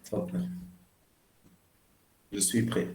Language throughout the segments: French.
اتفضل. Je suis prêt.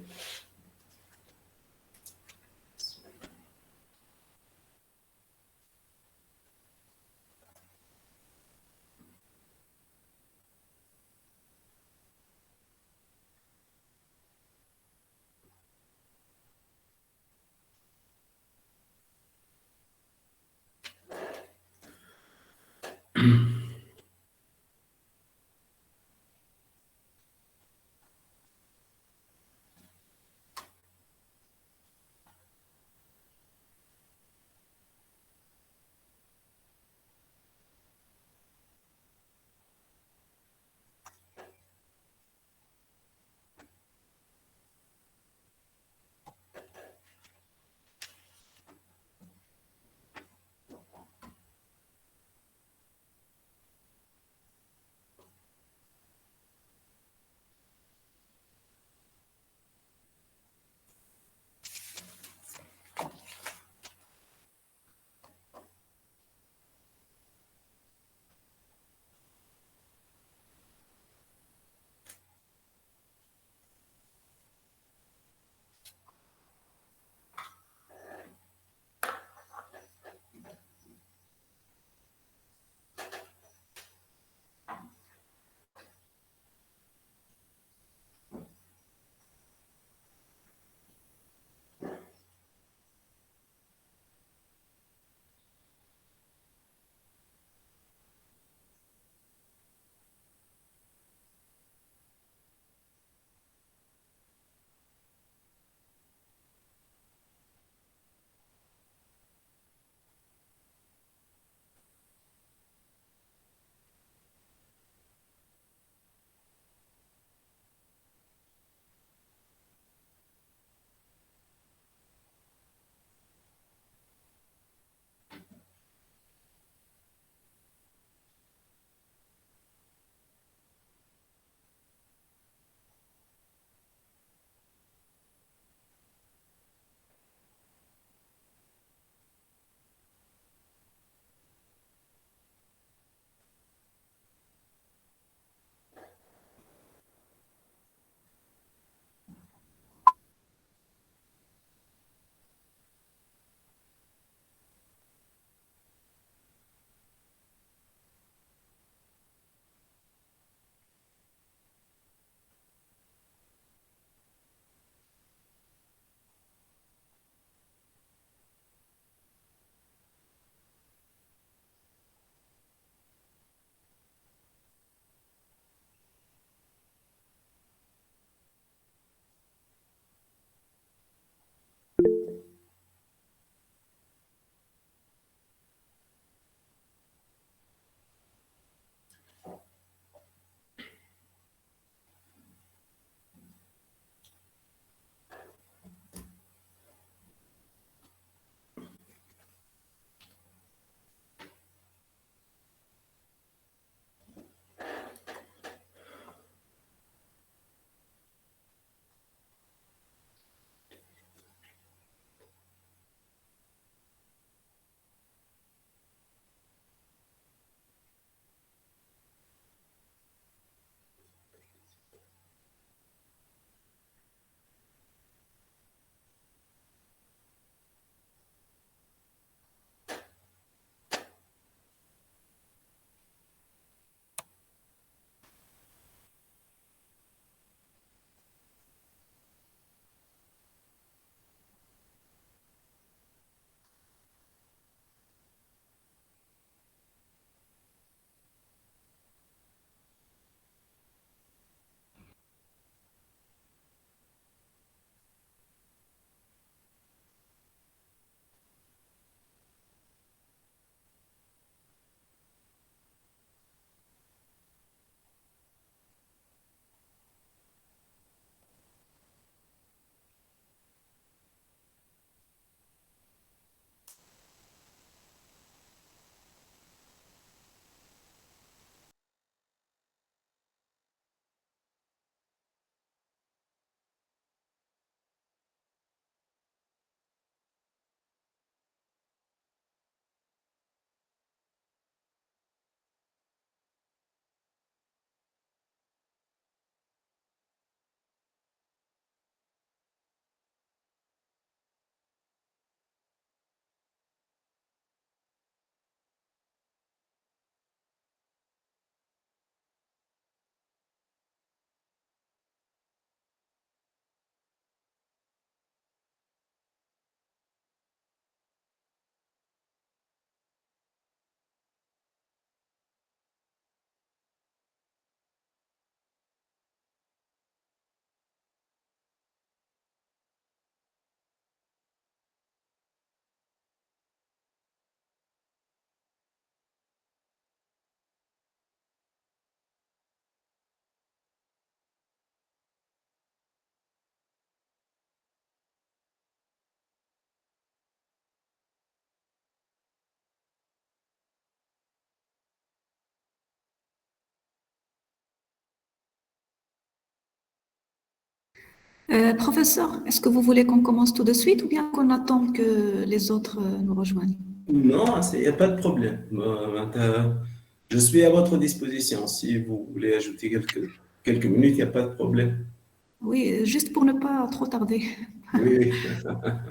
Professeur, est-ce que vous voulez qu'on commence tout de suite ou bien qu'on attend que les autres nous rejoignent? Non, il n'y a pas de problème. Je suis à votre disposition. Si vous voulez ajouter quelques minutes, il n'y a pas de problème. Oui, juste pour ne pas trop tarder. Oui, oui.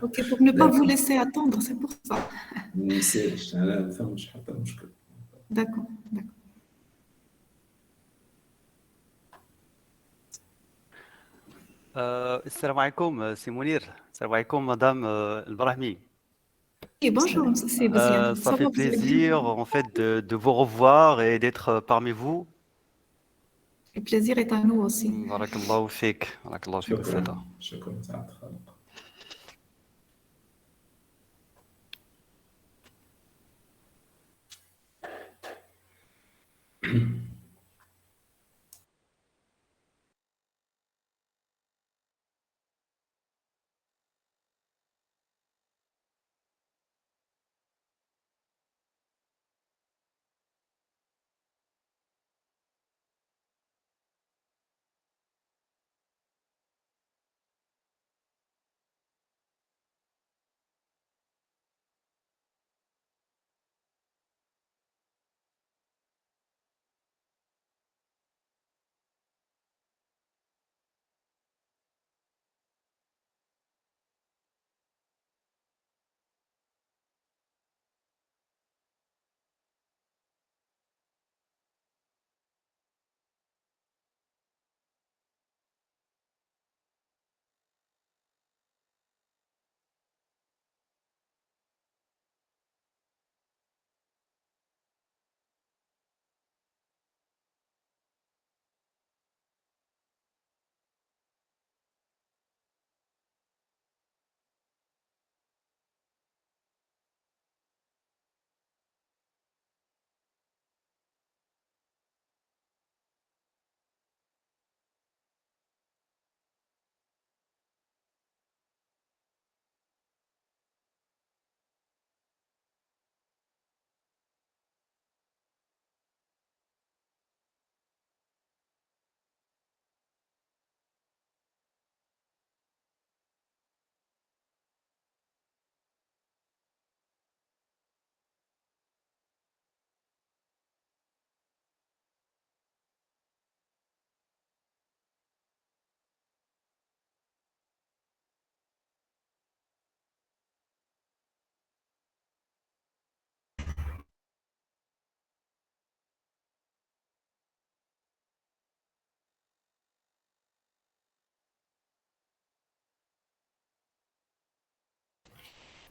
Ok, pour ne pas vous D'accord. laisser attendre, c'est pour ça. أنا ما فهمتش حتى مشكل. D'accord, d'accord. السلام عليكم سي منير. السلام عليكم مدام البراهمي. Et bonjour, c'est Baziane. Ça Ça fait va, vous allez bien? plaisir en fait de vous revoir et d'être parmi vous. Le plaisir est à nous aussi. بارك الله فيك، بارك الله فيك أستاذة. شكرا سعد خالق.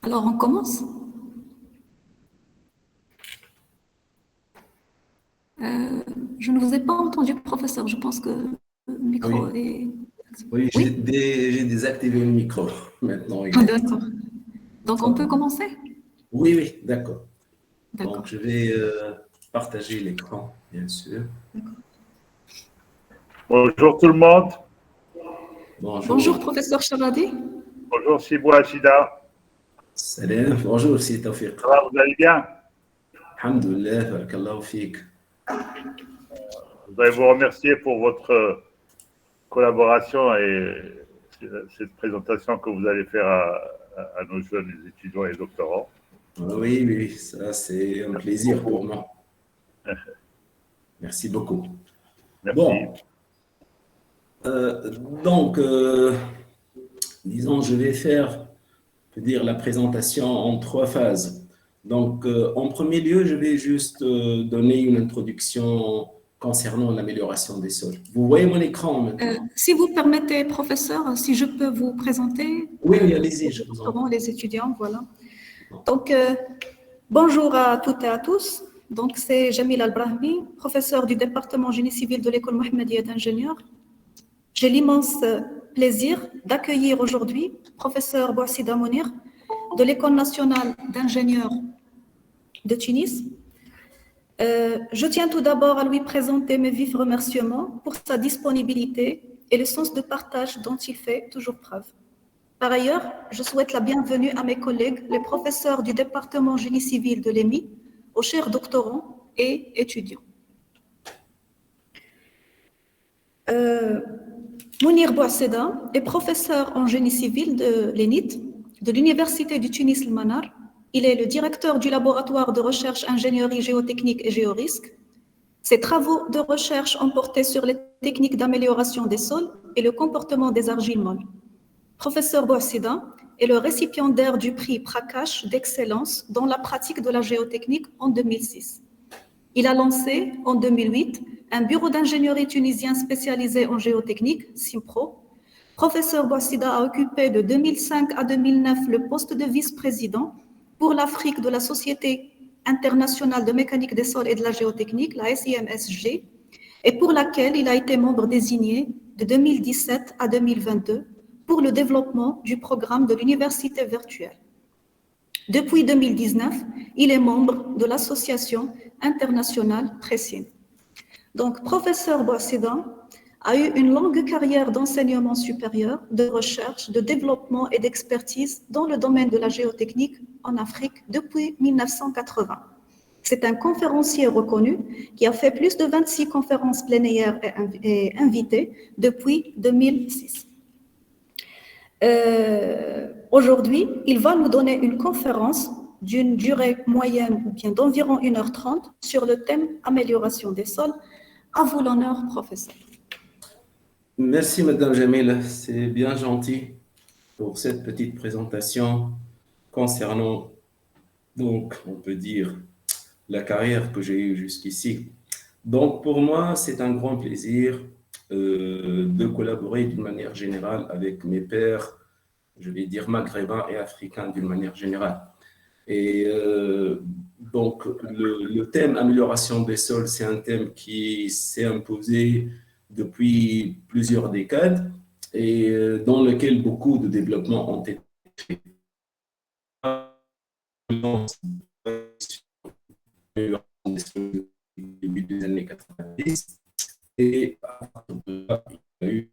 Alors, on commence? Je ne vous ai pas entendu, professeur. Je pense que le micro Oui, est... oui, Oui? j'ai désactivé le micro. Maintenant, il Ah, est. d'accord. Donc, Ça on va. peut commencer? Oui, oui, d'accord. Donc, D'accord. je vais partager l'écran, bien sûr. Bonjour tout le monde. Bonjour, Bonjour. professeur Charadi. Bonjour Sibou Achida. Salam. Bonjour, c'est Tawfiq. Ça va, vous allez bien? Alhamdulillah, barakallahu fik. Je voudrais vous remercier pour votre collaboration et cette présentation que vous allez faire à nos jeunes étudiants et doctorants. Oui, oui, ça c'est un plaisir pour moi. Merci beaucoup. Merci. Bon, donc, disons, je vais faire, on peut dire, la présentation en trois phases. Donc, en premier lieu, je vais juste donner une introduction concernant l'amélioration des sols. Vous voyez mon écran maintenant? Si vous permettez, professeur, si je peux vous présenter Oui, oui, allez-y, je vous en prie. les étudiants, voilà. Donc, bonjour à toutes et à tous. Donc, c'est Jamil Al-Brahmi, professeur du département génie civil de l'école Mohammedia d'ingénieurs. J'ai l'immense plaisir d'accueillir aujourd'hui professeur Bouassida Mounir de l'école nationale d'ingénieurs de Tunis. Je tiens tout d'abord à lui présenter mes vifs remerciements pour sa disponibilité et le sens de partage dont il fait toujours preuve. Par ailleurs, je souhaite la bienvenue à mes collègues, les professeurs du département génie civil de l'EMI, aux chers doctorants et étudiants. Mounir Bouasseda est professeur en génie civil de l'ENIT, de l'Université du Tunis Le Manar. Il est le directeur du laboratoire de recherche ingénierie géotechnique et géorisque. Ses travaux de recherche ont porté sur les techniques d'amélioration des sols et le comportement des argiles molles. Professeur Bouasseda est le récipiendaire du prix Prakash d'excellence dans la pratique de la géotechnique en 2006. Il a lancé en 2008 un bureau d'ingénierie tunisien spécialisé en géotechnique, SIMPRO. Professeur Bouasseda a occupé de 2005 à 2009 le poste de vice-président pour l'Afrique de la Société internationale de mécanique des sols et de la géotechnique, la SIMSG, et pour laquelle il a été membre désigné de 2017 à 2022 pour le développement du programme de l'université virtuelle. Depuis 2019, il est membre de l'association internationale Pressin. Donc, professeur Bouasseda a eu une longue carrière d'enseignement supérieur, de recherche, de développement et d'expertise dans le domaine de la géotechnique en Afrique depuis 1980. C'est un conférencier reconnu qui a fait plus de 26 conférences plénières et invitées depuis 2006. Aujourd'hui, il va nous donner une conférence d'une durée moyenne ou bien d'environ 1h30 sur le thème amélioration des sols. À vous l'honneur, professeur. Merci, Madame Jamil. C'est bien gentil pour cette petite présentation concernant, donc, on peut dire, la carrière que j'ai eue jusqu'ici. Donc, pour moi, c'est un grand plaisir de collaborer d'une manière générale avec mes pairs, je vais dire maghrébins et africains d'une manière générale. Et donc, le thème amélioration des sols, c'est un thème qui s'est imposé depuis plusieurs décades et dans lequel beaucoup de développements ont été faits. Début des années 90 et il y a eu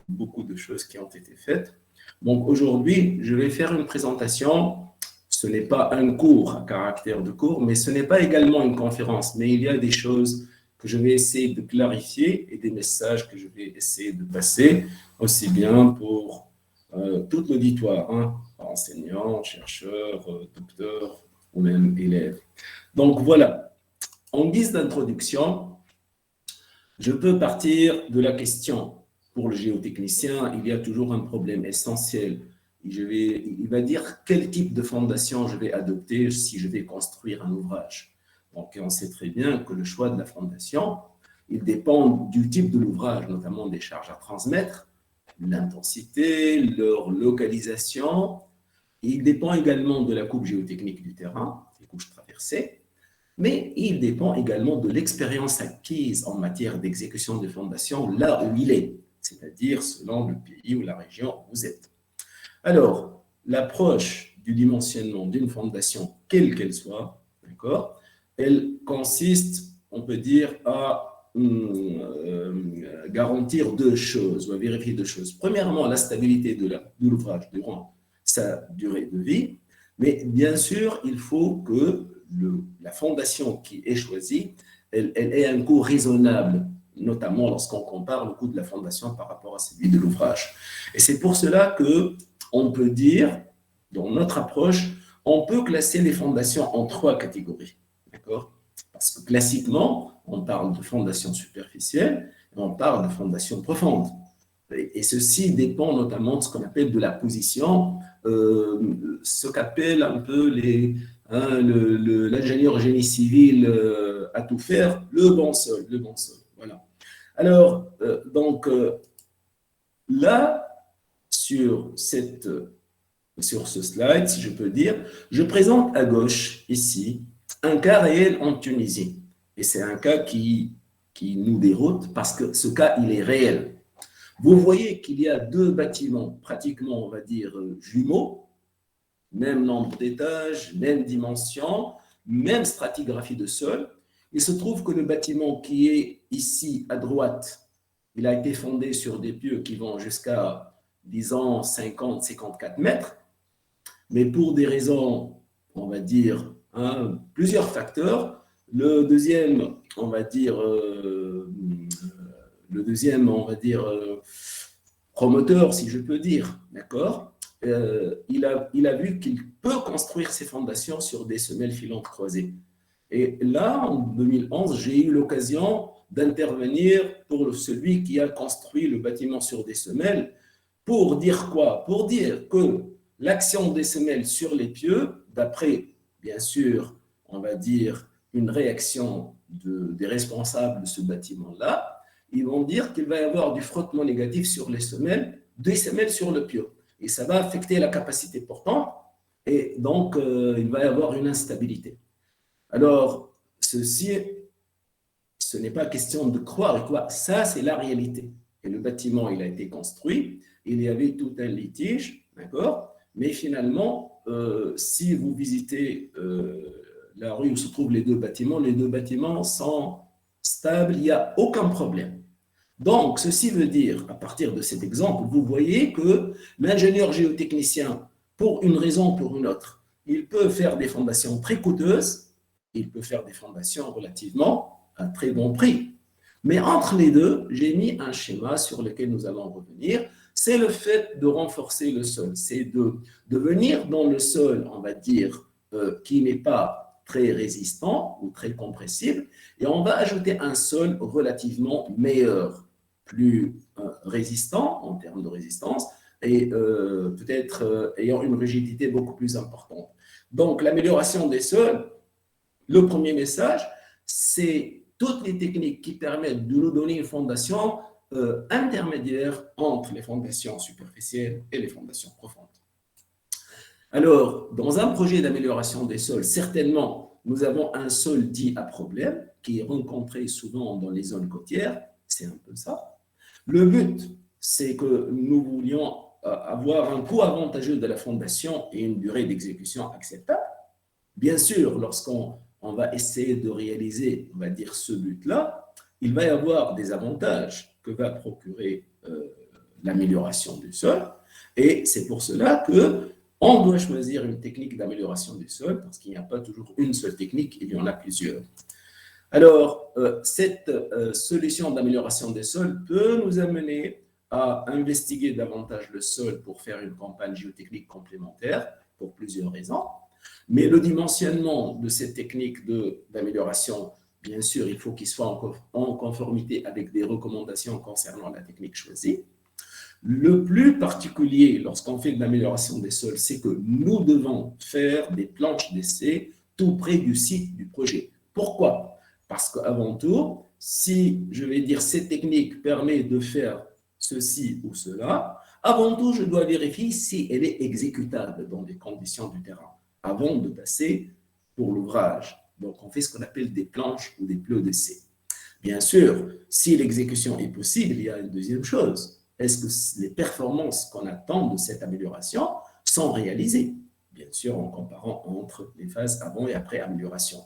beaucoup de choses qui ont été faites. Donc aujourd'hui, je vais faire une présentation. Ce n'est pas un cours à caractère de cours, mais ce n'est pas également une conférence, mais il y a des choses que je vais essayer de clarifier et des messages que je vais essayer de passer, aussi bien pour tout l'auditoire, hein, enseignants, chercheurs, docteurs ou même élèves. Donc voilà, en guise d'introduction, je peux partir de la question. Pour le géotechnicien, il y a toujours un problème essentiel. Il va dire quel type de fondation je vais adopter si je vais construire un ouvrage. Donc, on sait très bien que le choix de la fondation, il dépend du type de l'ouvrage, notamment des charges à transmettre, l'intensité, leur localisation. Il dépend également de la coupe géotechnique du terrain, les couches traversées, mais il dépend également de l'expérience acquise en matière d'exécution de fondation là où il est, c'est-à-dire selon le pays ou la région où vous êtes. Alors, l'approche du dimensionnement d'une fondation, quelle qu'elle soit, d'accord, elle consiste, on peut dire, à garantir deux choses, ou à vérifier deux choses. Premièrement, la stabilité de l'ouvrage durant sa durée de vie, mais bien sûr, il faut que la fondation qui est choisie, elle ait un coût raisonnable, notamment lorsqu'on compare le coût de la fondation par rapport à celui de l'ouvrage. Et c'est pour cela qu'on peut dire, dans notre approche, on peut classer les fondations en trois catégories. D'accord ? Parce que classiquement, on parle de fondation superficielle et on parle de fondation profonde. Et ceci dépend notamment de ce qu'on appelle de la position, ce qu'appelle un peu l'ingénieur génie civil à tout faire, le bon sol. Voilà. Alors, là, sur ce slide, si je peux dire, je présente à gauche, ici, un cas réel en Tunisie. Et c'est un cas qui nous déroute parce que ce cas, il est réel. Vous voyez qu'il y a deux bâtiments, pratiquement, on va dire, jumeaux, même nombre d'étages, même dimension, même stratigraphie de sol. Il se trouve que le bâtiment qui est ici à droite, il a été fondé sur des pieux qui vont jusqu'à, disons, 50-54 mètres. Mais pour des raisons, on va dire, plusieurs facteurs, le deuxième, promoteur, si je peux dire, d'accord, il a vu qu'il peut construire ses fondations sur des semelles filantes croisées. Et là, en 2011, j'ai eu l'occasion d'intervenir pour celui qui a construit le bâtiment sur des semelles. Pour dire quoi? Pour dire que l'action des semelles sur les pieux, d'après, bien sûr, on va dire, une réaction des responsables de ce bâtiment-là, ils vont dire qu'il va y avoir du frottement négatif sur les semelles, des semelles sur le pieu. Et ça va affecter la capacité portante, et donc il va y avoir une instabilité. Alors, ceci, ce n'est pas question de croire et quoi, ça c'est la réalité. Et le bâtiment, il a été construit, il y avait tout un litige, d'accord? Mais finalement, si vous visitez la rue où se trouvent les deux bâtiments sont stables, il n'y a aucun problème. Donc, ceci veut dire, à partir de cet exemple, vous voyez que l'ingénieur géotechnicien, pour une raison ou pour une autre, il peut faire des fondations très coûteuses, il peut faire des fondations relativement à très bon prix. Mais entre les deux, j'ai mis un schéma sur lequel nous allons revenir. C'est le fait de renforcer le sol. C'est de venir dans le sol, on va dire, qui n'est pas très résistant ou très compressible, et on va ajouter un sol relativement meilleur, plus résistant en termes de résistance, et peut-être ayant une rigidité beaucoup plus importante. Donc, l'amélioration des sols, le premier message, c'est toutes les techniques qui permettent de nous donner une fondation intermédiaire entre les fondations superficielles et les fondations profondes. Alors, dans un projet d'amélioration des sols, certainement, nous avons un sol dit à problème qui est rencontré souvent dans les zones côtières, c'est un peu ça. Le but, c'est que nous voulions avoir un coût avantageux de la fondation et une durée d'exécution acceptable. Bien sûr, lorsqu'on va essayer de réaliser, on va dire, ce but-là, il va y avoir des avantages que va procurer l'amélioration du sol. Et c'est pour cela qu'on doit choisir une technique d'amélioration du sol, parce qu'il n'y a pas toujours une seule technique, il y en a plusieurs. Alors, cette solution d'amélioration des sols peut nous amener à investiguer davantage le sol pour faire une campagne géotechnique complémentaire, pour plusieurs raisons. Mais le dimensionnement de cette technique d'amélioration, bien sûr, il faut qu'il soit en conformité avec des recommandations concernant la technique choisie. Le plus particulier lorsqu'on fait de l'amélioration des sols, c'est que nous devons faire des planches d'essai tout près du site du projet. Pourquoi? Parce qu'avant tout, si je vais dire cette technique permet de faire ceci ou cela, avant tout, je dois vérifier si elle est exécutable dans les conditions du terrain, avant de passer pour l'ouvrage. Donc, on fait ce qu'on appelle des planches ou des plots d'essai. Bien sûr, si l'exécution est possible, il y a une deuxième chose. Est-ce que les performances qu'on attend de cette amélioration sont réalisées? Bien sûr, en comparant entre les phases avant et après amélioration.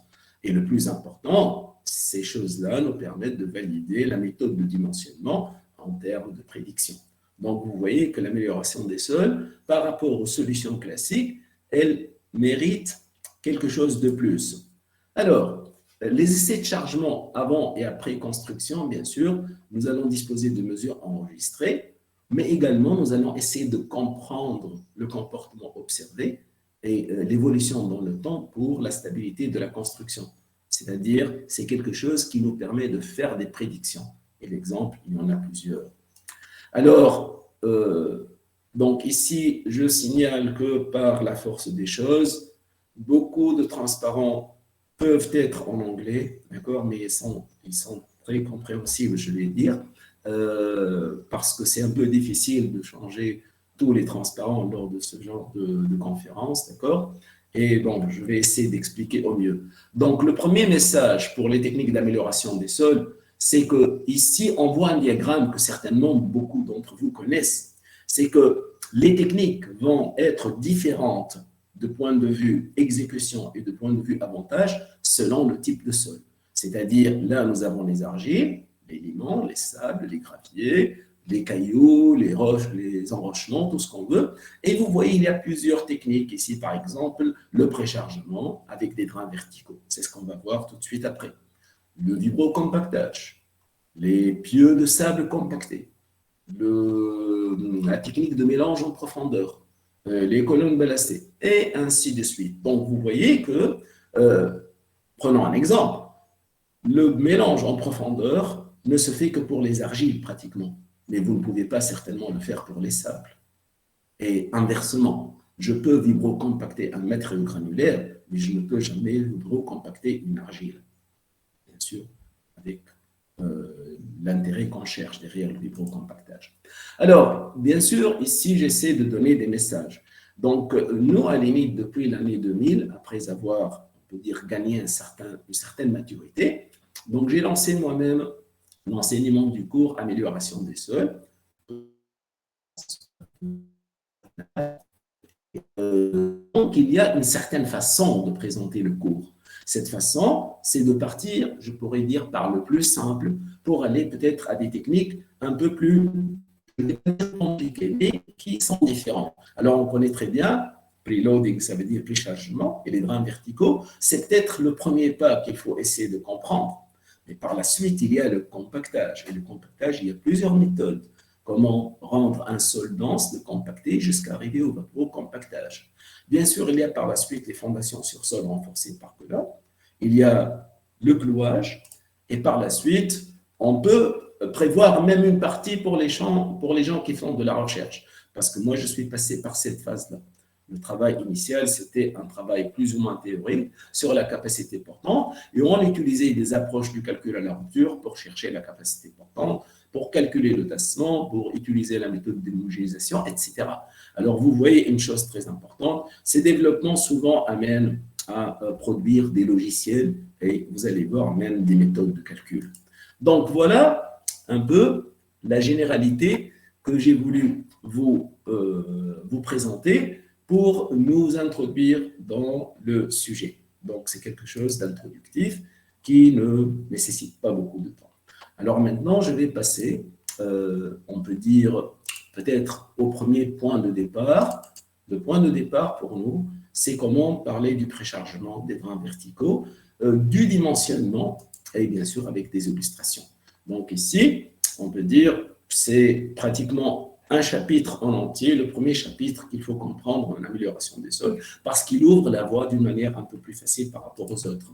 Et le plus important, ces choses-là nous permettent de valider la méthode de dimensionnement en termes de prédiction. Donc, vous voyez que l'amélioration des sols, par rapport aux solutions classiques, elle mérite quelque chose de plus. Alors, les essais de chargement avant et après construction, bien sûr, nous allons disposer de mesures enregistrées, mais également nous allons essayer de comprendre le comportement observé et l'évolution dans le temps pour la stabilité de la construction. C'est-à-dire, c'est quelque chose qui nous permet de faire des prédictions. Et l'exemple, il y en a plusieurs. Alors, donc ici, je signale que par la force des choses, beaucoup de transparents peuvent être en anglais, d'accord, mais ils sont très compréhensibles, je vais dire, parce que c'est un peu difficile de changer tous les transparents lors de ce genre de conférence, d'accord. Et bon, je vais essayer d'expliquer au mieux. Donc, le premier message pour les techniques d'amélioration des sols, c'est que ici, on voit un diagramme que certainement beaucoup d'entre vous connaissent. C'est que les techniques vont être différentes de point de vue exécution et de point de vue avantage selon le type de sol. C'est-à-dire, là, nous avons les argiles, les limons, les sables, les graviers, les cailloux, les roches, les enrochements, tout ce qu'on veut. Et vous voyez, il y a plusieurs techniques. Ici, par exemple, le préchargement avec des drains verticaux. C'est ce qu'on va voir tout de suite après. Le vibrocompactage, les pieux de sable compactés, la technique de mélange en profondeur, les colonnes ballastées, et ainsi de suite. Donc, vous voyez que, prenons un exemple, le mélange en profondeur ne se fait que pour les argiles pratiquement, mais vous ne pouvez pas certainement le faire pour les sables. Et inversement, je peux vibrocompacter un matériau granulaire, mais je ne peux jamais vibrocompacter une argile. Bien sûr, avec l'intérêt qu'on cherche derrière le vibrocompactage. Alors, bien sûr, ici, j'essaie de donner des messages. Donc, nous, à la limite, depuis l'année 2000, après avoir, on peut dire, gagné une certaine maturité, donc j'ai lancé moi-même l'enseignement du cours Amélioration des sols. Donc, il y a une certaine façon de présenter le cours. Cette façon, c'est de partir, je pourrais dire, par le plus simple pour aller peut-être à des techniques un peu plus compliquées, mais qui sont différentes. Alors, on connaît très bien, preloading, ça veut dire préchargement, et les drains verticaux, c'est peut-être le premier pas qu'il faut essayer de comprendre. Mais par la suite, il y a le compactage. Et le compactage, il y a plusieurs méthodes. Comment rendre un sol dense, le compacter jusqu'à arriver au vaporocompactage. Bien sûr, il y a par la suite les fondations sur sol renforcées par colonne. Il y a le clouage. Et par la suite, on peut prévoir même une partie pour les gens qui font de la recherche. Parce que moi, je suis passé par cette phase-là. Le travail initial, c'était un travail plus ou moins théorique sur la capacité portante. Et on utilisait des approches du calcul à la rupture pour chercher la capacité portante, pour calculer le tassement, pour utiliser la méthode d'homogénéisation, etc. Alors, vous voyez une chose très importante, ces développements souvent amènent à produire des logiciels et vous allez voir même des méthodes de calcul. Donc, voilà un peu la généralité que j'ai voulu vous présenter pour nous introduire dans le sujet. Donc, c'est quelque chose d'introductif qui ne nécessite pas beaucoup de temps. Alors maintenant, je vais passer, on peut dire, peut-être au premier point de départ. Le point de départ pour nous, c'est comment parler du préchargement des drains verticaux, du dimensionnement, et bien sûr avec des illustrations. Donc ici, on peut dire, c'est pratiquement un chapitre en entier, le premier chapitre qu'il faut comprendre en amélioration des sols, parce qu'il ouvre la voie d'une manière un peu plus facile par rapport aux autres.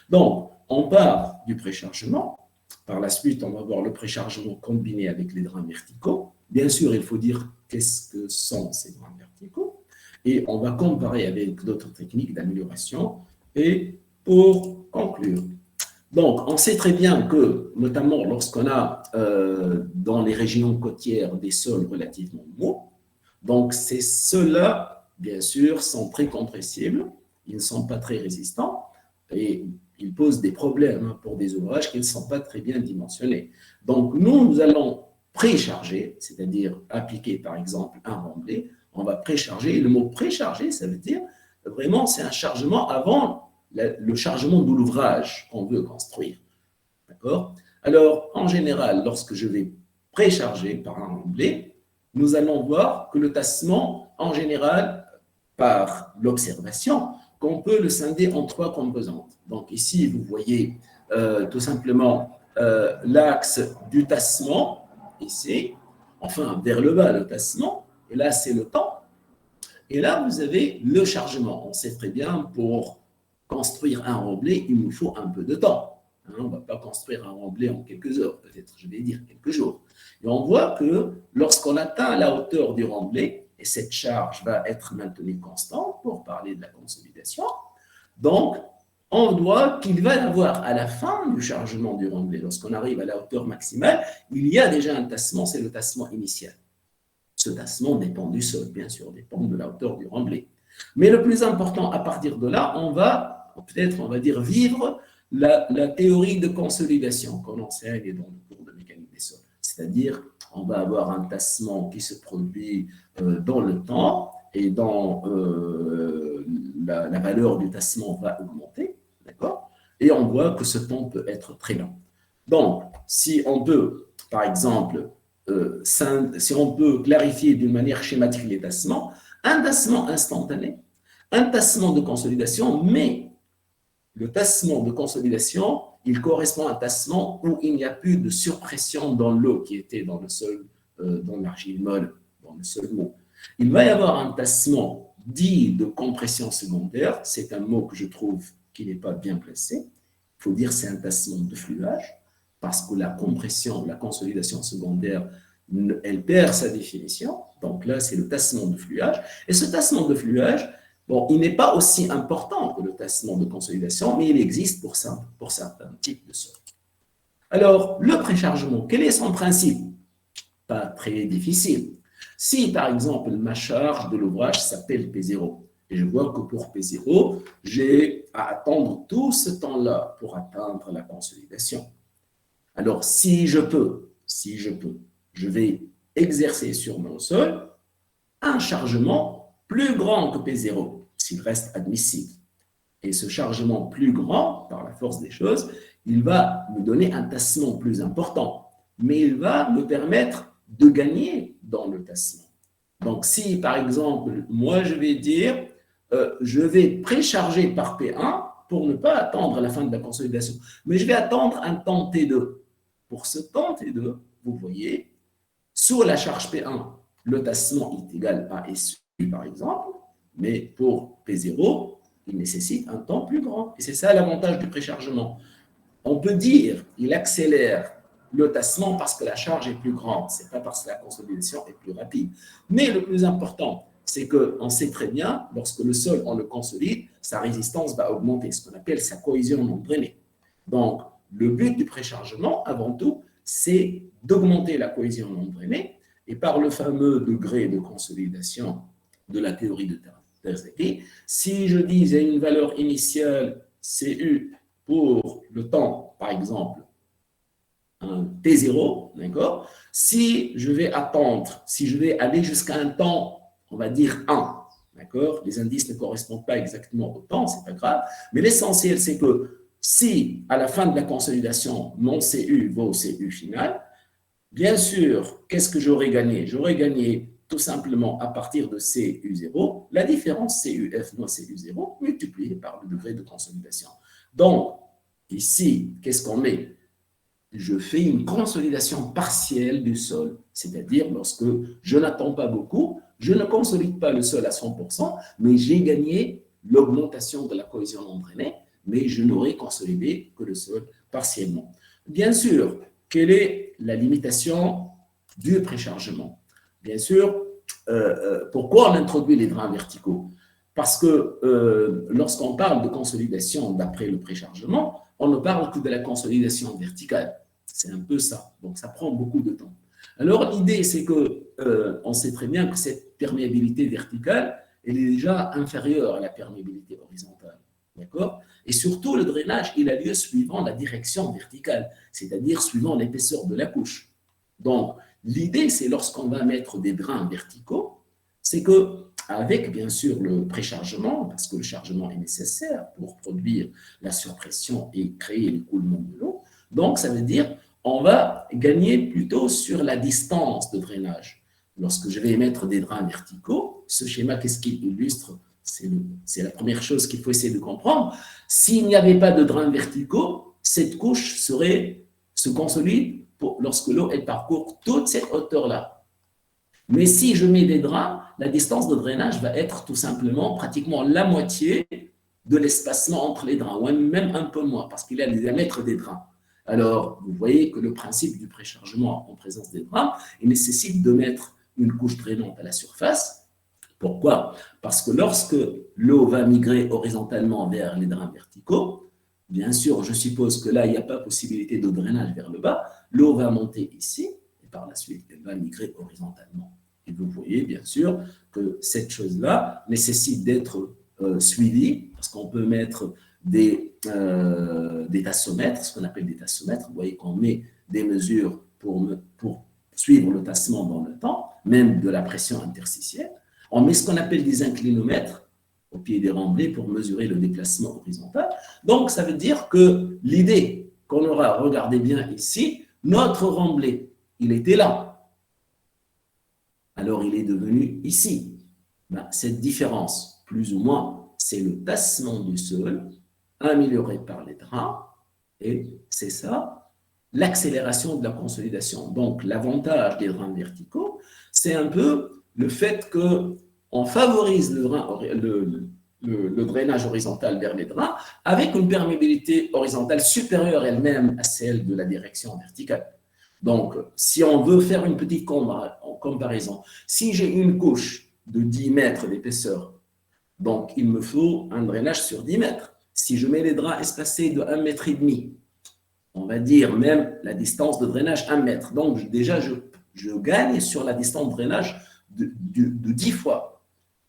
Donc, on part du préchargement. Par la suite, on va voir le préchargement combiné avec les drains verticaux. Bien sûr, il faut dire qu'est-ce que sont ces drains verticaux. Et on va comparer avec d'autres techniques d'amélioration. Et pour conclure, donc, on sait très bien que, notamment lorsqu'on a dans les régions côtières des sols relativement mous, donc ceux-là, bien sûr, sont très compressibles, ils ne sont pas très résistants et ils posent des problèmes pour des ouvrages qui ne sont pas très bien dimensionnés. Donc, nous allons précharger, c'est-à-dire appliquer par exemple un remblai, on va précharger, et le mot précharger, ça veut dire vraiment c'est un chargement avant le chargement de l'ouvrage qu'on veut construire. D'accord? Alors, en général, lorsque je vais précharger par un remblai, nous allons voir que le tassement, en général, par l'observation, qu'on peut le scinder en trois composantes. Donc ici, vous voyez tout simplement l'axe du tassement, ici, enfin vers le bas le tassement, et là c'est le temps. Et là, vous avez le chargement. On sait très bien, pour construire un remblai, il nous faut un peu de temps. On ne va pas construire un remblai en quelques heures, peut-être, je vais dire quelques jours. Et on voit que lorsqu'on atteint la hauteur du remblai, et cette charge va être maintenue constante pour parler de la consolidation, donc on voit qu'il va y avoir à la fin du chargement du remblai, lorsqu'on arrive à la hauteur maximale, il y a déjà un tassement, c'est le tassement initial. Ce tassement dépend du sol, bien sûr, dépend de la hauteur du remblai. Mais le plus important, à partir de là, on va dire, vivre la théorie de consolidation qu'on enseigne dans le cours de mécanique des sols. C'est-à-dire, on va avoir un tassement qui se produit dans le temps et dans la valeur du tassement va augmenter, d'accord? Et on voit que ce temps peut être très long. Donc, si on peut, par exemple, si on peut clarifier d'une manière schématique les tassements, un tassement instantané, un tassement de consolidation, mais le tassement de consolidation, il correspond à un tassement où il n'y a plus de surpression dans l'eau qui était dans le sol dans l'argile molle, dans le seul mot. Il va y avoir un tassement dit de compression secondaire. C'est un mot que je trouve qui n'est pas bien placé. Il faut dire c'est un tassement de fluage, parce que la compression, la consolidation secondaire, elle perd sa définition. Donc là, c'est le tassement de fluage. Et ce tassement de fluage, bon, il n'est pas aussi important que le tassement de consolidation, mais il existe pour certains types de sols. Alors, le préchargement, quel est son principe? Pas très difficile. Si, par exemple, ma charge de l'ouvrage s'appelle P0, et je vois que pour P0, j'ai à attendre tout ce temps-là pour atteindre la consolidation. Alors, si je peux, je vais exercer sur mon sol un chargement plus grand que P0, s'il reste admissible. Et ce chargement plus grand, par la force des choses, il va me donner un tassement plus important, mais il va me permettre de gagner dans le tassement. Donc, si, par exemple, moi, je vais dire, je vais précharger par P1 pour ne pas attendre la fin de la consolidation, mais je vais attendre un temps T2. Pour ce temps T2, vous voyez, sur la charge P1, le tassement est égal à SU, par exemple, mais pour P0, il nécessite un temps plus grand. Et c'est ça l'avantage du préchargement. On peut dire qu'il accélère le tassement parce que la charge est plus grande, ce n'est pas parce que la consolidation est plus rapide. Mais le plus important, c'est qu'on sait très bien, lorsque le sol, on le consolide, sa résistance va augmenter, ce qu'on appelle sa cohésion non drainée. Donc, le but du préchargement, avant tout, c'est d'augmenter la cohésion non drainée, et par le fameux degré de consolidation de la théorie de Terzaghi, si je disais une valeur initiale CU pour le temps, par exemple, un T0, d'accord? Si je vais attendre, si je vais aller jusqu'à un temps, on va dire 1, d'accord? Les indices ne correspondent pas exactement au temps, c'est pas grave, mais l'essentiel, c'est que si à la fin de la consolidation, mon CU vaut CU final, bien sûr, qu'est-ce que j'aurais gagné? J'aurais gagné tout simplement à partir de CU0, la différence CUF moins CU0 multipliée par le degré de consolidation. Donc, ici, qu'est-ce qu'on met? Je fais une consolidation partielle du sol, c'est-à-dire lorsque je n'attends pas beaucoup, je ne consolide pas le sol à 100%, mais j'ai gagné l'augmentation de la cohésion non drainée, mais je n'aurai consolidé que le sol partiellement. Bien sûr, quelle est la limitation du préchargement? Bien sûr, pourquoi on introduit les drains verticaux? Parce que lorsqu'on parle de consolidation d'après le préchargement, on ne parle que de la consolidation verticale. C'est un peu ça. Donc, ça prend beaucoup de temps. Alors, l'idée, c'est qu'on sait très bien que cette perméabilité verticale, elle est déjà inférieure à la perméabilité horizontale. D'accord? Et surtout, le drainage, il a lieu suivant la direction verticale, c'est-à-dire suivant l'épaisseur de la couche. Donc, l'idée, c'est lorsqu'on va mettre des drains verticaux, c'est que avec bien sûr le préchargement, parce que le chargement est nécessaire pour produire la surpression et créer l'écoulement de l'eau. Donc, ça veut dire on va gagner plutôt sur la distance de drainage. Lorsque je vais mettre des drains verticaux, ce schéma, qu'est-ce qu'il illustre? C'est la première chose qu'il faut essayer de comprendre. S'il n'y avait pas de drains verticaux, cette couche se consolide lorsque l'eau parcourt toute cette hauteur-là. Mais si je mets des drains, la distance de drainage va être tout simplement pratiquement la moitié de l'espacement entre les drains, ou même un peu moins, parce qu'il y a le diamètre des drains. Alors, vous voyez que le principe du préchargement en présence des drains, il nécessite de mettre une couche drainante à la surface. Pourquoi? Parce que lorsque l'eau va migrer horizontalement vers les drains verticaux, bien sûr, je suppose que là, il n'y a pas possibilité de drainage vers le bas, l'eau va monter ici, et par la suite, elle va migrer horizontalement. Et vous voyez, bien sûr, que cette chose-là nécessite d'être suivie, parce qu'on peut mettre des tassomètres, ce qu'on appelle des tassomètres. Vous voyez qu'on met des mesures pour suivre le tassement dans le temps, même de la pression interstitielle. On met ce qu'on appelle des inclinomètres au pied des remblais pour mesurer le déplacement horizontal. Donc, ça veut dire que l'idée qu'on aura, regardez bien ici, notre remblai, il était là. Alors, il est devenu ici. Cette différence, plus ou moins, c'est le tassement du sol amélioré par les drains. Et c'est ça l'accélération de la consolidation. Donc, l'avantage des drains verticaux, c'est un peu le fait qu'on favorise le drainage horizontal vers les drains avec une perméabilité horizontale supérieure elle-même à celle de la direction verticale. Donc, si on veut faire une petite comparaison, si j'ai une couche de 10 mètres d'épaisseur, donc il me faut un drainage sur 10 mètres. Si je mets les draps espacés de 1,5 mètre, on va dire même la distance de drainage 1 mètre. Donc, déjà, je gagne sur la distance de drainage de 10 fois.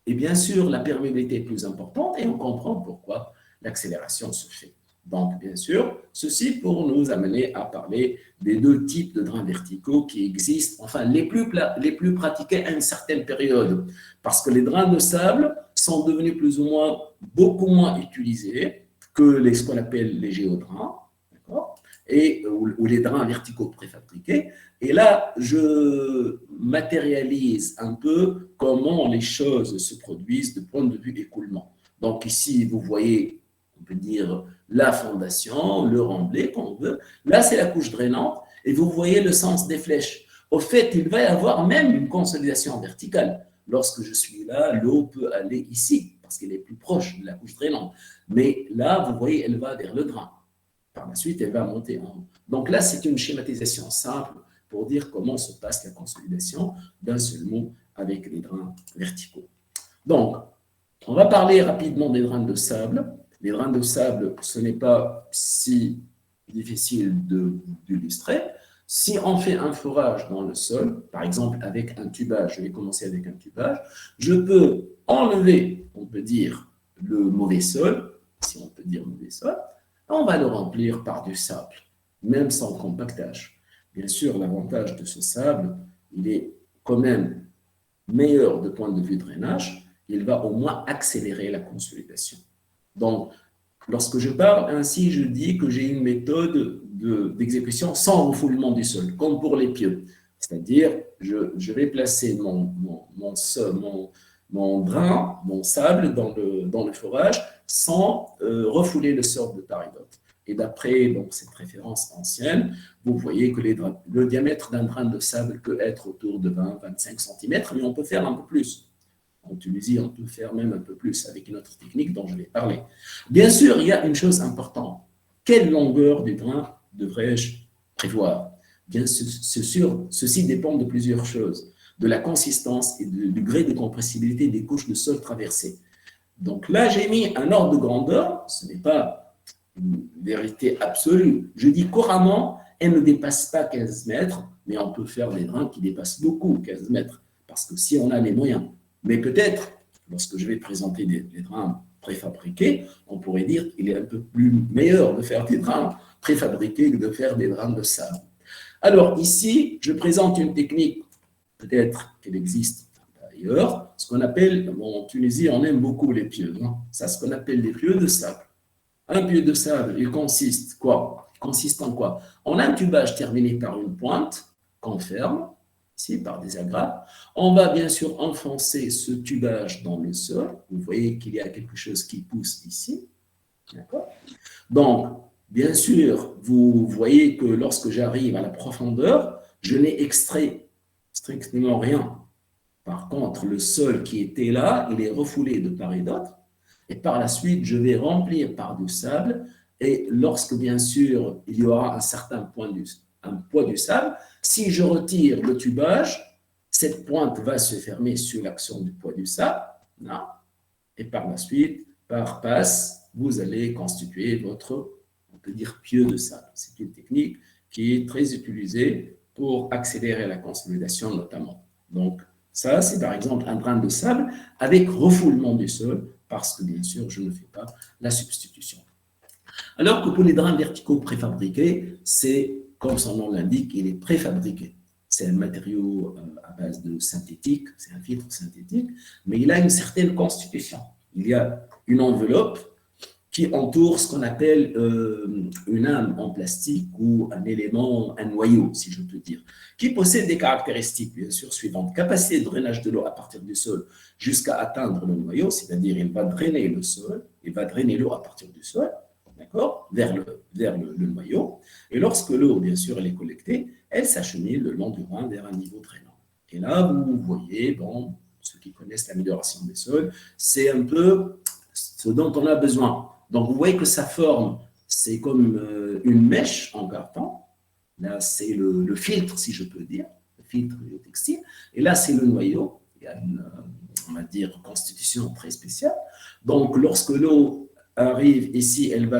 Et bien sûr, la perméabilité est plus importante et on comprend pourquoi l'accélération se fait. Donc, bien sûr, ceci pour nous amener à parler des deux types de drains verticaux qui existent, enfin les plus pratiqués à une certaine période, parce que les drains de sable sont devenus plus ou moins beaucoup moins utilisés que ce qu'on appelle les géodrains, d'accord, ou les drains verticaux préfabriqués. Et là, je matérialise un peu comment les choses se produisent du point de vue écoulement. Donc ici, vous voyez, on peut dire la fondation, le remblai, qu'on veut. Là, c'est la couche drainante et vous voyez le sens des flèches. Au fait, il va y avoir même une consolidation verticale. Lorsque je suis là, l'eau peut aller ici parce qu'elle est plus proche de la couche drainante. Mais là, vous voyez, elle va vers le drain. Par la suite, elle va monter en haut. Donc là, c'est une schématisation simple pour dire comment se passe la consolidation d'un seul mot avec les drains verticaux. Donc, on va parler rapidement des drains de sable. Les drains de sable, ce n'est pas si difficile d'illustrer. Si on fait un forage dans le sol, par exemple avec un tubage, je vais commencer avec un tubage, je peux enlever, on peut dire, le mauvais sol, si on peut dire mauvais sol, on va le remplir par du sable, même sans compactage. Bien sûr, l'avantage de ce sable, il est quand même meilleur de point de vue drainage, il va au moins accélérer la consolidation. Donc, lorsque je parle ainsi, je dis que j'ai une méthode d'exécution sans refoulement du sol, comme pour les pieux. C'est-à-dire, je vais placer mon drain, mon sable dans le forage sans refouler le sol de part et d'autre. Et d'après cette référence ancienne, vous voyez que le diamètre d'un drain de sable peut être autour de 20-25 cm, mais on peut faire un peu plus. En Tunisie, on peut faire même un peu plus avec une autre technique dont je vais parler. Bien sûr, il y a une chose importante. Quelle longueur du drain devrais-je prévoir? Bien sûr, ceci dépend de plusieurs choses, de la consistance et du degré de compressibilité des couches de sol traversées. Donc là, j'ai mis un ordre de grandeur, ce n'est pas une vérité absolue. Je dis couramment, elle ne dépasse pas 15 mètres, mais on peut faire des drains qui dépassent beaucoup 15 mètres, parce que si on a les moyens. Mais peut-être, lorsque je vais présenter des drains préfabriqués, on pourrait dire qu'il est un peu plus meilleur de faire des drains préfabriqués que de faire des drains de sable. Alors ici, je présente une technique, peut-être qu'elle existe ailleurs, ce qu'on appelle, en Tunisie, on aime beaucoup les pieux, non? Ça, ce qu'on appelle les pieux de sable. Un pieu de sable, il consiste quoi? Il consiste en quoi? En un tubage terminé par une pointe qu'on ferme, ici, par des agrafes. On va bien sûr enfoncer ce tubage dans le sol. Vous voyez qu'il y a quelque chose qui pousse ici. D'accord? Donc, bien sûr, vous voyez que lorsque j'arrive à la profondeur, je n'ai extrait strictement rien. Par contre, le sol qui était là, il est refoulé de part et d'autre. Et par la suite, je vais remplir par du sable. Et lorsque, bien sûr, il y aura un certain poids du sable, si je retire le tubage, cette pointe va se fermer sur l'action du poids du sable. Là, et par la suite, par passe, vous allez constituer votre, on peut dire, pieu de sable. C'est une technique qui est très utilisée pour accélérer la consolidation notamment. Donc, ça, c'est par exemple un drain de sable avec refoulement du sol, parce que bien sûr, je ne fais pas la substitution. Alors que pour les drains verticaux préfabriqués, c'est, comme son nom l'indique, il est préfabriqué. C'est un matériau à base de synthétique, c'est un filtre synthétique, mais il a une certaine constitution. Il y a une enveloppe qui entoure ce qu'on appelle une âme en plastique ou un élément, un noyau, si je peux dire, qui possède des caractéristiques, bien sûr, suivantes. Capacité de drainage de l'eau à partir du sol jusqu'à atteindre le noyau, c'est-à-dire il va drainer le sol, il va drainer l'eau à partir du sol, d'accord, vers le noyau. Et lorsque l'eau, bien sûr, elle est collectée, elle s'achemine le long du Rhin vers un niveau drainant. Et là, vous voyez, bon, ceux qui connaissent l'amélioration des sols, c'est un peu ce dont on a besoin. Donc, vous voyez que sa forme, c'est comme une mèche en carton. Là, c'est le filtre, si je peux dire, le filtre du textile. Et là, c'est le noyau. Il y a une, on va dire, constitution très spéciale. Donc, lorsque l'eau arrive ici, elle va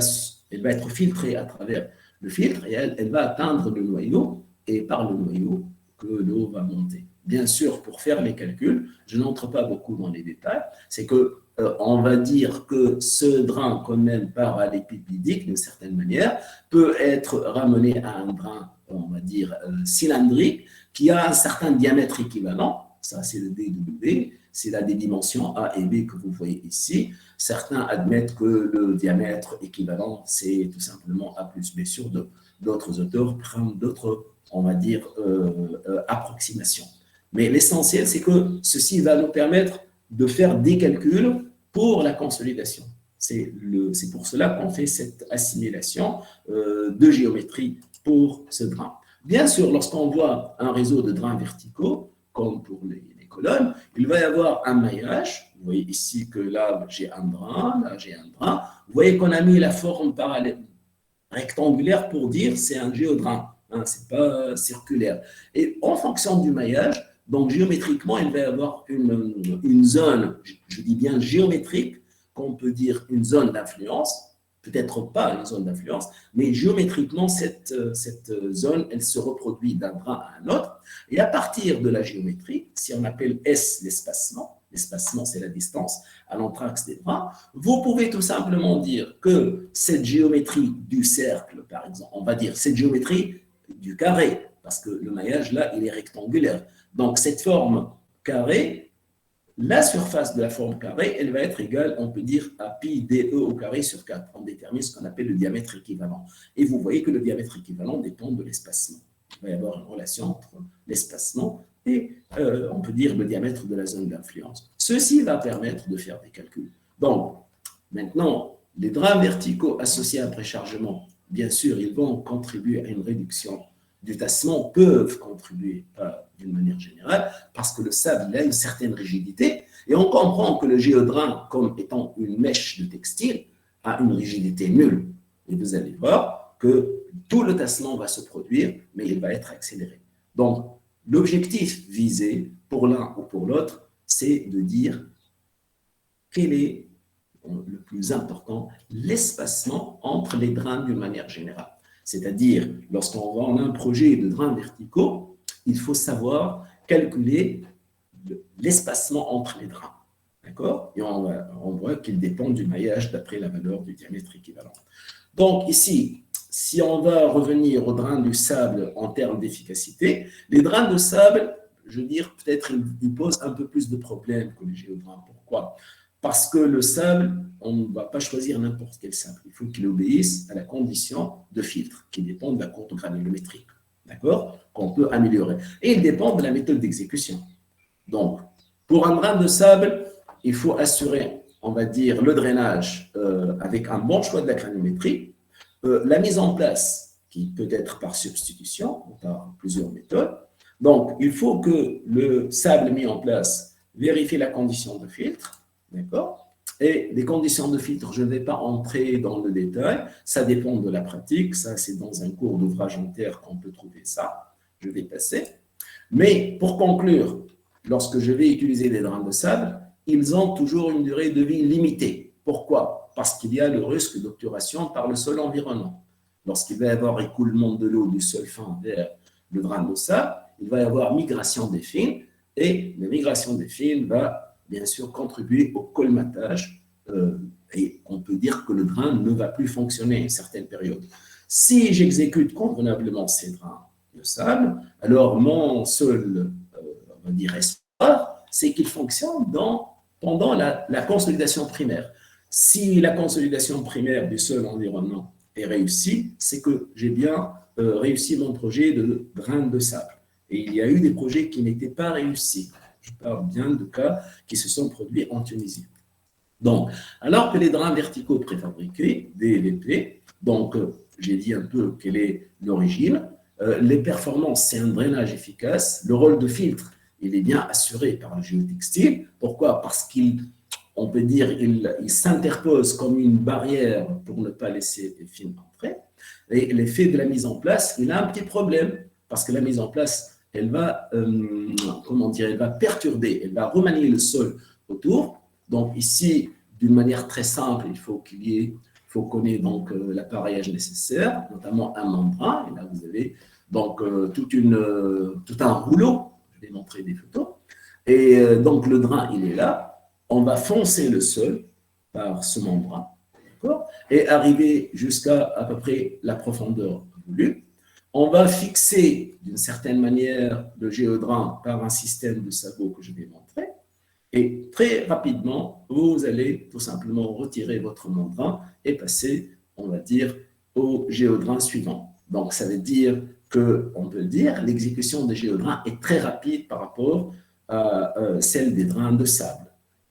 être filtrée à travers le filtre et elle va atteindre le noyau et par le noyau que l'eau va monter. Bien sûr, pour faire les calculs, je n'entre pas beaucoup dans les détails, c'est que on va dire que ce drain, quand même parallépipédique d'une certaine manière, peut être ramené à un drain, on va dire, cylindrique, qui a un certain diamètre équivalent. Ça, c'est le DW, c'est là des dimensions A et B que vous voyez ici. Certains admettent que le diamètre équivalent, c'est tout simplement A plus B sur 2. D'autres auteurs prennent d'autres, on va dire, approximations. Mais l'essentiel, c'est que ceci va nous permettre de faire des calculs pour la consolidation. C'est pour cela qu'on fait cette assimilation de géométrie pour ce drain. Bien sûr, lorsqu'on voit un réseau de drains verticaux, comme pour les colonnes, il va y avoir un maillage. Vous voyez ici que là, j'ai un drain, là, j'ai un drain. Vous voyez qu'on a mis la forme parallèle rectangulaire pour dire c'est un géodrain, hein, ce n'est pas circulaire. Et en fonction du maillage, donc géométriquement, il va y avoir une zone, je dis bien géométrique, qu'on peut dire une zone d'influence, peut-être pas une zone d'influence, mais géométriquement, cette zone, elle se reproduit d'un drain à un autre. Et à partir de la géométrie, si on appelle S l'espacement, c'est la distance à l'entraxe des drains, vous pouvez tout simplement dire que cette géométrie du cercle, par exemple, on va dire cette géométrie du carré, parce que le maillage, là, il est rectangulaire. Donc, cette forme carrée, la surface de la forme carrée, elle va être égale, on peut dire, à pi dE au carré sur 4. On détermine ce qu'on appelle le diamètre équivalent. Et vous voyez que le diamètre équivalent dépend de l'espacement. Il va y avoir une relation entre l'espacement et, on peut dire, le diamètre de la zone d'influence. Ceci va permettre de faire des calculs. Donc, maintenant, les drains verticaux associés à un préchargement, bien sûr, ils vont contribuer à une réduction du tassement, peuvent contribuer d'une manière générale, parce que le sable il a une certaine rigidité, et on comprend que le géodrain, comme étant une mèche de textile, a une rigidité nulle. Et vous allez voir que tout le tassement va se produire, mais il va être accéléré. Donc, l'objectif visé pour l'un ou pour l'autre, c'est de dire quel est le plus important, l'espacement entre les drains d'une manière générale. C'est-à-dire, lorsqu'on a un projet de drains verticaux, il faut savoir calculer l'espacement entre les drains. D'accord? Et on voit qu'ils dépendent du maillage d'après la valeur du diamètre équivalent. Donc ici, si on va revenir aux drains du sable en termes d'efficacité, les drains de sable, je veux dire, peut-être ils posent un peu plus de problèmes que les géodrains. Pourquoi? Parce que le sable, on ne va pas choisir n'importe quel sable. Il faut qu'il obéisse à la condition de filtre qui dépend de la courbe granulométrique, d'accord, qu'on peut améliorer. Et il dépend de la méthode d'exécution. Donc, pour un drain de sable, il faut assurer, on va dire, le drainage avec un bon choix de la granulométrie, la mise en place, qui peut être par substitution, par plusieurs méthodes. Donc, il faut que le sable mis en place vérifie la condition de filtre. D'accord? Et les conditions de filtre, je ne vais pas entrer dans le détail, ça dépend de la pratique, ça c'est dans un cours d'ouvrage en terre qu'on peut trouver ça, je vais passer. Mais pour conclure, lorsque je vais utiliser des drains de sable, ils ont toujours une durée de vie limitée. Pourquoi? Parce qu'il y a le risque d'obturation par le sol environnant. Lorsqu'il va y avoir écoulement de l'eau du sol fin vers le drain de sable, il va y avoir migration des films, et la migration des films va bien sûr contribuer au colmatage et on peut dire que le drain ne va plus fonctionner à une certaine période. Si j'exécute convenablement ces drains de sable, alors mon seul, on va dire, espoir, c'est qu'il fonctionne pendant la consolidation primaire. Si la consolidation primaire du sol environnement est réussie, c'est que j'ai bien réussi mon projet de drain de sable. Et il y a eu des projets qui n'étaient pas réussis. Je parle bien de cas qui se sont produits en Tunisie. Donc, alors que les drains verticaux préfabriqués, DLP, donc j'ai dit un peu quelle est l'origine, les performances, c'est un drainage efficace, le rôle de filtre, il est bien assuré par le géotextile. Pourquoi? Parce qu'on peut dire il s'interpose comme une barrière pour ne pas laisser les films entrer. Et l'effet de la mise en place, il a un petit problème, parce que la mise en place, elle va, comment dire, elle va perturber, elle va remanier le sol autour. Donc ici, d'une manière très simple, il faut qu'on ait donc l'appareillage nécessaire, notamment un membrane. Et là, vous avez donc tout un rouleau. Je vais montrer des photos. Et donc le drain, il est là. On va foncer le sol par ce membrane, d'accord, et arriver jusqu'à à peu près la profondeur voulue. On va fixer d'une certaine manière le géodrain par un système de sabots que je vais montrer. Et très rapidement, vous allez tout simplement retirer votre membrane et passer, on va dire, au géodrain suivant. Donc, ça veut dire qu'on peut dire l'exécution des géodrains est très rapide par rapport à celle des drains de sable.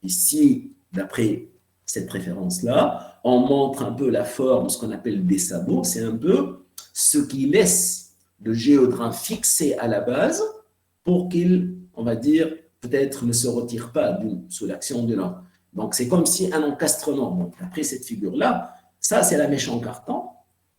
Ici, d'après cette référence-là, on montre un peu la forme, ce qu'on appelle des sabots. C'est un peu ce qui laisse le géodrain fixé à la base pour qu'il, on va dire, peut-être ne se retire pas sous l'action de l'homme. Donc, c'est comme si un encastrement. Donc, après cette figure-là, ça, c'est la mèche en carton.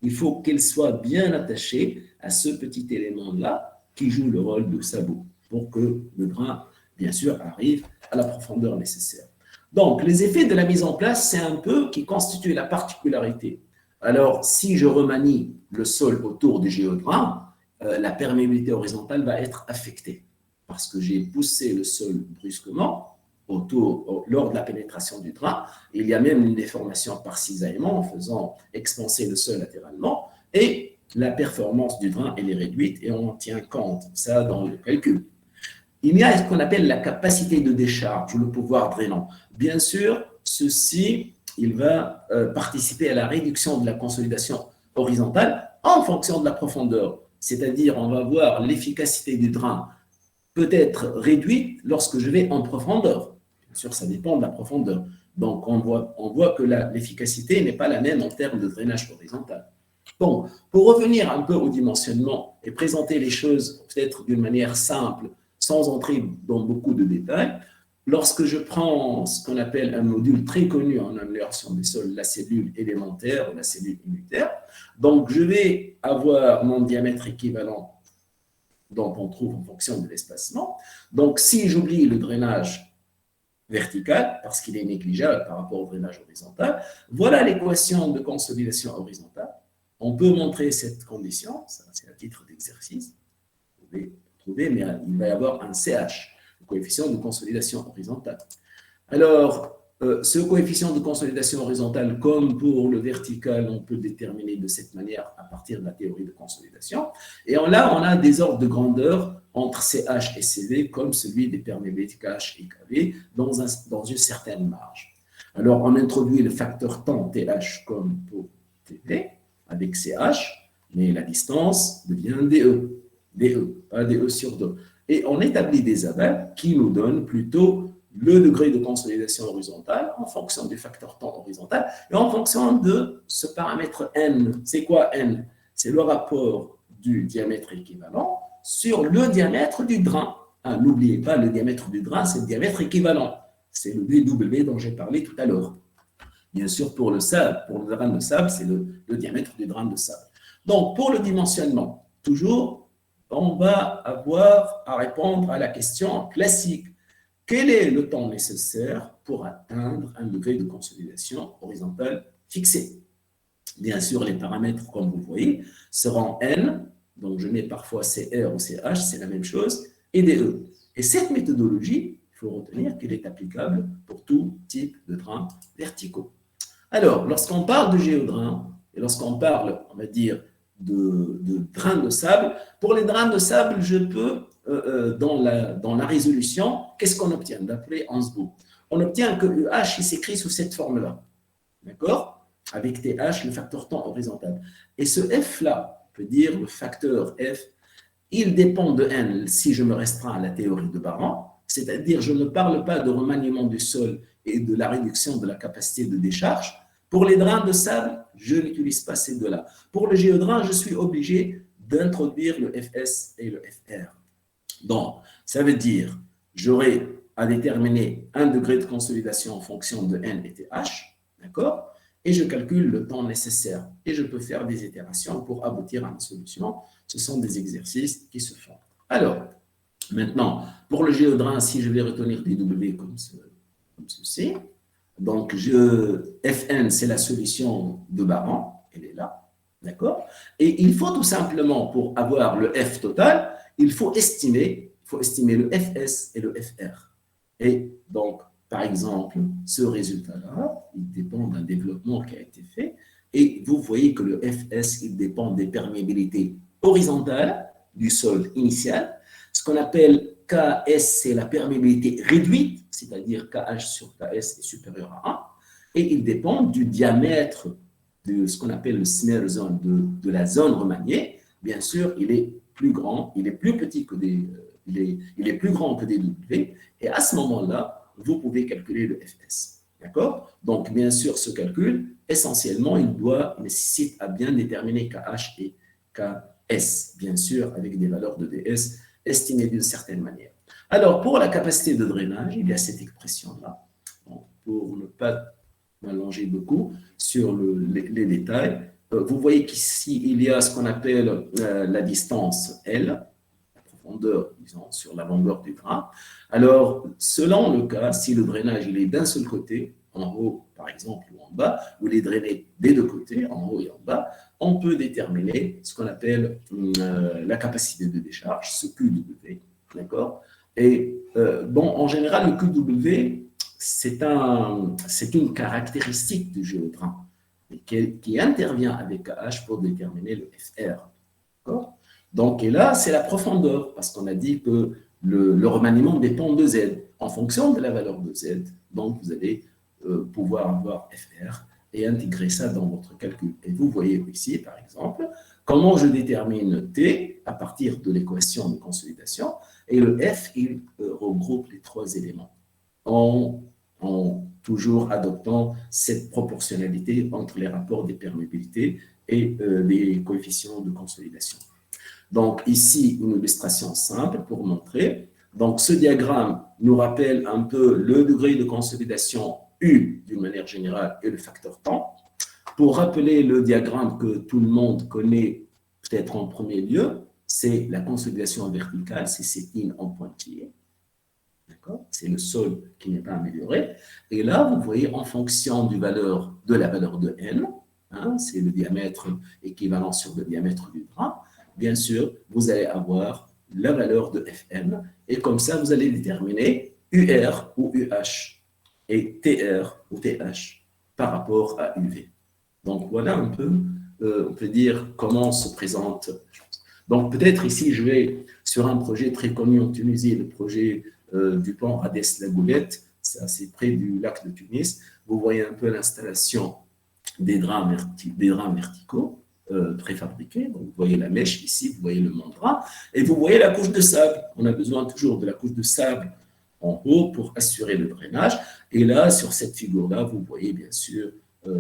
Il faut qu'elle soit bien attachée à ce petit élément-là qui joue le rôle de sabot pour que le drain, bien sûr, arrive à la profondeur nécessaire. Donc, les effets de la mise en place, c'est un peu qui constitue la particularité. Alors, si je remanie le sol autour du géodrain, la perméabilité horizontale va être affectée parce que j'ai poussé le sol brusquement lors de la pénétration du drain. Il y a même une déformation par cisaillement en faisant expanser le sol latéralement et la performance du drain, elle est réduite et on tient compte de ça dans le calcul. Il y a ce qu'on appelle la capacité de décharge ou le pouvoir drainant. Bien sûr, ceci, il va participer à la réduction de la consolidation horizontale en fonction de la profondeur. C'est-à-dire, on va voir l'efficacité du drain peut être réduite lorsque je vais en profondeur. Bien sûr, ça dépend de la profondeur. Donc, on voit que l'efficacité n'est pas la même en termes de drainage horizontal. Bon, pour revenir un peu au dimensionnement et présenter les choses peut-être d'une manière simple, sans entrer dans beaucoup de détails, lorsque je prends ce qu'on appelle un module très connu en amélioration des sols, la cellule élémentaire ou la cellule unitaire, donc je vais avoir mon diamètre équivalent dont on trouve en fonction de l'espacement. Donc, si j'oublie le drainage vertical, parce qu'il est négligeable par rapport au drainage horizontal, voilà l'équation de consolidation horizontale. On peut montrer cette condition, ça c'est à titre d'exercice, vous pouvez trouver, mais il va y avoir un CH, le coefficient de consolidation horizontale. Alors, ce coefficient de consolidation horizontale, comme pour le vertical, on peut déterminer de cette manière à partir de la théorie de consolidation. Et là, on a des ordres de grandeur entre CH et CV, comme celui des perméabilités KH et KV, dans une certaine marge. Alors, on introduit le facteur temps TH comme pour TP, avec CH, mais la distance devient DE. DE, pas DE sur 2. Et on établit des avals qui nous donnent plutôt le degré de consolidation horizontale en fonction du facteur temps horizontal et en fonction de ce paramètre N. C'est quoi N? C'est le rapport du diamètre équivalent sur le diamètre du drain. N'oubliez pas, le diamètre du drain, c'est le diamètre équivalent. C'est le DW dont j'ai parlé tout à l'heure. Bien sûr, pour le sable, pour le drain de sable, c'est le diamètre du drain de sable. Donc, pour le dimensionnement, toujours, on va avoir à répondre à la question classique. Quel est le temps nécessaire pour atteindre un degré de consolidation horizontale fixé? Bien sûr, les paramètres, comme vous voyez, seront N, donc je mets parfois CR ou CH, c'est la même chose, et DE. Et cette méthodologie, il faut retenir qu'elle est applicable pour tout type de drains verticaux. Alors, lorsqu'on parle de géodrain, et lorsqu'on parle, on va dire, de drains de sable, pour les drains de sable, je peux dans la résolution, qu'est-ce qu'on obtient d'après Ansbo? On obtient que UH il s'écrit sous cette forme-là, d'accord? Avec TH, le facteur temps horizontal. Et ce F-là, on peut dire le facteur F, il dépend de N si je me restreins à la théorie de Baran, C'est-à-dire, je ne parle pas de remaniement du sol et de la réduction de la capacité de décharge. Pour les drains de sable, je n'utilise pas ces deux-là. Pour le géodrain, je suis obligé d'introduire le FS et le FR. Donc, ça veut dire, j'aurai à déterminer un degré de consolidation en fonction de N et TH, d'accord? Et je calcule le temps nécessaire. Et je peux faire des itérations pour aboutir à une solution. Ce sont des exercices qui se font. Alors, maintenant, pour le géodrain, si je vais retenir des W comme ceci, donc Fn, c'est la solution de Baran, elle est là, d'accord? Et il faut tout simplement, pour avoir le F total, il faut estimer le Fs et le Fr. Et donc, par exemple, ce résultat-là, il dépend d'un développement qui a été fait. Et vous voyez que le Fs, il dépend des perméabilités horizontales du sol initial. Ce qu'on appelle Ks, c'est la perméabilité réduite, c'est-à-dire Kh sur Ks est supérieur à 1. Et il dépend du diamètre de ce qu'on appelle le smear zone, de la zone remaniée. Bien sûr, il est plus grand, il est plus petit que il est plus grand que des W. Et à ce moment-là, vous pouvez calculer le Fs. D'accord? Donc, bien sûr, ce calcul, essentiellement, il nécessite à bien déterminer KH et KS, bien sûr, avec des valeurs de DS estimées d'une certaine manière. Alors, pour la capacité de drainage, il y a cette expression-là. Bon, pour ne pas m'allonger beaucoup sur les détails, vous voyez qu'ici, il y a ce qu'on appelle la distance L, profondeur, disons, sur la longueur du drain. Alors, selon le cas, si le drainage il est d'un seul côté, en haut par exemple ou en bas, ou il est drainé des deux côtés, en haut et en bas, on peut déterminer ce qu'on appelle la capacité de décharge, ce QW, d'accord? Et bon, en général, le QW, c'est une caractéristique du géodrain qui intervient avec KH pour déterminer le FR, d'accord? Donc, et là, c'est la profondeur, parce qu'on a dit que le remaniement dépend de Z. En fonction de la valeur de Z, donc vous allez pouvoir avoir FR et intégrer ça dans votre calcul. Et vous voyez ici, par exemple, comment je détermine T à partir de l'équation de consolidation. Et le F, il regroupe les trois éléments en toujours adoptant cette proportionnalité entre les rapports des perméabilités et des coefficients de consolidation. Donc, ici, une illustration simple pour montrer. Donc, ce diagramme nous rappelle un peu le degré de consolidation U d'une manière générale et le facteur temps. Pour rappeler le diagramme que tout le monde connaît peut-être en premier lieu, c'est la consolidation verticale, c'est cette ligne en pointillé. D'accord? C'est le sol qui n'est pas amélioré. Et là, vous voyez, en fonction de la valeur de N, hein, c'est le diamètre équivalent sur le diamètre du drain, bien sûr, vous allez avoir la valeur de Fn et comme ça, vous allez déterminer UR ou UH et TR ou TH par rapport à UV. Donc, voilà un peu, on peut dire, comment se présente. Donc, peut-être ici, je vais sur un projet très connu en Tunisie, le projet du pont Hadès-la-Goulette, c'est assez près du lac de Tunis. Vous voyez un peu l'installation des drains verticaux. Préfabriqués. Donc, vous voyez la mèche ici, vous voyez le mandrin, et vous voyez la couche de sable. On a besoin toujours de la couche de sable en haut pour assurer le drainage. Et là, sur cette figure-là, vous voyez bien sûr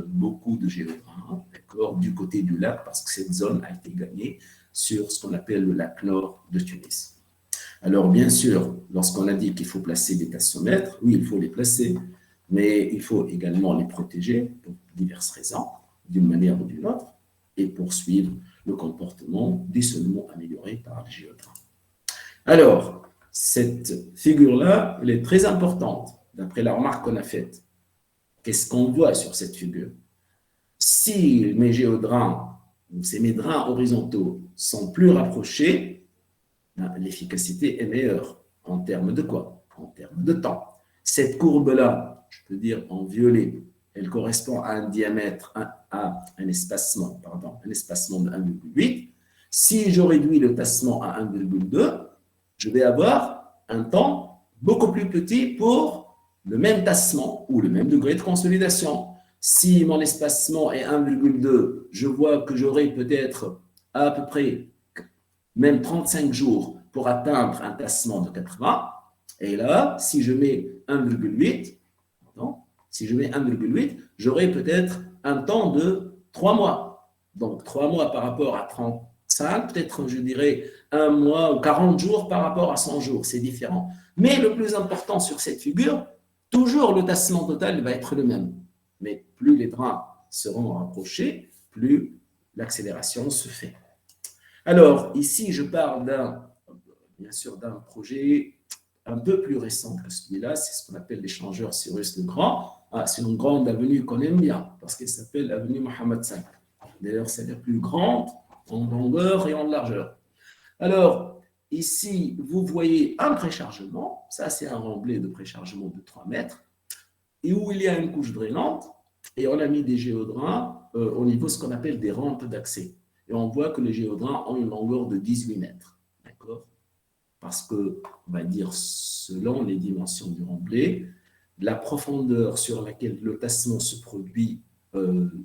beaucoup de géodrains, d'accord, du côté du lac, parce que cette zone a été gagnée sur ce qu'on appelle le lac nord de Tunis. Alors, bien sûr, lorsqu'on a dit qu'il faut placer des tassomètres, oui, il faut les placer, mais il faut également les protéger pour diverses raisons, d'une manière ou d'une autre, et poursuivre le comportement dissolument amélioré par le géodrain. Alors, cette figure-là, elle est très importante, d'après la remarque qu'on a faite. Qu'est-ce qu'on voit sur cette figure? Si mes géodrains, ou mes drains horizontaux, sont plus rapprochés, l'efficacité est meilleure. En termes de quoi? En termes de temps. Cette courbe-là, je peux dire en violet, elle correspond à un diamètre, à un espacement de 1,8. Si je réduis le tassement à 1,2, je vais avoir un temps beaucoup plus petit pour le même tassement ou le même degré de consolidation. Si mon espacement est 1,2, je vois que j'aurai peut-être à peu près même 35 jours pour atteindre un tassement de 80. Et là, si je mets 1,8, si je mets 1,8, j'aurai peut-être un temps de 3 mois. Donc, 3 mois par rapport à 35, peut-être, je dirais, 1 mois ou 40 jours par rapport à 100 jours. C'est différent. Mais le plus important sur cette figure, toujours le tassement total va être le même. Mais plus les drains seront rapprochés, plus l'accélération se fait. Alors, ici, je parle bien sûr, d'un projet un peu plus récent que celui-là. C'est ce qu'on appelle l'échangeur Cyrus-le-Grand. C'est une grande avenue qu'on aime bien, parce qu'elle s'appelle avenue Mohammed V. D'ailleurs, c'est la plus grande en longueur et en largeur. Alors, ici, vous voyez un préchargement. Ça, c'est un remblai de préchargement de 3 mètres, et où il y a une couche drainante, et on a mis des géodrains au niveau de ce qu'on appelle des rampes d'accès. Et on voit que les géodrains ont une longueur de 18 mètres. D'accord ? Parce que, on va dire, selon les dimensions du remblai, la profondeur sur laquelle le tassement se produit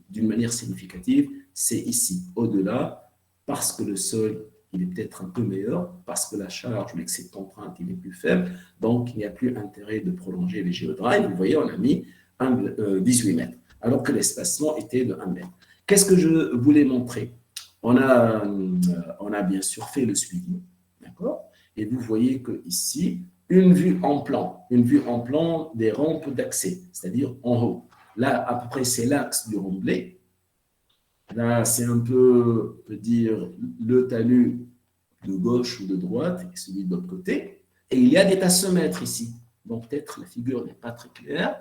d'une manière significative, c'est ici, au-delà, parce que le sol, il est peut-être un peu meilleur, parce que la charge ou l'excès d'empreinte, il est plus faible, donc il n'y a plus intérêt de prolonger les géodrains. Et vous voyez, on a mis 18 mètres, alors que l'espacement était de 1 mètre. Qu'est-ce que je voulais montrer ? On a bien sûr fait le suivi, d'accord ? Et vous voyez qu'ici, une vue en plan des rampes d'accès, c'est-à-dire en haut. Là, à peu près, c'est l'axe du remblai. Là, c'est un peu, on peut dire, le talus de gauche ou de droite et celui de l'autre côté. Et il y a des tassomètres ici. Donc, peut-être la figure n'est pas très claire.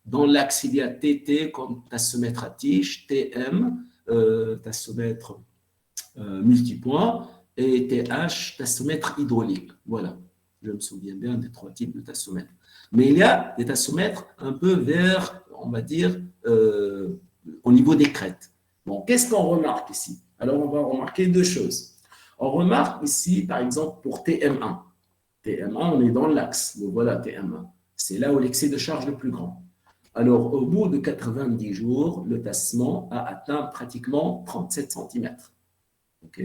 Dans l'axe, il y a TT comme tassomètre à tige, TM, tassomètre multipoint, et TH, tassomètre hydraulique. Voilà, je me souviens bien des 3 types de tassomètres. Mais il y a des tassomètres un peu vers, on va dire, au niveau des crêtes. Bon, qu'est-ce qu'on remarque ici? Alors, on va remarquer 2 choses. On remarque ici, par exemple, pour TM1. TM1, on est dans l'axe. Donc voilà, TM1. C'est là où l'excès de charge est le plus grand. Alors, au bout de 90 jours, le tassement a atteint pratiquement 37 cm. OK?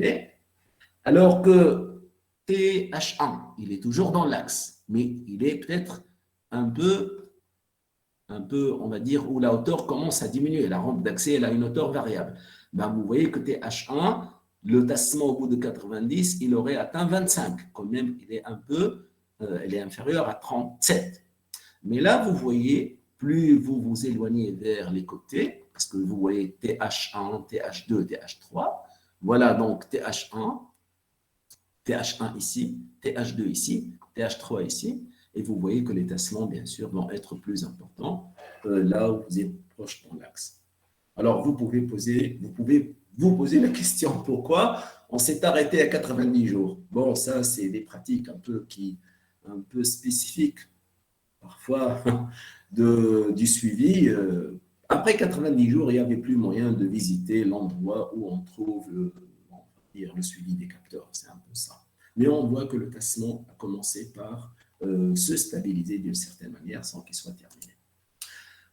Alors que TH1, il est toujours dans l'axe, mais il est peut-être un peu, on va dire, où la hauteur commence à diminuer. La rampe d'accès, elle a une hauteur variable. Ben, vous voyez que TH1, le tassement au bout de 90, il aurait atteint 25. Quand même, il est un peu, elle est inférieure à 37. Mais là, vous voyez, plus vous vous éloignez vers les côtés, parce que vous voyez TH1, TH2, TH3. Voilà donc TH1 ici, TH2 ici, TH3 ici. Et vous voyez que les tassements, bien sûr, vont être plus importants là où vous êtes proche de l'axe. Alors, vous pouvez vous poser la question pourquoi on s'est arrêté à 90 jours. Bon, ça, c'est des pratiques un peu spécifiques, parfois, du suivi. Après 90 jours, il n'y avait plus moyen de visiter l'endroit où on trouve le suivi des capteurs. C'est un peu ça. Mais on voit que le tassement a commencé par se stabiliser d'une certaine manière sans qu'il soit terminé.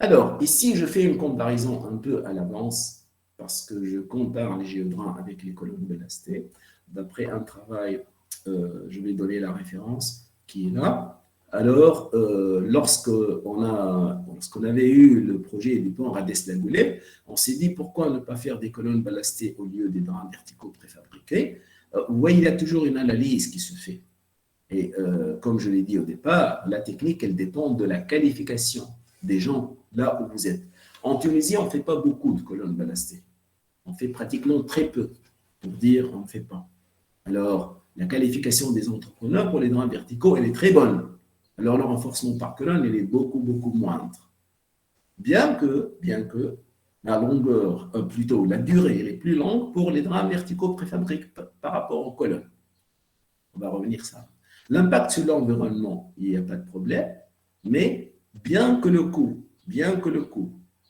Alors, ici, je fais une comparaison un peu à l'avance parce que je compare les géodrains avec les colonnes belastées. D'après un travail, je vais donner la référence qui est là. Alors, lorsqu'on avait eu le projet du pont Radès-Lagoulé, on s'est dit pourquoi ne pas faire des colonnes ballastées au lieu des drains verticaux préfabriqués. Vous voyez, il y a toujours une analyse qui se fait. Et comme je l'ai dit au départ, la technique, elle dépend de la qualification des gens là où vous êtes. En Tunisie, on ne fait pas beaucoup de colonnes ballastées. On fait pratiquement très peu, pour dire on ne fait pas. Alors, la qualification des entrepreneurs pour les drains verticaux, elle est très bonne. Alors, le renforcement par colonne, il est beaucoup, beaucoup moindre. Bien que la longueur, plutôt la durée, elle est plus longue pour les drains verticaux préfabriqués par rapport aux colonnes. On va revenir à ça. L'impact sur l'environnement, il n'y a pas de problème, mais bien que le coût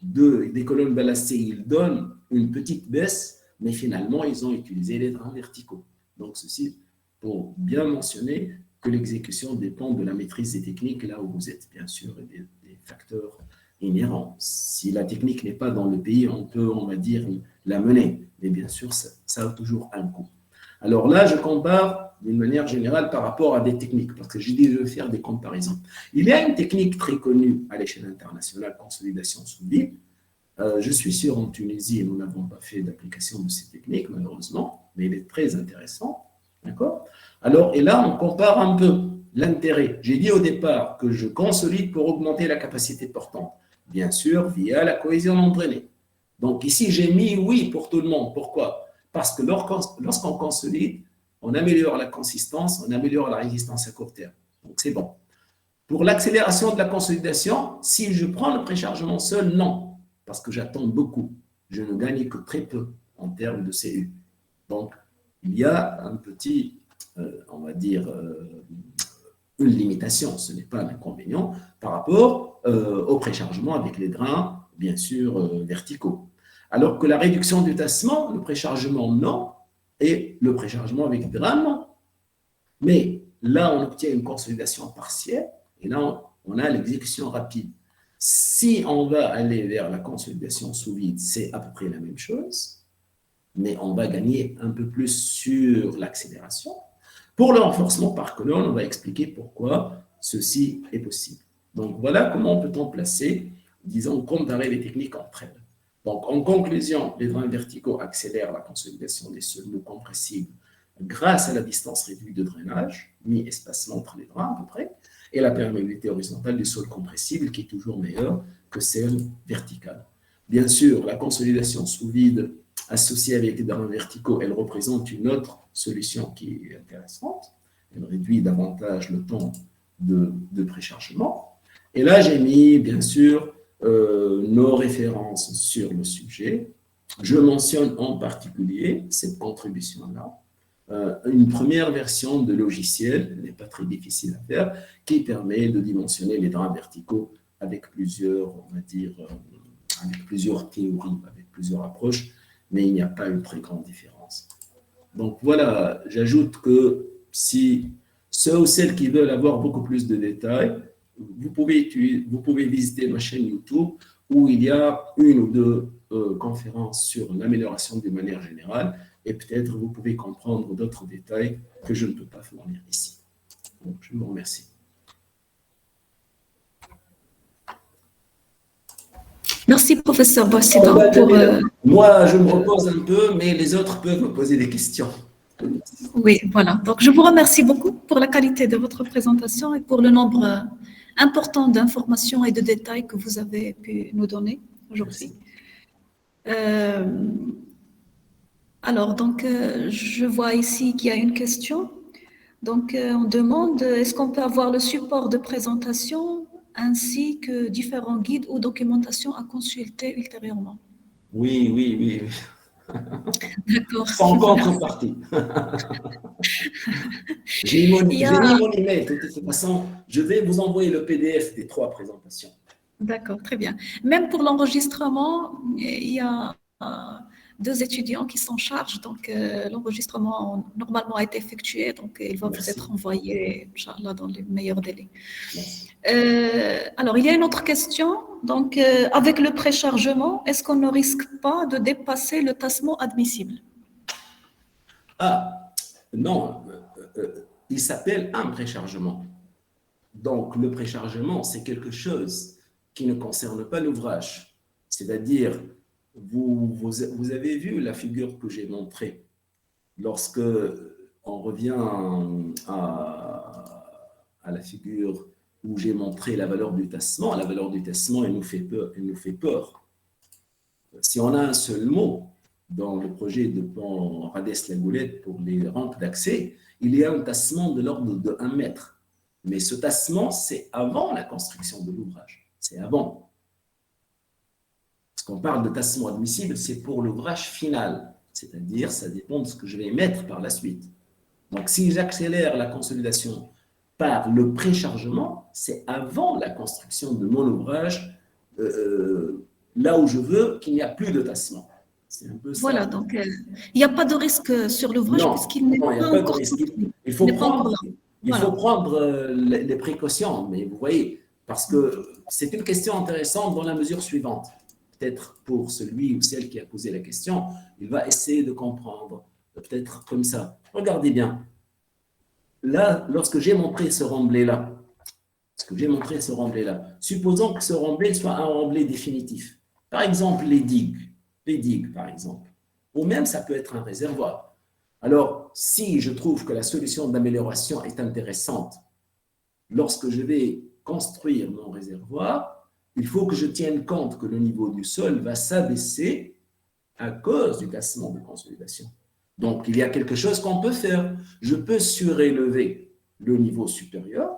des colonnes ballastées, il donne une petite baisse, mais finalement, ils ont utilisé les drains verticaux. Donc, ceci pour bien mentionner que l'exécution dépend de la maîtrise des techniques là où vous êtes, bien sûr, et des facteurs inhérents. Si la technique n'est pas dans le pays, on peut, on va dire, la mener. Mais bien sûr, ça a toujours un coût. Alors là, je compare d'une manière générale par rapport à des techniques, parce que j'ai dit de je vais faire des comparaisons. Il y a une technique très connue à l'échelle internationale, consolidation sous vide. Je suis sûr en Tunisie, nous n'avons pas fait d'application de ces techniques, malheureusement, mais il est très intéressant. D'accord? Alors, et là, on compare un peu l'intérêt. J'ai dit au départ que je consolide pour augmenter la capacité portante, bien sûr, via la cohésion entraînée. Donc ici, j'ai mis oui pour tout le monde. Pourquoi? Parce que lorsqu'on consolide, on améliore la consistance, on améliore la résistance à court terme. Donc c'est bon. Pour l'accélération de la consolidation, si je prends le préchargement seul, non, parce que j'attends beaucoup. Je ne gagne que très peu en termes de CU. Donc, il y a un petit, on va dire, une limitation, ce n'est pas un inconvénient par rapport au préchargement avec les drains, bien sûr, verticaux. Alors que la réduction du tassement, le préchargement, non, et le préchargement avec des drains, non. Mais là, on obtient une consolidation partielle, et là, on a l'exécution rapide. Si on va aller vers la consolidation sous vide, c'est à peu près la même chose, mais on va gagner un peu plus sur l'accélération. Pour le renforcement par colonne, on va expliquer pourquoi ceci est possible. Donc, voilà comment peut-on placer, disons, comparer les techniques entre elles. Donc, en conclusion, les drains verticaux accélèrent la consolidation des sols compressibles grâce à la distance réduite de drainage, mi-espacement entre les drains à peu près, et la perméabilité horizontale des sols compressibles qui est toujours meilleure que celle verticale. Bien sûr, la consolidation sous vide associée avec les drains verticaux, elle représente une autre solution qui est intéressante. Elle réduit davantage le temps de préchargement. Et là, j'ai mis, bien sûr, nos références sur le sujet. Je mentionne en particulier cette contribution-là. Une première version de logiciel, elle n'est pas très difficile à faire, qui permet de dimensionner les drains verticaux avec plusieurs, on va dire, avec plusieurs théories, avec plusieurs approches, mais il n'y a pas une très grande différence. Donc voilà, j'ajoute que si ceux ou celles qui veulent avoir beaucoup plus de détails, vous pouvez visiter ma chaîne YouTube où il y a une ou deux conférences sur l'amélioration de manière générale et peut-être vous pouvez comprendre d'autres détails que je ne peux pas fournir ici. Donc, je vous remercie. Merci, professeur Boissida. Moi, je me repose un peu, mais les autres peuvent me poser des questions. Oui, voilà. Donc, je vous remercie beaucoup pour la qualité de votre présentation et pour le nombre important d'informations et de détails que vous avez pu nous donner aujourd'hui. Alors, donc, je vois ici qu'il y a une question. Donc, on demande, est-ce qu'on peut avoir le support de présentation ainsi que différents guides ou documentations à consulter ultérieurement? Oui, oui, oui. D'accord. Sans contrepartie. J'ai mis mon email. De toute façon, je vais vous envoyer le PDF des 3 présentations. D'accord, très bien. Même pour l'enregistrement, il y a 2 étudiants qui s'en chargent. Donc, l'enregistrement normalement a été effectué. Donc, il va vous être envoyé, Inch'Allah, dans les meilleurs délais. Alors, il y a une autre question. Donc, avec le préchargement, est-ce qu'on ne risque pas de dépasser le tassement admissible? Ah, non. Il s'appelle un préchargement. Donc, le préchargement, c'est quelque chose qui ne concerne pas l'ouvrage. C'est-à-dire, vous avez vu la figure que j'ai montrée. Lorsque on revient à la figure où j'ai montré la valeur du tassement, la valeur du tassement, elle nous fait peur. Si on a un seul mot dans le projet de pont Radès-la-Goulette pour les rampes d'accès, il y a un tassement de l'ordre de 1 mètre. Mais ce tassement, c'est avant la construction de l'ouvrage. C'est avant. Parce qu'on parle de tassement admissible, c'est pour l'ouvrage final. C'est-à-dire, ça dépend de ce que je vais mettre par la suite. Donc, si j'accélère la consolidation par le préchargement, c'est avant la construction de mon ouvrage, là où je veux qu'il n'y a plus de tassement. C'est un peu ça. Voilà, donc il n'y a pas de risque sur l'ouvrage puisqu'il n'est pas encore construit. Il faut prendre les précautions, mais vous voyez, parce que c'est une question intéressante dans la mesure suivante. Peut-être pour celui ou celle qui a posé la question, il va essayer de comprendre peut-être comme ça. Regardez bien. Là, lorsque j'ai montré ce remblai-là, supposons que ce remblai soit un remblai définitif. Par exemple, les digues, par exemple. Ou même, ça peut être un réservoir. Alors, si je trouve que la solution d'amélioration est intéressante, lorsque je vais construire mon réservoir, il faut que je tienne compte que le niveau du sol va s'abaisser à cause du tassement de consolidation. Donc, il y a quelque chose qu'on peut faire. Je peux surélever le niveau supérieur,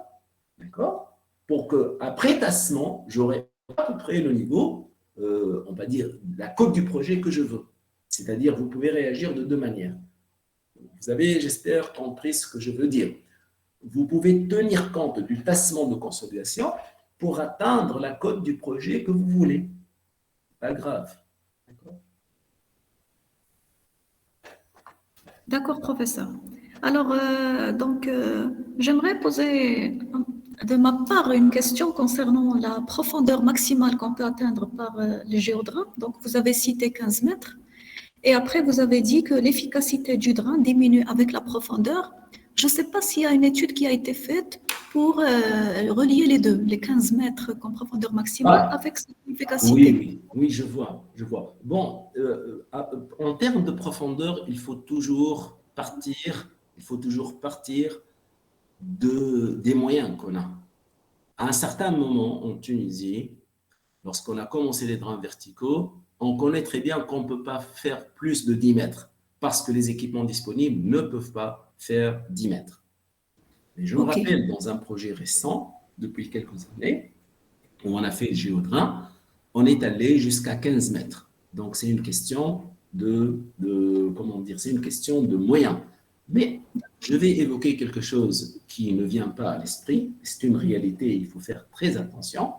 d'accord, pour qu'après tassement, j'aurai à peu près le niveau, on va dire, la cote du projet que je veux. C'est-à-dire, vous pouvez réagir de deux manières. Vous avez, j'espère, compris ce que je veux dire. Vous pouvez tenir compte du tassement de consolidation pour atteindre la cote du projet que vous voulez. Pas grave. D'accord, professeur. Alors, j'aimerais poser de ma part une question concernant la profondeur maximale qu'on peut atteindre par les géodrains. Donc, vous avez cité 15 mètres. Et après, vous avez dit que l'efficacité du drain diminue avec la profondeur. Je ne sais pas s'il y a une étude qui a été faite pour relier les deux, les 15 mètres comme profondeur maximale avec cette efficacité. Oui, je vois. Bon, en termes de profondeur, il faut toujours partir des moyens qu'on a. À un certain moment en Tunisie, lorsqu'on a commencé les drains verticaux, on connaît très bien qu'on ne peut pas faire plus de 10 mètres parce que les équipements disponibles ne peuvent pas faire 10 mètres. Mais je me rappelle, dans un projet récent, depuis quelques années, où on a fait le géodrain, on est allé jusqu'à 15 mètres. Donc, c'est une question c'est une question de moyens. Mais je vais évoquer quelque chose qui ne vient pas à l'esprit. C'est une réalité, il faut faire très attention.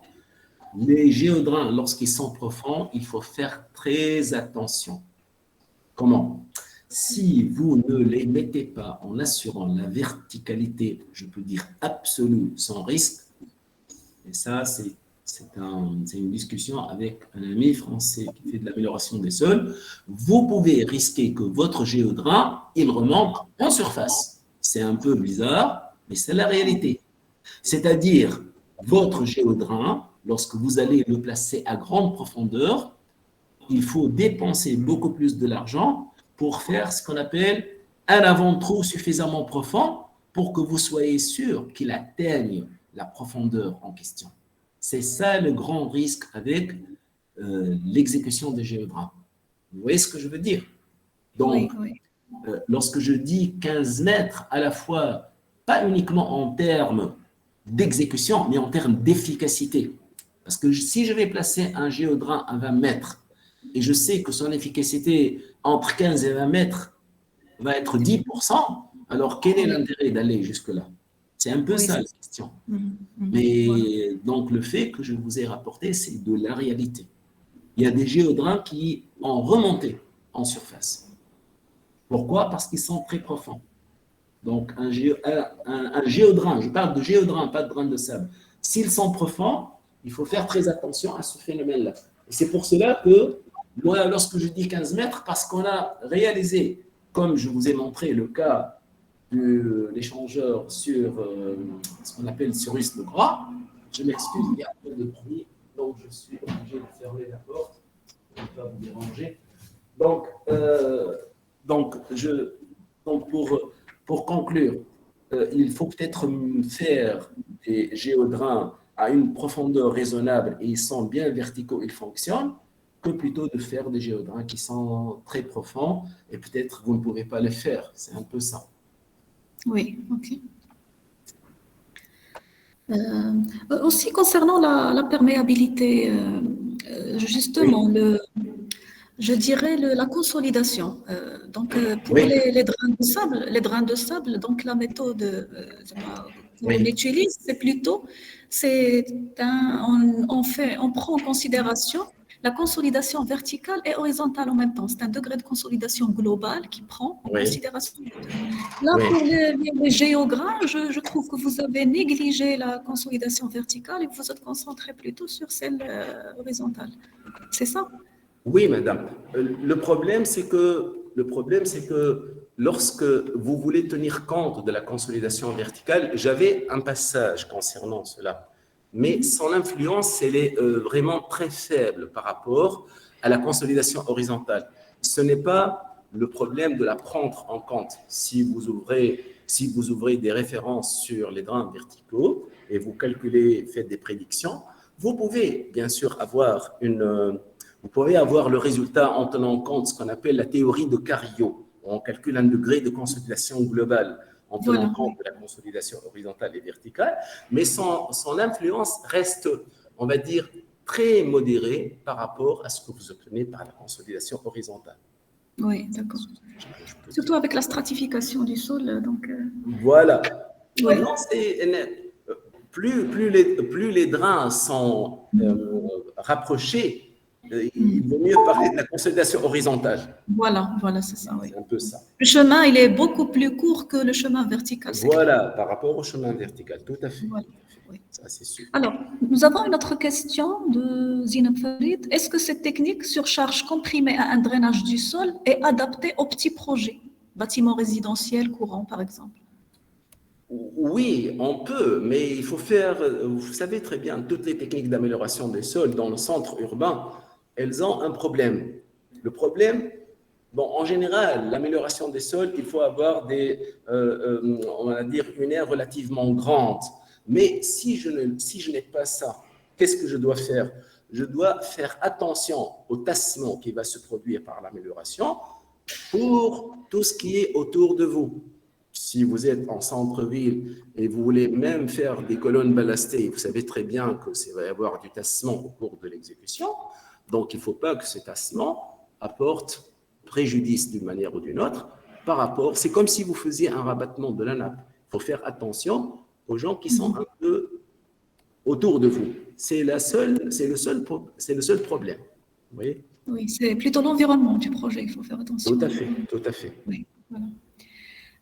Les géodrains, lorsqu'ils sont profonds, il faut faire très attention. Comment? Si vous ne les mettez pas en assurant la verticalité, je peux dire absolue, sans risque, et ça, c'est une discussion avec un ami français qui fait de l'amélioration des sols, vous pouvez risquer que votre géodrain, il remonte en surface. C'est un peu bizarre, mais c'est la réalité. C'est-à-dire, votre géodrain, lorsque vous allez le placer à grande profondeur, il faut dépenser beaucoup plus de l'argent pour faire ce qu'on appelle un avant-trou suffisamment profond pour que vous soyez sûr qu'il atteigne la profondeur en question. C'est ça le grand risque avec l'exécution des géodrains. Vous voyez ce que je veux dire? Donc, lorsque je dis 15 mètres, à la fois, pas uniquement en termes d'exécution, mais en termes d'efficacité. Parce que si je vais placer un géodrain à 20 mètres et je sais que son efficacité entre 15 et 20 mètres va être 10%, alors quel est l'intérêt d'aller jusque-là? C'est un peu ça la question. Mais donc le fait que je vous ai rapporté, c'est de la réalité. Il y a des géodrains qui ont remonté en surface. Pourquoi? Parce qu'ils sont très profonds. Donc un géodrain, je parle de géodrain, pas de drain de sable. S'ils sont profonds, il faut faire très attention à ce phénomène-là. Et c'est pour cela que moi, lorsque je dis 15 mètres, parce qu'on a réalisé, comme je vous ai montré le cas de l'échangeur sur ce qu'on appelle sur Isle de Gras, je m'excuse, il y a un peu de bruit, donc je suis obligé de fermer la porte pour ne pas vous déranger. Donc pour conclure, il faut peut-être faire des géodrains à une profondeur raisonnable et ils sont bien verticaux, ils fonctionnent, que plutôt de faire des géodrains qui sont très profonds et peut-être vous ne pouvez pas les faire. C'est un peu ça. Oui, ok. Aussi concernant la perméabilité, justement, je dirais la consolidation. Pour les drains de sable, donc la méthode qu'on utilise, c'est plutôt, on prend en considération la consolidation verticale et horizontale en même temps. C'est un degré de consolidation global qui prend en considération. Là, pour les géodrains, je trouve que vous avez négligé la consolidation verticale et vous êtes concentré plutôt sur celle horizontale. C'est ça? Oui, madame. Le problème, c'est que lorsque vous voulez tenir compte de la consolidation verticale, j'avais un passage concernant cela, mais son influence, elle est vraiment très faible par rapport à la consolidation horizontale. Ce n'est pas le problème de la prendre en compte. Si vous ouvrez des références sur les drains verticaux et vous calculez, faites des prédictions, vous pouvez bien sûr avoir le résultat en tenant compte de ce qu'on appelle la théorie de Carillo. On calcule un degré de consolidation globale en tenant compte de la consolidation horizontale et verticale, mais son influence reste, on va dire, très modérée par rapport à ce que vous obtenez par la consolidation horizontale. Oui, d'accord. Surtout avec la stratification du sol. Donc, Voilà. ouais. Non, plus les drains sont rapprochés, il vaut mieux parler de la consolidation horizontale. Voilà, c'est ça. Oui. C'est un peu ça. Le chemin, il est beaucoup plus court que le chemin vertical. Voilà, par rapport au chemin vertical, tout à fait. Voilà, oui. Ça, c'est sûr. Alors, nous avons une autre question de Zineb Farid. Est-ce que cette technique surcharge comprimée à un drainage du sol est adaptée aux petits projets, bâtiments résidentiels courants par exemple? Oui, on peut, mais il faut faire, vous savez très bien, toutes les techniques d'amélioration des sols dans le centre urbain, elles ont un problème. Le problème, bon, en général, l'amélioration des sols, il faut avoir on va dire, une aire relativement grande. Mais si je n'ai pas ça, qu'est-ce que je dois faire? Je dois faire attention au tassement qui va se produire par l'amélioration pour tout ce qui est autour de vous. Si vous êtes en centre-ville et vous voulez même faire des colonnes ballastées, vous savez très bien que ça va y avoir du tassement au cours de l'exécution. Donc, il ne faut pas que ce tassement apporte préjudice d'une manière ou d'une autre par rapport. C'est comme si vous faisiez un rabattement de la nappe. Il faut faire attention aux gens qui sont un peu autour de vous. C'est le seul problème. Vous voyez? Oui, c'est plutôt l'environnement du projet, il faut faire attention. Tout à fait. Oui, voilà.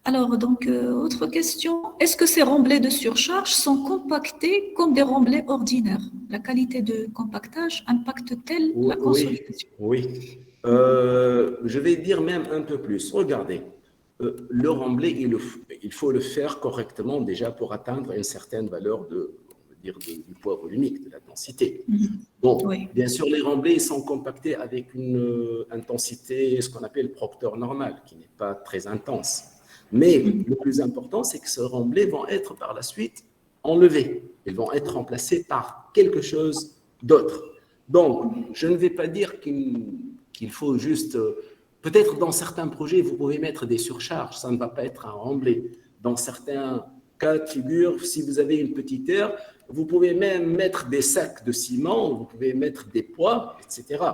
Alors, donc, autre question. Est-ce que ces remblais de surcharge sont compactés comme des remblais ordinaires? La qualité de compactage impacte-t-elle la consolidation? Oui. Je vais dire même un peu plus. Regardez, le remblai, il faut le faire correctement déjà pour atteindre une certaine valeur du poids volumique, de la densité. Bon, oui. Bien sûr, les remblais sont compactés avec une intensité, ce qu'on appelle procteur normal, qui n'est pas très intense. Mais le plus important, c'est que ces remblais vont être par la suite enlevés. Ils vont être remplacés par quelque chose d'autre. Donc, je ne vais pas dire qu'il faut juste... Peut-être dans certains projets, vous pouvez mettre des surcharges. Ça ne va pas être un remblai. Dans certains cas de figure, si vous avez une petite aire, vous pouvez même mettre des sacs de ciment, vous pouvez mettre des poids, etc.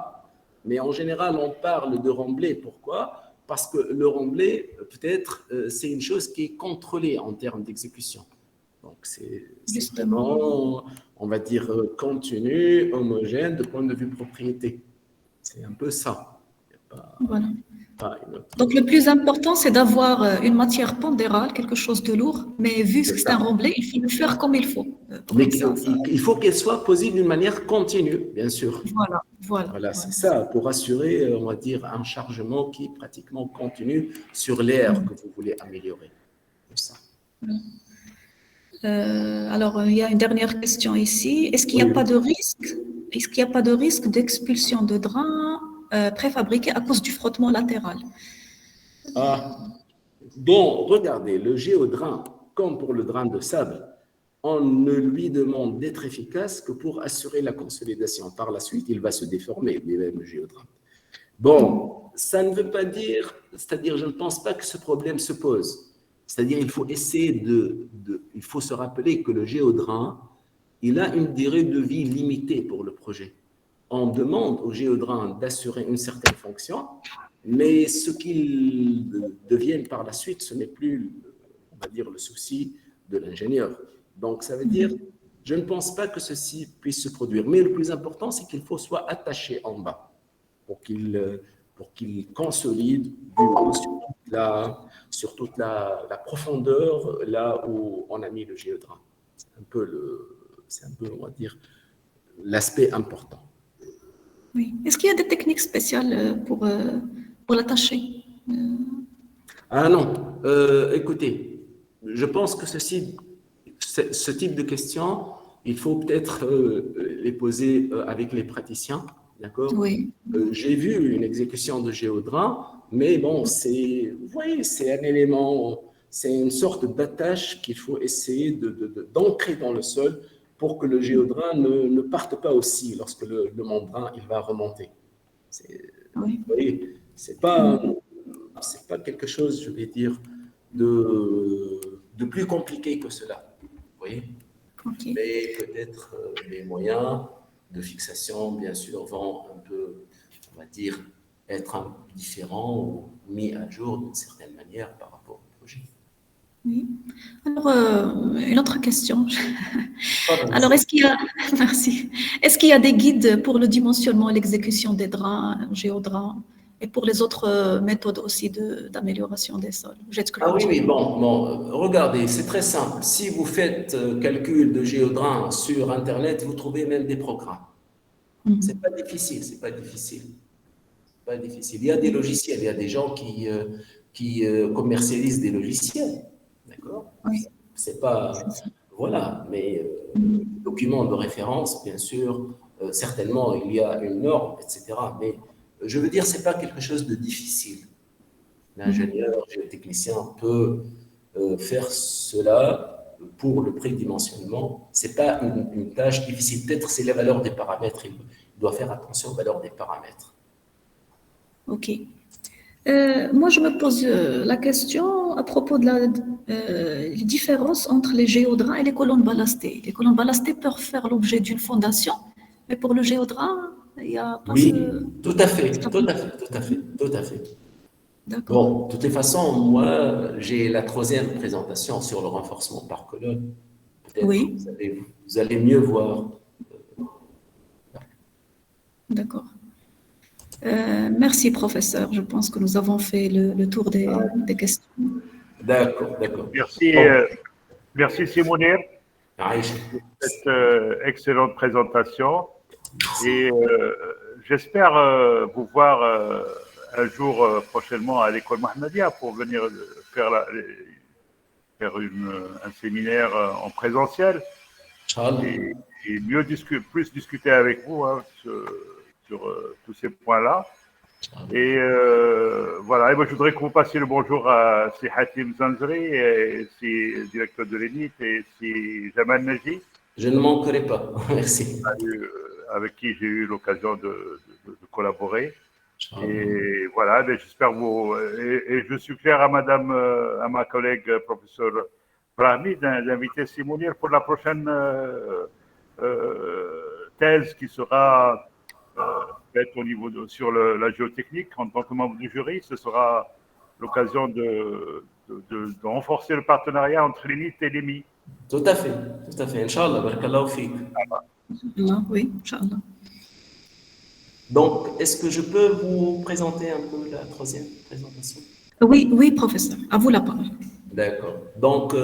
Mais en général, on parle de remblai. Pourquoi ? Parce que le remblai, peut-être, c'est une chose qui est contrôlée en termes d'exécution. Donc, c'est vraiment, on va dire, continu, homogène de point de vue propriété. C'est un peu ça. Voilà. Donc, le plus important, c'est d'avoir une matière pondérale, quelque chose de lourd, mais vu que c'est un remblai, il faut le faire comme il faut. Mais il faut qu'elle soit posée d'une manière continue, bien sûr. Voilà, c'est ça, pour assurer, on va dire, un chargement qui est pratiquement continu sur l'air que vous voulez améliorer. Ça. Alors, il y a une dernière question ici. Est-ce qu'il n'y a pas de risque? Est-ce qu'il n'y a pas de risque d'expulsion de drains préfabriqués à cause du frottement latéral? Bon, regardez, le géodrain, comme pour le drain de sable, on ne lui demande d'être efficace que pour assurer la consolidation. Par la suite, il va se déformer, lui-même, le géodrain. Bon, ça ne veut pas dire, c'est-à-dire, je ne pense pas que ce problème se pose. C'est-à-dire, il faut essayer il faut se rappeler que le géodrain, il a une durée de vie limitée pour le projet. On demande au géodrain d'assurer une certaine fonction, mais ce qu'il devienne par la suite, ce n'est plus, on va dire, le souci de l'ingénieur. Donc, ça veut dire, je ne pense pas que ceci puisse se produire. Mais le plus important, c'est qu'il faut soit attaché en bas pour qu'il consolide du haut sur toute la profondeur là où on a mis le géodrain. C'est un peu, on va dire, l'aspect important. Oui. Est-ce qu'il y a des techniques spéciales pour l'attacher? Ah non, écoutez, je pense que ce type de questions, il faut peut-être les poser avec les praticiens, d'accord? Oui, J'ai vu une exécution de géodrin, mais bon, vous voyez, c'est un élément, c'est une sorte d'attache qu'il faut essayer d'entrer dans le sol pour que le géodrin ne parte pas aussi lorsque le membrin il va remonter. oui. Vous voyez, c'est pas quelque chose, je vais dire, de plus compliqué que cela. Vous voyez? Ok. Mais peut-être les moyens de fixation, bien sûr, vont un peu, on va dire, être différents ou mis à jour d'une certaine manière par rapport au projet. Oui. Alors, une autre question. Pardon, Alors, est-ce qu'il y a, merci. Est-ce qu'il y a des guides pour le dimensionnement et l'exécution des drains, géodrains, et pour les autres méthodes aussi d'amélioration des sols, jet Ah oui, oui, scrutching? bon, regardez, c'est très simple. Si vous faites calcul de géodrain sur Internet, vous trouvez même des programmes. C'est pas difficile, c'est pas difficile. Pas difficile. Il y a des logiciels, il y a des gens qui commercialisent des logiciels. D'accord? Oui, C'est pas. c'est ça. Voilà, mais document de référence, bien sûr, certainement, il y a une norme, etc. Mais je veux dire, c'est pas quelque chose de difficile. L'ingénieur, géotechnicien peut faire cela pour le prédimensionnement. C'est pas une tâche difficile. Peut-être c'est les valeurs des paramètres. Il doit faire attention aux valeurs des paramètres. OK. Moi, je me pose la question à propos de la différence entre les géodrans et les colonnes ballastées. Les colonnes ballastées peuvent faire l'objet d'une fondation, mais pour le géodrin, il n'y a pas Oui, ce... tout à fait, tout à fait, tout à fait, tout à fait. D'accord. Bon, de toutes les façons, moi, j'ai la troisième présentation sur le renforcement par colonne. Peut-être Oui, vous allez mieux voir. d'accord. Merci, professeur. Je pense que nous avons fait le tour des questions. D'accord, d'accord. Merci, Bon, merci Simonir Aïcha. pour cette excellente présentation. Et j'espère vous voir un jour prochainement à l'école Mohammedia pour venir faire, faire un séminaire en présentiel Inch'Allah. et plus discuter avec vous hein, sur tous ces points-là. Et voilà, et moi je voudrais que vous passiez le bonjour à si Hatim Zanzri, et si directeur de l'ENIT, et si Jamal Naji, Je ne manquerai pas. Merci. avec qui j'ai eu l'occasion de collaborer. Inch'Allah. Et voilà, ben, j'espère vous. Et je suggère à madame, à ma collègue professeur Brahmi d'inviter Simonir pour la prochaine thèse qui sera faite au niveau sur la géotechnique en tant que membre du jury. Ce sera l'occasion de renforcer le partenariat entre l'ENIT et l'EMI. Tout à fait, tout à fait. Inch'Allah, barakallahu fik. Inch'Allah, oui, Inch'Allah. Donc, est-ce que je peux vous présenter un peu la troisième présentation? Oui, oui, professeur. À vous la parole. D'accord. Donc,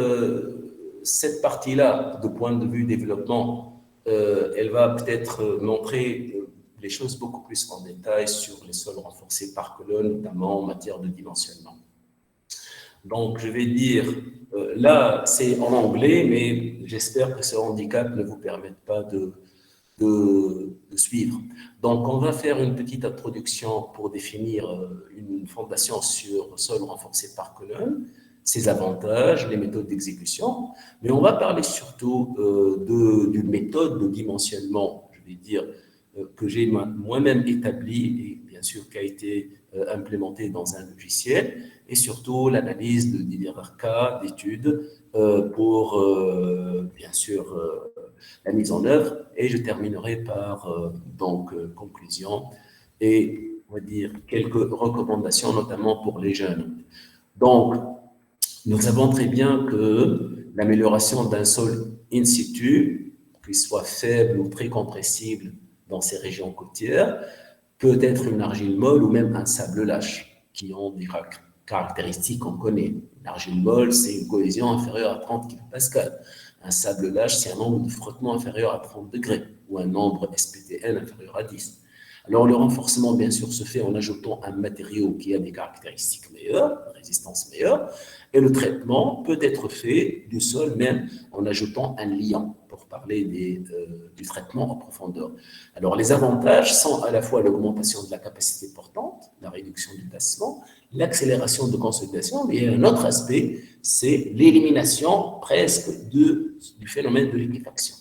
cette partie-là, de point de vue développement, elle va peut-être montrer les choses beaucoup plus en détail sur les sols renforcés par colonne, notamment en matière de dimensionnement. Donc, je vais dire, là, c'est en anglais, mais j'espère que ce handicap ne vous permette pas de suivre. Donc, on va faire une petite introduction pour définir une fondation sur sol renforcé par colonne, ses avantages, les méthodes d'exécution, mais on va parler surtout d'une méthode de dimensionnement, je vais dire, que j'ai moi-même établie et bien sûr qui a été implémentée dans un logiciel, et surtout l'analyse de divers cas d'études pour, bien sûr, la mise en œuvre, et je terminerai par conclusion et on va dire quelques recommandations, notamment pour les jeunes. Donc, nous savons très bien que l'amélioration d'un sol in situ, qu'il soit faible ou très compressible dans ces régions côtières, peut être une argile molle ou même un sable lâche, qui ont des caractéristiques qu'on connaît. Une argile molle, c'est une cohésion inférieure à 30 kPa. Un sable lâche, c'est un nombre de frottement inférieur à 30 degrés ou un nombre SPTN inférieur à 10. Alors, le renforcement, bien sûr, se fait en ajoutant un matériau qui a des caractéristiques meilleures, une résistance meilleure, et le traitement peut être fait du sol même en ajoutant un liant, pour parler du traitement en profondeur. Alors, les avantages sont à la fois l'augmentation de la capacité portante, la réduction du tassement, l'accélération de consolidation, mais il y a un autre aspect, c'est l'élimination presque du phénomène de liquéfaction.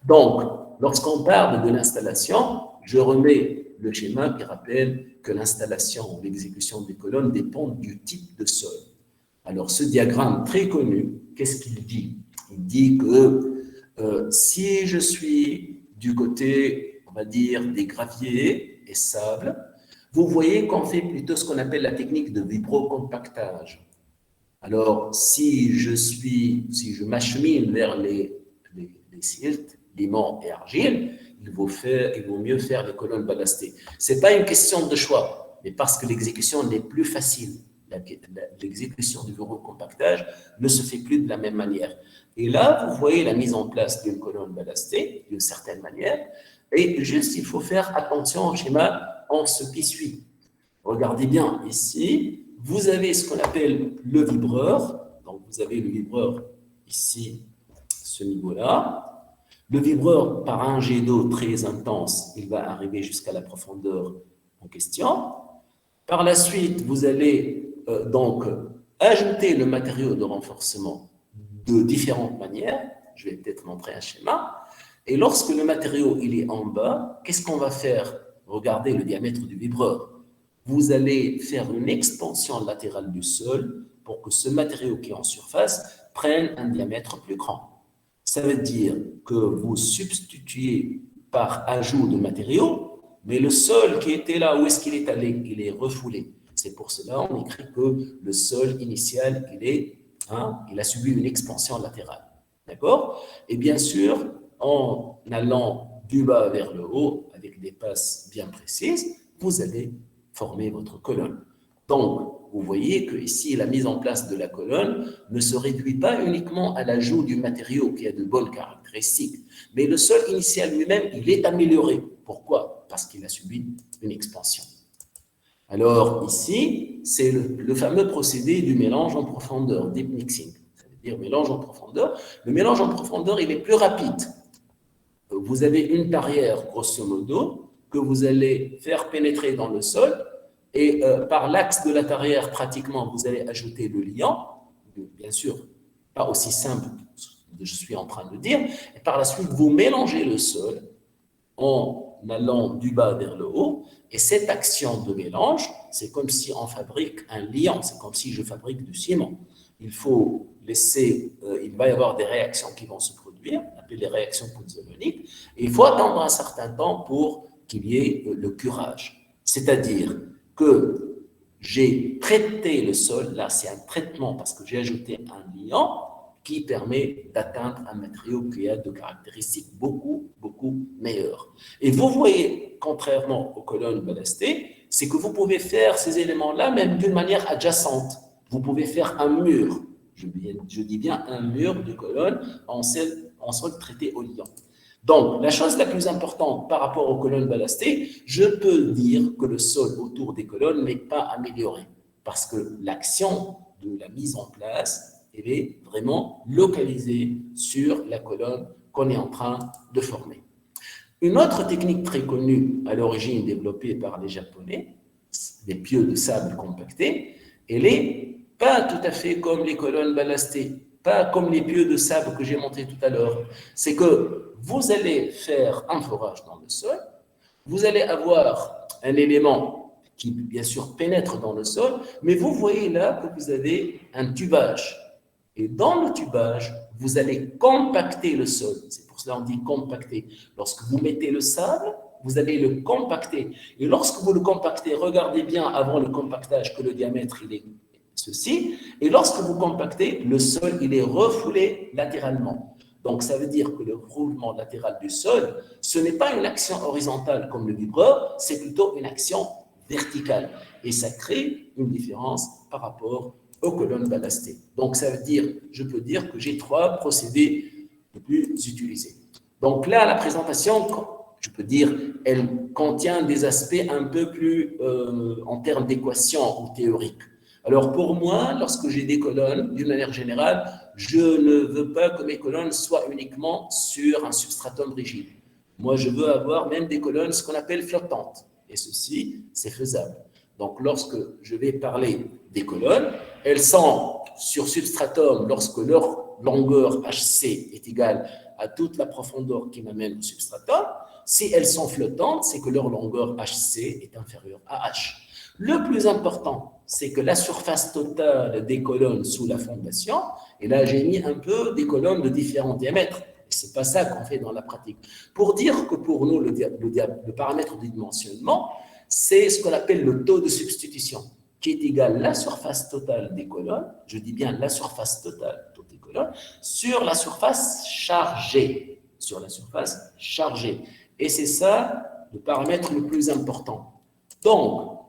Donc, lorsqu'on parle de l'installation, je remets le schéma qui rappelle que l'installation ou l'exécution des colonnes dépend du type de sol. Alors, ce diagramme très connu, qu'est-ce qu'il dit? Il dit que si je suis du côté, on va dire, des graviers et sables, vous voyez qu'on fait plutôt ce qu'on appelle la technique de vibrocompactage. Alors, si je m'achemine vers les siltes, limon et argile, il vaut mieux faire les colonnes ballastées. Ce n'est pas une question de choix, mais parce que l'exécution n'est plus facile. L'exécution du vibrocompactage ne se fait plus de la même manière. Et là, vous voyez la mise en place d'une colonne ballastée d'une certaine manière. Et juste, il faut faire attention au schéma en ce qui suit. Regardez bien ici, vous avez ce qu'on appelle le vibreur. Donc, vous avez le vibreur ici, ce niveau-là. Le vibreur, par un jet d'eau très intense, il va arriver jusqu'à la profondeur en question. Par la suite, vous allez donc ajouter le matériau de renforcement de différentes manières. Je vais peut-être montrer un schéma. Et lorsque le matériau il est en bas, qu'est-ce qu'on va faire? Regardez le diamètre du vibreur. Vous allez faire une expansion latérale du sol pour que ce matériau qui est en surface prenne un diamètre plus grand. Ça veut dire que vous substituez par ajout de matériaux, mais le sol qui était là, où est-ce qu'il est allé? Il est refoulé. C'est pour cela on écrit que le sol initial, il a subi une expansion latérale. D'accord? Et bien sûr, en allant du bas vers le haut, avec des passes bien précises, vous allez former votre colonne. Donc, vous voyez que ici, la mise en place de la colonne ne se réduit pas uniquement à l'ajout du matériau qui a de bonnes caractéristiques, mais le sol initial lui-même, il est amélioré. Pourquoi? Parce qu'il a subi une expansion. Alors ici, c'est le fameux procédé du mélange en profondeur, deep mixing, c'est-à-dire mélange en profondeur. Le mélange en profondeur, il est plus rapide. Vous avez une tarière, grosso modo, que vous allez faire pénétrer dans le sol, et par l'axe de la tarière, pratiquement, vous allez ajouter le liant, bien sûr, pas aussi simple que je suis en train de dire, et par la suite, vous mélangez le sol en allant du bas vers le haut, et cette action de mélange, c'est comme si on fabrique un liant, c'est comme si je fabrique du ciment. Il faut laisser, il va y avoir des réactions qui vont se produire, on appelle les réactions pozzolaniques, et il faut attendre un certain temps pour qu'il y ait le curage. C'est-à-dire que j'ai traité le sol, là c'est un traitement parce que j'ai ajouté un liant qui permet d'atteindre un matériau qui a de caractéristiques beaucoup meilleures. Et vous voyez, contrairement aux colonnes ballastées, c'est que vous pouvez faire ces éléments-là même d'une manière adjacente. Vous pouvez faire un mur, je dis bien un mur de colonnes en sol traité au liant. Donc, la chose la plus importante par rapport aux colonnes ballastées, je peux dire que le sol autour des colonnes n'est pas amélioré parce que l'action de la mise en place, elle est vraiment localisée sur la colonne qu'on est en train de former. Une autre technique très connue à l'origine développée par les Japonais, les pieux de sable compactés, elle est pas tout à fait comme les colonnes ballastées, pas comme les pieux de sable que j'ai montré tout à l'heure. C'est que vous allez faire un forage dans le sol, vous allez avoir un élément qui, bien sûr, pénètre dans le sol, mais vous voyez là que vous avez un tubage. Et dans le tubage, vous allez compacter le sol. C'est pour cela qu'on dit compacter. Lorsque vous mettez le sable, vous allez le compacter. Et lorsque vous le compactez, regardez bien avant le compactage que le diamètre, il est ceci. Et lorsque vous compactez, le sol, il est refoulé latéralement. Donc, ça veut dire que le refoulement latéral du sol, ce n'est pas une action horizontale comme le vibreur, c'est plutôt une action verticale. Et ça crée une différence par rapport aux colonnes ballastées. Donc, ça veut dire, je peux dire que j'ai 3 procédés les plus utilisés. Donc là, la présentation, je peux dire, elle contient des aspects un peu plus en termes d'équations ou théoriques. Alors pour moi, lorsque j'ai des colonnes, d'une manière générale, je ne veux pas que mes colonnes soient uniquement sur un substratum rigide. Moi, je veux avoir même des colonnes, ce qu'on appelle flottantes. Et ceci, c'est faisable. Donc lorsque je vais parler des colonnes, elles sont sur substratum lorsque leur longueur HC est égale à toute la profondeur qui m'amène au substratum. Si elles sont flottantes, c'est que leur longueur HC est inférieure à H. Le plus important, c'est que la surface totale des colonnes sous la fondation, et là j'ai mis un peu des colonnes de différents diamètres, et ce n'est pas ça qu'on fait dans la pratique. Pour dire que pour nous, le paramètre du dimensionnement, c'est ce qu'on appelle le taux de substitution, qui est égal à la surface totale des colonnes, je dis bien la surface totale des colonnes, sur la surface chargée. Sur la surface chargée. Et c'est ça le paramètre le plus important. Donc,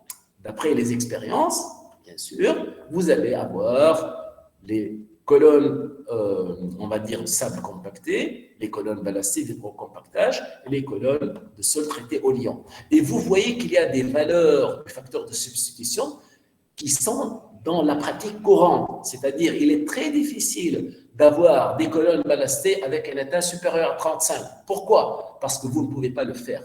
d'après les expériences, bien sûr, vous allez avoir les colonnes, on va dire, sable compacté, les colonnes ballastées, vibrocompactage, et les colonnes de sol traité au liant. Et vous voyez qu'il y a des valeurs du facteur de substitution qui sont dans la pratique courante. C'est-à-dire, il est très difficile d'avoir des colonnes ballastées avec un état supérieur à 35. Pourquoi? Parce que vous ne pouvez pas le faire.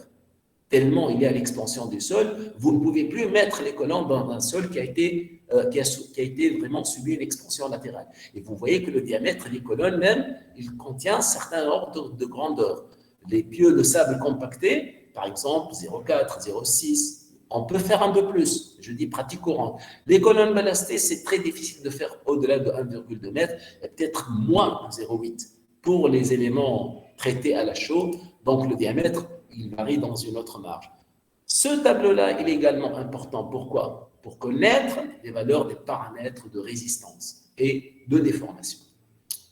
Tellement il y a l'expansion du sol, vous ne pouvez plus mettre les colonnes dans un sol qui a été vraiment subi une expansion latérale. Et vous voyez que le diamètre des colonnes même, il contient certains ordres de grandeur. Les pieux de sable compactés, par exemple 0,4, 0,6, on peut faire un peu plus, je dis pratique courante. Les colonnes ballastées, c'est très difficile de faire au-delà de 1,2 m et peut-être moins de 0,8. Pour les éléments traités à la chaux, donc le diamètre, il varie dans une autre marge. Ce tableau-là, il est également important. Pourquoi? Pour connaître les valeurs des paramètres de résistance et de déformation.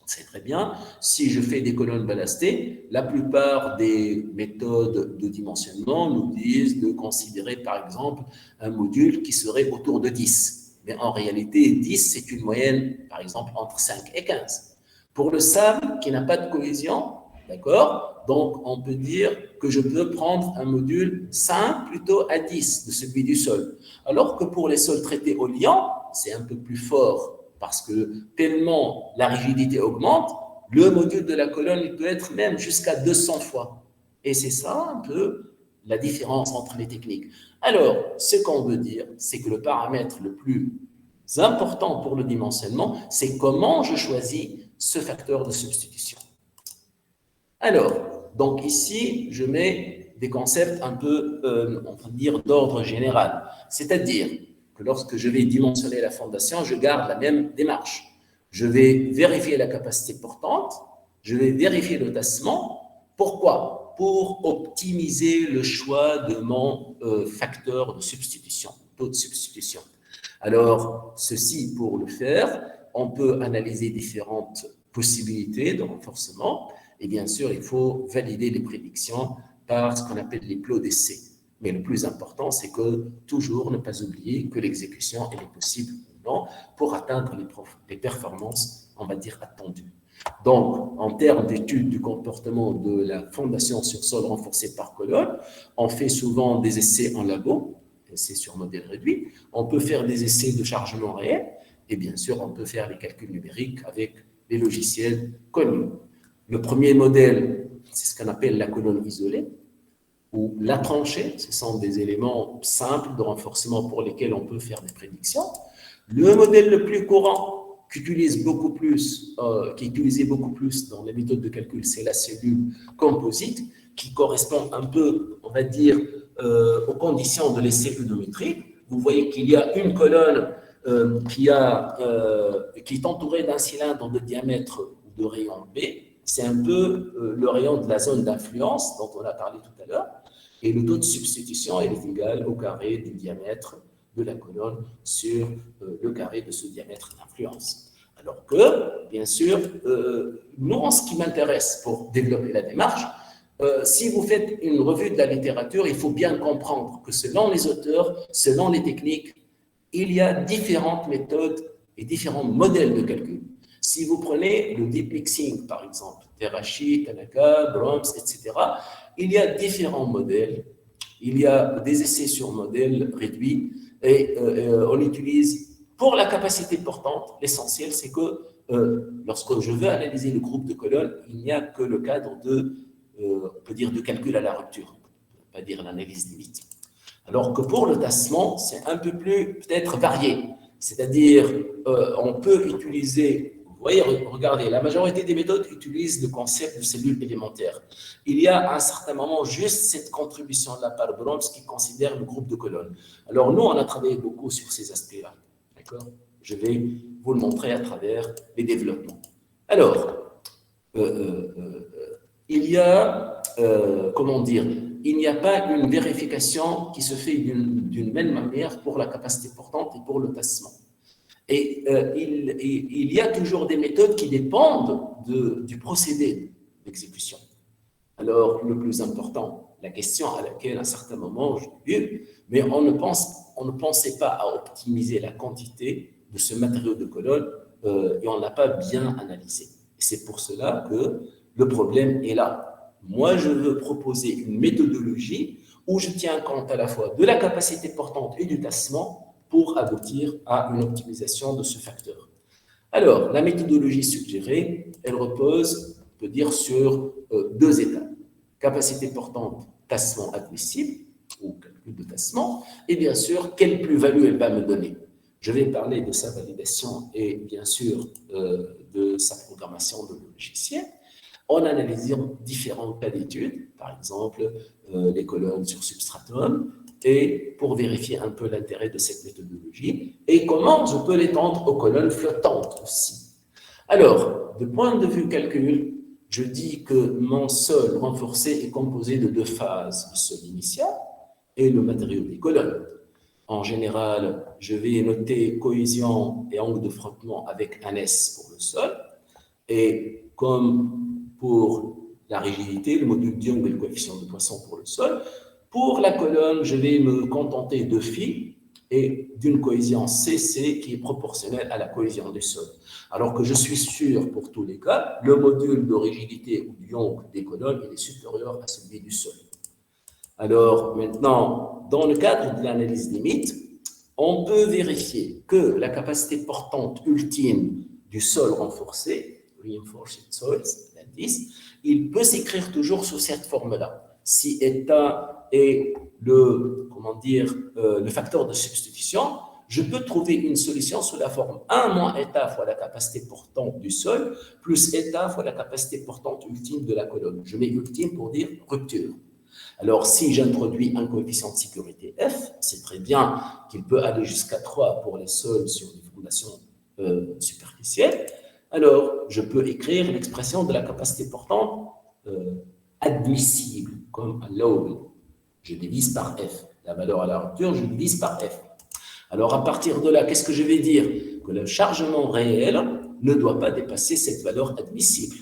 C'est très bien. Si je fais des colonnes ballastées, la plupart des méthodes de dimensionnement nous disent de considérer, par exemple, un module qui serait autour de 10. Mais en réalité, 10, c'est une moyenne, par exemple, entre 5 et 15. Pour le sable qui n'a pas de cohésion, d'accord? Donc, on peut dire que je peux prendre un module 5 plutôt à 10 de celui du sol. Alors que pour les sols traités au liant, c'est un peu plus fort parce que tellement la rigidité augmente, le module de la colonne il peut être même jusqu'à 200 fois. Et c'est ça un peu la différence entre les techniques. Alors, ce qu'on veut dire, c'est que le paramètre le plus important pour le dimensionnement, c'est comment je choisis ce facteur de substitution. Alors, donc ici, je mets des concepts un peu, on peut dire, d'ordre général. C'est-à-dire que lorsque je vais dimensionner la fondation, je garde la même démarche. Je vais vérifier la capacité portante, je vais vérifier le tassement. Pourquoi? Pour optimiser le choix de mon facteur de substitution, taux de substitution. Alors, ceci, pour le faire, on peut analyser différentes possibilités de renforcement. Et bien sûr, il faut valider les prédictions par ce qu'on appelle les plots d'essai. Mais le plus important, c'est que toujours ne pas oublier que l'exécution elle est possible ou non pour atteindre les performances, on va dire, attendues. Donc, en termes d'études du comportement de la fondation sur sol renforcé par colonne, on fait souvent des essais en labo, essais sur modèle réduit. On peut faire des essais de chargement réel et bien sûr, on peut faire les calculs numériques avec les logiciels connus. Le premier modèle, c'est ce qu'on appelle la colonne isolée ou la tranchée. Ce sont des éléments simples de renforcement pour lesquels on peut faire des prédictions. Le modèle le plus courant qui est utilisé beaucoup plus dans les méthodes de calcul, c'est la cellule composite qui correspond un peu, on va dire, aux conditions de l'essai eudométrique. Vous voyez qu'il y a une colonne qui est entourée d'un cylindre de diamètre de rayon B. C'est un peu le rayon de la zone d'influence dont on a parlé tout à l'heure. Et le taux de substitution est égal au carré du diamètre de la colonne sur le carré de ce diamètre d'influence. Alors que, bien sûr, nous, en ce qui m'intéresse pour développer la démarche, si vous faites une revue de la littérature, il faut bien comprendre que selon les auteurs, selon les techniques, il y a différentes méthodes et différents modèles de calcul. Si vous prenez le deep mixing, par exemple, Terrashi, Tanaka, Brahms, etc., Il y a différents modèles. Il y a des essais sur modèle réduit et on utilise pour la capacité portante, l'essentiel c'est que lorsque je veux analyser le groupe de colonnes, il n'y a que le cadre on peut dire de calcul à la rupture, on ne peut pas dire l'analyse limite. Alors que pour le tassement, c'est un peu plus peut-être varié. C'est-à-dire, on peut utiliser, vous voyez, regardez, la majorité des méthodes utilisent le concept de cellules élémentaires. Il y a à un certain moment juste cette contribution-là par Brooms qui considère le groupe de colonnes. Alors nous, on a travaillé beaucoup sur ces aspects-là. D'accord ? Je vais vous le montrer à travers les développements. Alors, il y a, comment dire, il n'y a pas une vérification qui se fait d'une même manière pour la capacité portante et pour le tassement. Et il y a toujours des méthodes qui dépendent du procédé d'exécution. Alors, le plus important, la question à laquelle à un certain moment, j'ai vu, mais on ne pensait pas à optimiser la quantité de ce matériau de colonne et on ne l'a pas bien analysé. Et c'est pour cela que le problème est là. Moi, je veux proposer une méthodologie où je tiens compte à la fois de la capacité portante et du tassement pour aboutir à une optimisation de ce facteur. Alors, la méthodologie suggérée, elle repose, on peut dire, sur deux étapes. Capacité portante, tassement admissible, ou calcul de tassement, et bien sûr, quelle plus-value elle va me donner. Je vais parler de sa validation et bien sûr de sa programmation de logiciel. En analysant différents cas d'études, par exemple les colonnes sur substratum, et pour vérifier un peu l'intérêt de cette méthodologie et comment je peux l'étendre aux colonnes flottantes aussi. Alors, de point de vue calcul, je dis que mon sol renforcé est composé de deux phases, le sol initial et le matériau des colonnes. En général, je vais noter cohésion et angle de frottement avec un S pour le sol, et comme pour la rigidité, le module Young et le coefficient de Poisson pour le sol. Pour la colonne, je vais me contenter de phi et d'une cohésion CC qui est proportionnelle à la cohésion du sol. Alors que je suis sûr, pour tous les cas, le module de rigidité ou du Young des colonnes il est supérieur à celui du sol. Alors maintenant, dans le cadre de l'analyse limite, on peut vérifier que la capacité portante ultime du sol renforcé, Reinforced Soils, l'indice, il peut s'écrire toujours sous cette forme-là. Si état est le facteur de substitution, je peux trouver une solution sous la forme 1 moins état fois la capacité portante du sol, plus état fois la capacité portante ultime de la colonne. Je mets ultime pour dire rupture. Alors, si j'introduis un coefficient de sécurité F, c'est très bien qu'il peut aller jusqu'à 3 pour les sols sur des fondations superficielles. Alors, je peux écrire l'expression de la capacité portante admissible, comme allowable. Je divise par F. La valeur à la rupture, je divise par F. Alors, à partir de là, qu'est-ce que je vais dire? Que le chargement réel ne doit pas dépasser cette valeur admissible.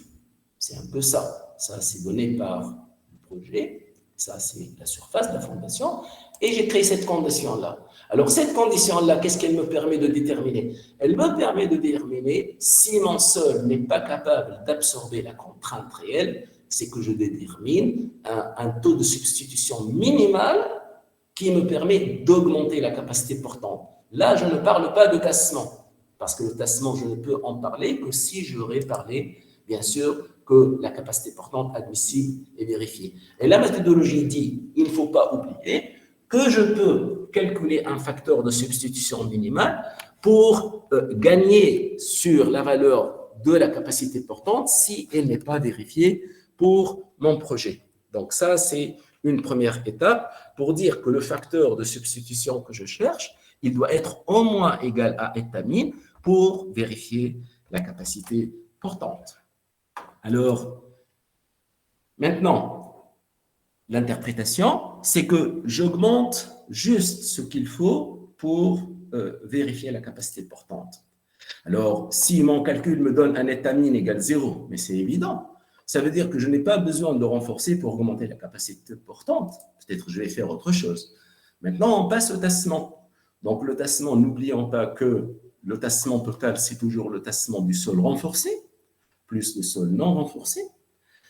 C'est un peu ça. Ça, c'est donné par le projet. Ça, c'est la surface de la fondation. Et j'ai créé cette condition-là. Alors, cette condition-là, qu'est-ce qu'elle me permet de déterminer? Elle me permet de déterminer si mon sol n'est pas capable d'absorber la contrainte réelle, c'est que je détermine un taux de substitution minimal qui me permet d'augmenter la capacité portante. Là, je ne parle pas de tassement, parce que le tassement, je ne peux en parler que si j'aurais parlé, bien sûr, que la capacité portante admissible est vérifiée. Et la méthodologie dit, il ne faut pas oublier que je peux calculer un facteur de substitution minimal pour gagner sur la valeur de la capacité portante si elle n'est pas vérifiée pour mon projet. Donc ça, c'est une première étape pour dire que le facteur de substitution que je cherche, il doit être au moins égal à état min pour vérifier la capacité portante. Alors, maintenant, l'interprétation, c'est que j'augmente juste ce qu'il faut pour vérifier la capacité portante. Alors, si mon calcul me donne un état min égale 0, mais c'est évident, ça veut dire que je n'ai pas besoin de renforcer pour augmenter la capacité portante. Peut-être je vais faire autre chose. Maintenant, on passe au tassement. Donc, le tassement, n'oublions pas que le tassement total, c'est toujours le tassement du sol renforcé, plus le sol non renforcé,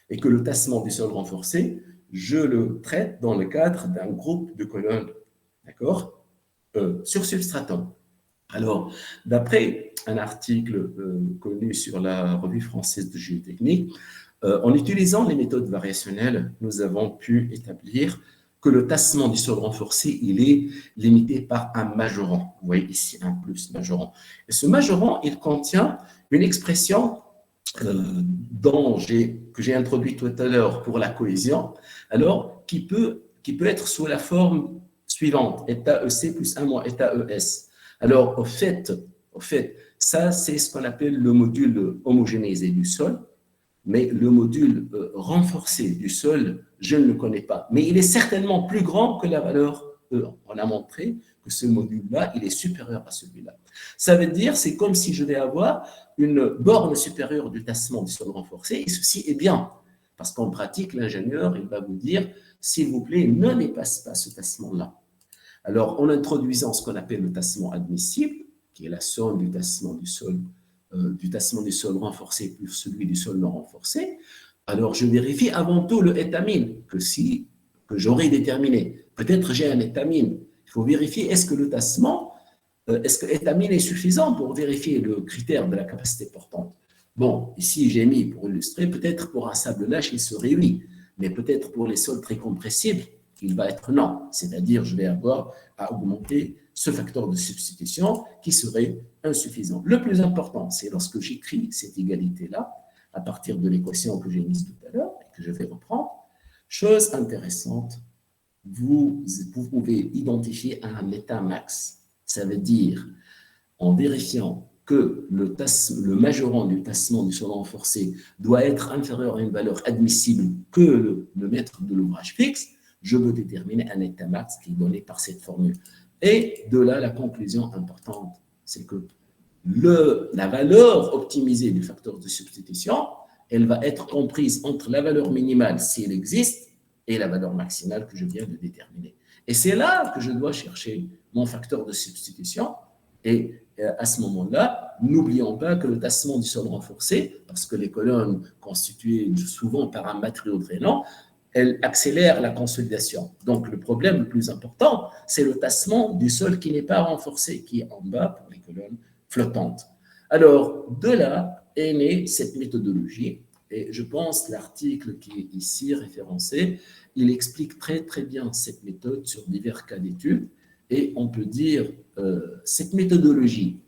et que le tassement du sol renforcé, je le traite dans le cadre d'un groupe de colonnes, d'accord, sur substratum. Alors, d'après un article connu sur la revue française de géotechnique, en utilisant les méthodes variationnelles, nous avons pu établir que le tassement du sol renforcé, il est limité par un majorant. Vous voyez ici un plus majorant. Et ce majorant, il contient une expression que j'ai introduite tout à l'heure pour la cohésion, alors qui peut être sous la forme suivante, état EC plus 1 moins état ES. Alors, au fait, ça, c'est ce qu'on appelle le module homogénéisé du sol, mais le module renforcé du sol, je ne le connais pas. Mais il est certainement plus grand que la valeur E. On a montré que ce module-là, il est supérieur à celui-là. Ça veut dire, c'est comme si je vais avoir une borne supérieure du tassement du sol renforcé, et ceci est bien, parce qu'en pratique, l'ingénieur, il va vous dire, s'il vous plaît, ne dépasse pas ce tassement-là. Alors, en introduisant ce qu'on appelle le tassement admissible, qui est la somme du tassement du sol renforcé plus celui du sol non renforcé, alors je vérifie avant tout le étamine que j'aurais déterminé. Peut-être j'ai un étamine. Il faut vérifier est-ce que le tassement, est-ce que l'étamine est suffisant pour vérifier le critère de la capacité portante. Bon, ici j'ai mis pour illustrer, peut-être pour un sablonnage il serait oui, mais peut-être pour les sols très compressibles, il va être non. C'est-à-dire, je vais avoir à augmenter ce facteur de substitution qui serait insuffisant. Le plus important, c'est lorsque j'écris cette égalité-là, à partir de l'équation que j'ai mise tout à l'heure et que je vais reprendre. Chose intéressante, vous pouvez identifier un état max. Ça veut dire, en vérifiant que le majorant du tassement du sol renforcé doit être inférieur à une valeur admissible que le maître de l'ouvrage fixe, je veux déterminer un état max qui est donné par cette formule. Et de là, la conclusion importante, c'est que la valeur optimisée du facteur de substitution, elle va être comprise entre la valeur minimale, si elle existe, et la valeur maximale que je viens de déterminer. Et c'est là que je dois chercher mon facteur de substitution. Et à ce moment-là, n'oublions pas que le tassement du sol renforcé, parce que les colonnes constituées souvent par un matériau drainant, elle accélère la consolidation. Donc, le problème le plus important, c'est le tassement du sol qui n'est pas renforcé, qui est en bas pour les colonnes flottantes. Alors, de là est née cette méthodologie, et je pense que l'article qui est ici référencé, il explique très, très bien cette méthode sur divers cas d'études, et on peut dire, cette méthodologie,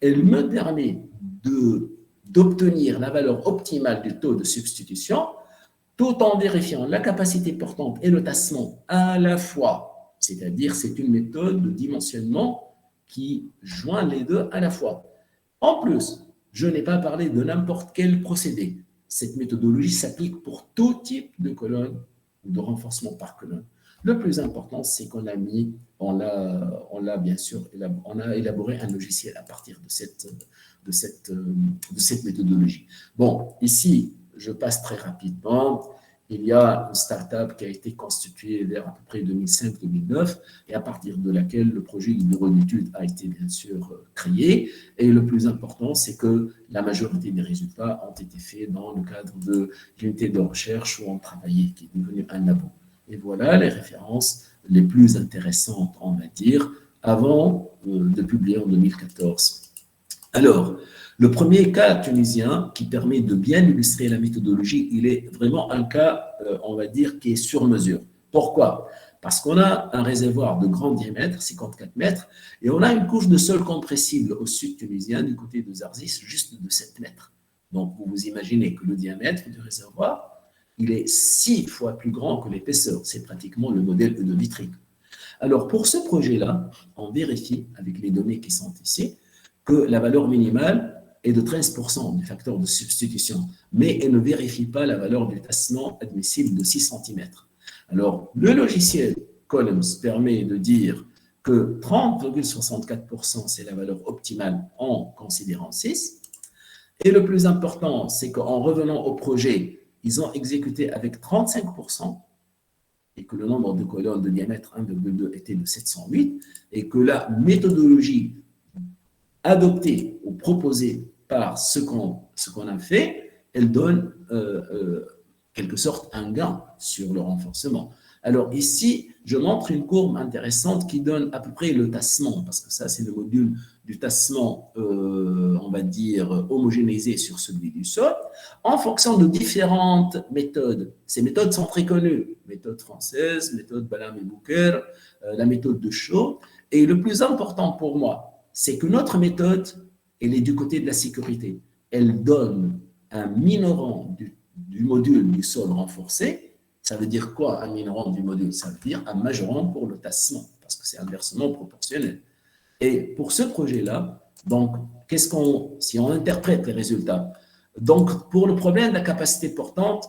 elle me permet d'obtenir la valeur optimale du taux de substitution, tout en vérifiant la capacité portante et le tassement à la fois. C'est-à-dire, c'est une méthode de dimensionnement qui joint les deux à la fois. En plus, je n'ai pas parlé de n'importe quel procédé. Cette méthodologie s'applique pour tout type de colonne ou de renforcement par colonne. Le plus important, c'est qu'on a élaboré un logiciel à partir de cette méthodologie. Bon, ici, je passe très rapidement. Il y a une start-up qui a été constituée vers à peu près 2005-2009 et à partir de laquelle le projet de bureau d'études a été bien sûr créé. Et le plus important, c'est que la majorité des résultats ont été faits dans le cadre de l'unité de recherche où on travaillait, qui est devenu un labo. Et voilà les références les plus intéressantes, on va dire, avant de publier en 2014. Alors, le premier cas tunisien qui permet de bien illustrer la méthodologie, il est vraiment un cas, on va dire, qui est sur mesure. Pourquoi? Parce qu'on a un réservoir de grand diamètre, 54 mètres, et on a une couche de sol compressible au sud tunisien, du côté de Zarzis, juste de 7 mètres. Donc, vous vous imaginez que le diamètre du réservoir, il est 6 fois plus grand que l'épaisseur. C'est pratiquement le modèle de Vitry. Alors, pour ce projet-là, on vérifie avec les données qui sont ici que la valeur minimale est de 13% du facteur de substitution, mais elle ne vérifie pas la valeur du tassement admissible de 6 cm. Alors, le logiciel Columns permet de dire que 30,64%, c'est la valeur optimale en considérant 6. Et le plus important, c'est qu'en revenant au projet, ils ont exécuté avec 35% et que le nombre de colonnes de diamètre 1,2 était de 708 et que la méthodologie adoptée ou proposée par ce qu'on a fait, elle donne quelque sorte un gain sur le renforcement. Alors ici, je montre une courbe intéressante qui donne à peu près le tassement, parce que ça, c'est le module du tassement, on va dire, homogénéisé sur celui du sol, en fonction de différentes méthodes. Ces méthodes sont très connues. Méthode française, méthode Balam et Bouker, la méthode de Shaw. Et le plus important pour moi, c'est que notre méthode, elle est du côté de la sécurité. Elle donne un minorant du module du sol renforcé. Ça veut dire quoi, un minorant du module? Ça veut dire un majorant pour le tassement, parce que c'est inversement proportionnel. Et pour ce projet-là, donc, si on interprète les résultats, donc pour le problème de la capacité portante,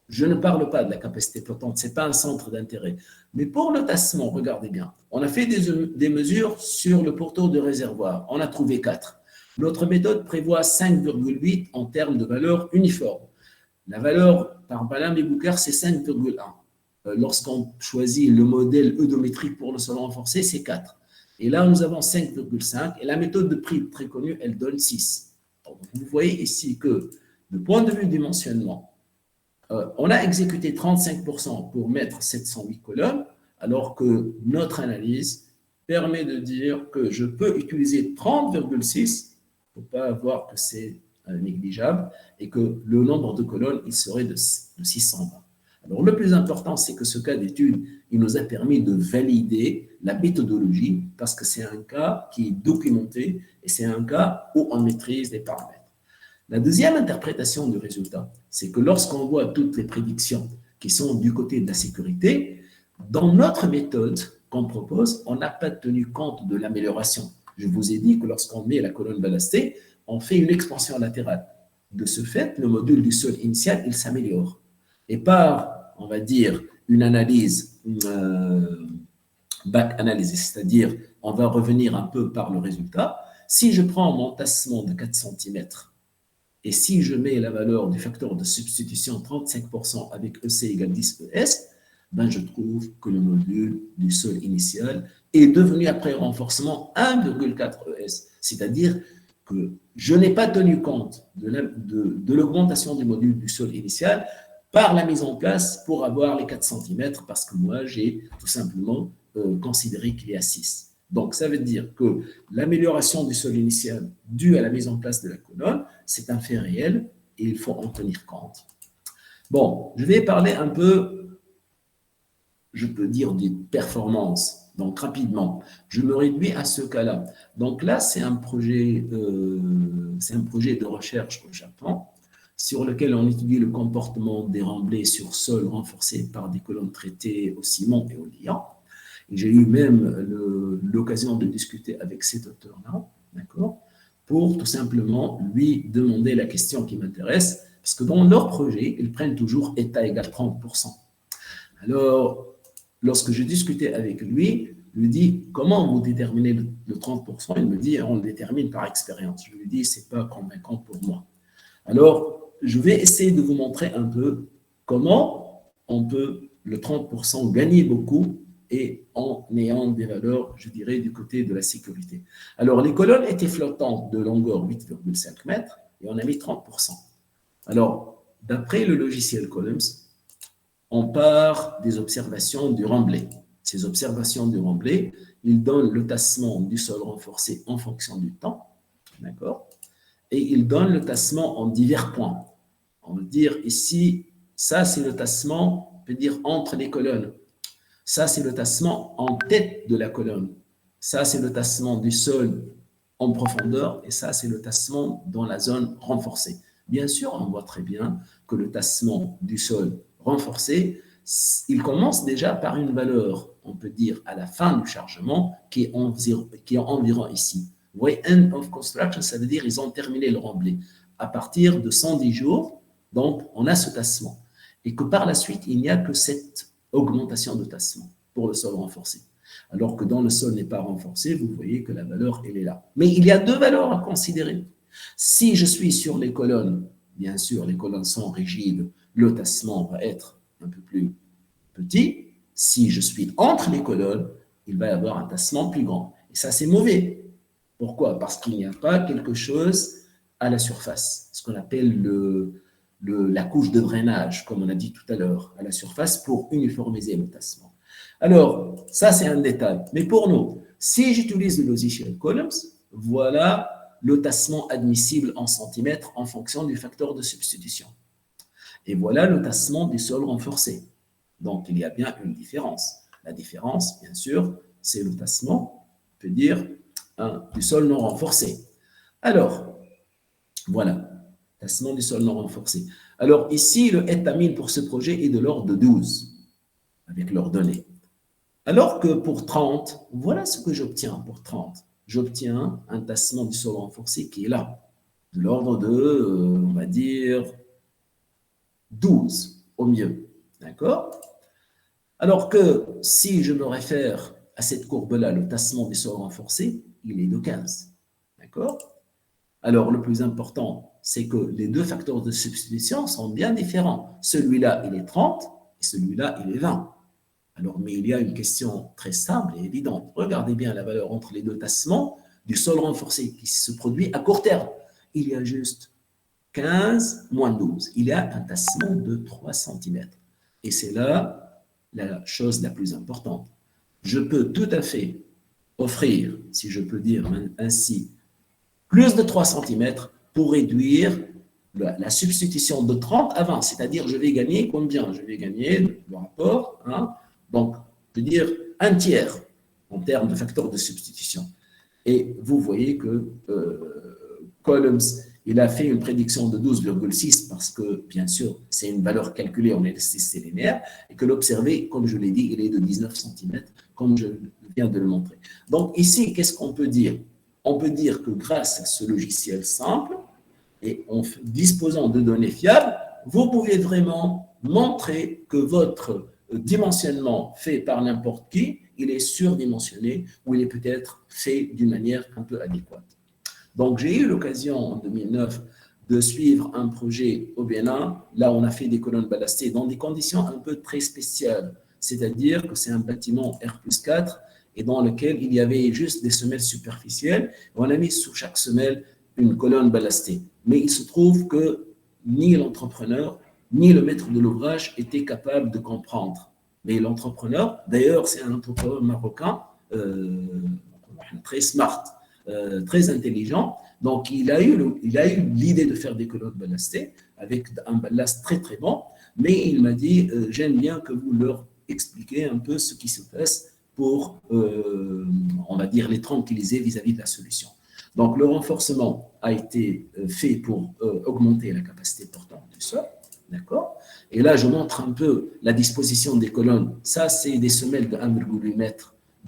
je ne parle pas de la capacité portante, ce n'est pas un centre d'intérêt. Mais pour le tassement, regardez bien, on a fait des mesures sur le pourtour de réservoir. On a trouvé 4. Notre méthode prévoit 5,8 en termes de valeur uniforme. La valeur par Balam et Bouker, c'est 5,1. Lorsqu'on choisit le modèle eudométrique pour le sol renforcé, c'est 4. Et là, nous avons 5,5. Et la méthode de prix très connue, elle donne 6. Donc, vous voyez ici que, du point de vue dimensionnement, on a exécuté 35% pour mettre 708 colonnes, alors que notre analyse permet de dire que je peux utiliser 30,6 pour ne pas avoir que c'est négligeable et que le nombre de colonnes, il serait de 620. Alors, le plus important, c'est que ce cas d'étude, il nous a permis de valider la méthodologie parce que c'est un cas qui est documenté et c'est un cas où on maîtrise les paramètres. La deuxième interprétation du résultat, c'est que lorsqu'on voit toutes les prédictions qui sont du côté de la sécurité, dans notre méthode qu'on propose, on n'a pas tenu compte de l'amélioration. Je vous ai dit que lorsqu'on met la colonne ballastée, on fait une expansion latérale. De ce fait, le module du sol initial, il s'améliore. Et par, on va dire, une analyse back analysis, c'est-à-dire on va revenir un peu par le résultat. Si je prends mon tassement de 4 cm et si je mets la valeur du facteur de substitution 35% avec EC égale 10 ES, ben je trouve que le module du sol initial est devenu après renforcement 1,4 ES, c'est-à-dire que je n'ai pas tenu compte de l'augmentation du module du sol initial par la mise en place pour avoir les 4 cm parce que moi, j'ai tout simplement considéré qu'il y a 6. Donc, ça veut dire que l'amélioration du sol initial due à la mise en place de la colonne, c'est un fait réel et il faut en tenir compte. Bon, je vais parler un peu, je peux dire, des performances. Donc, rapidement, je me réduis à ce cas-là. Donc là, c'est un projet de recherche au Japon sur lequel on étudie le comportement des remblais sur sol renforcés par des colonnes traitées au ciment et au liant. J'ai eu même l'occasion de discuter avec cet auteur-là, d'accord, pour tout simplement lui demander la question qui m'intéresse, parce que dans leur projet, ils prennent toujours état égal 30%. Alors, lorsque je discutais avec lui, je lui dis comment vous déterminez le 30%? Il me dit on le détermine par expérience. Je lui dis c'est pas convaincant pour moi. Alors, je vais essayer de vous montrer un peu comment on peut le 30% gagner beaucoup et en ayant des valeurs, je dirais, du côté de la sécurité. Alors, les colonnes étaient flottantes de longueur 8,5 mètres et on a mis 30%. Alors, d'après le logiciel Columns, on part des observations du remblai. Ces observations du remblai, ils donnent le tassement du sol renforcé en fonction du temps, d'accord? Et ils donnent le tassement en divers points. On veut dire ici, ça c'est le tassement, on peut dire entre les colonnes. Ça c'est le tassement en tête de la colonne. Ça c'est le tassement du sol en profondeur et ça c'est le tassement dans la zone renforcée. Bien sûr, on voit très bien que le tassement du sol renforcé, il commence déjà par une valeur, on peut dire, à la fin du chargement, qui est environ ici. Vous voyez, end of construction, ça veut dire ils ont terminé le remblai. À partir de 110 jours, donc, on a ce tassement. Et que par la suite, il n'y a que cette augmentation de tassement pour le sol renforcé. Alors que dans le sol n'est pas renforcé, vous voyez que la valeur, elle est là. Mais il y a deux valeurs à considérer. Si je suis sur les colonnes, bien sûr, les colonnes sont rigides, le tassement va être un peu plus petit. Si je suis entre les colonnes, il va y avoir un tassement plus grand. Et ça, c'est mauvais. Pourquoi? Parce qu'il n'y a pas quelque chose à la surface, ce qu'on appelle la couche de drainage, comme on a dit tout à l'heure, à la surface pour uniformiser le tassement. Alors, ça c'est un détail. Mais pour nous, si j'utilise le Lozy-Shell Columns, voilà le tassement admissible en centimètres en fonction du facteur de substitution. Et voilà le tassement du sol renforcé. Donc, il y a bien une différence. La différence, bien sûr, c'est le tassement, on peut dire, du sol non renforcé. Alors, voilà, tassement du sol non renforcé. Alors, ici, le étamine pour ce projet est de l'ordre de 12, avec leurs données. Alors que pour 30, voilà ce que j'obtiens pour 30. J'obtiens un tassement du sol renforcé qui est là, de l'ordre de, on va dire, 12 au mieux. D'accord? Alors que si je me réfère à cette courbe-là, le tassement du sol renforcé, il est de 15. D'accord? Alors, le plus important, c'est que les deux facteurs de substitution sont bien différents. Celui-là, il est 30 et celui-là, il est 20. Alors, mais il y a une question très simple et évidente. Regardez bien la valeur entre les deux tassements du sol renforcé qui se produit à court terme. Il y a juste 15 moins 12. Il y a un tassement de 3 cm. Et c'est là la chose la plus importante. Je peux tout à fait offrir, si je peux dire ainsi, plus de 3 cm pour réduire la substitution de 30 à 20. C'est-à-dire, je vais gagner combien? Je vais gagner le rapport, donc, je veux dire un tiers en termes de facteur de substitution. Et vous voyez que Columns, il a fait une prédiction de 12,6 parce que, bien sûr, c'est une valeur calculée en élasticité linéaire et que l'observé, comme je l'ai dit, il est de 19 cm, comme je viens de le montrer. Donc, ici, qu'est-ce qu'on peut dire? On peut dire que grâce à ce logiciel simple et en disposant de données fiables, vous pouvez vraiment montrer que votre dimensionnement fait par n'importe qui, il est surdimensionné ou il est peut-être fait d'une manière un peu adéquate. Donc, j'ai eu l'occasion en 2009 de suivre un projet au Bénin. Là, on a fait des colonnes ballastées dans des conditions un peu très spéciales. C'est-à-dire que c'est un bâtiment R+4 et dans lequel il y avait juste des semelles superficielles. On a mis sous chaque semelle une colonne ballastée. Mais il se trouve que ni l'entrepreneur ni le maître de l'ouvrage était capable de comprendre. Mais l'entrepreneur, d'ailleurs, c'est un entrepreneur marocain très smart, très intelligent. Donc, il a eu l'idée de faire des colonnes ballastées avec un ballast très, très bon. Mais il m'a dit, j'aime bien que vous leur expliquiez un peu ce qui se passe pour, on va dire, les tranquilliser vis-à-vis de la solution. Donc, le renforcement a été fait pour augmenter la capacité portante du sol. D'accord? Et là, je montre un peu la disposition des colonnes. Ça, c'est des semelles de 1,8 m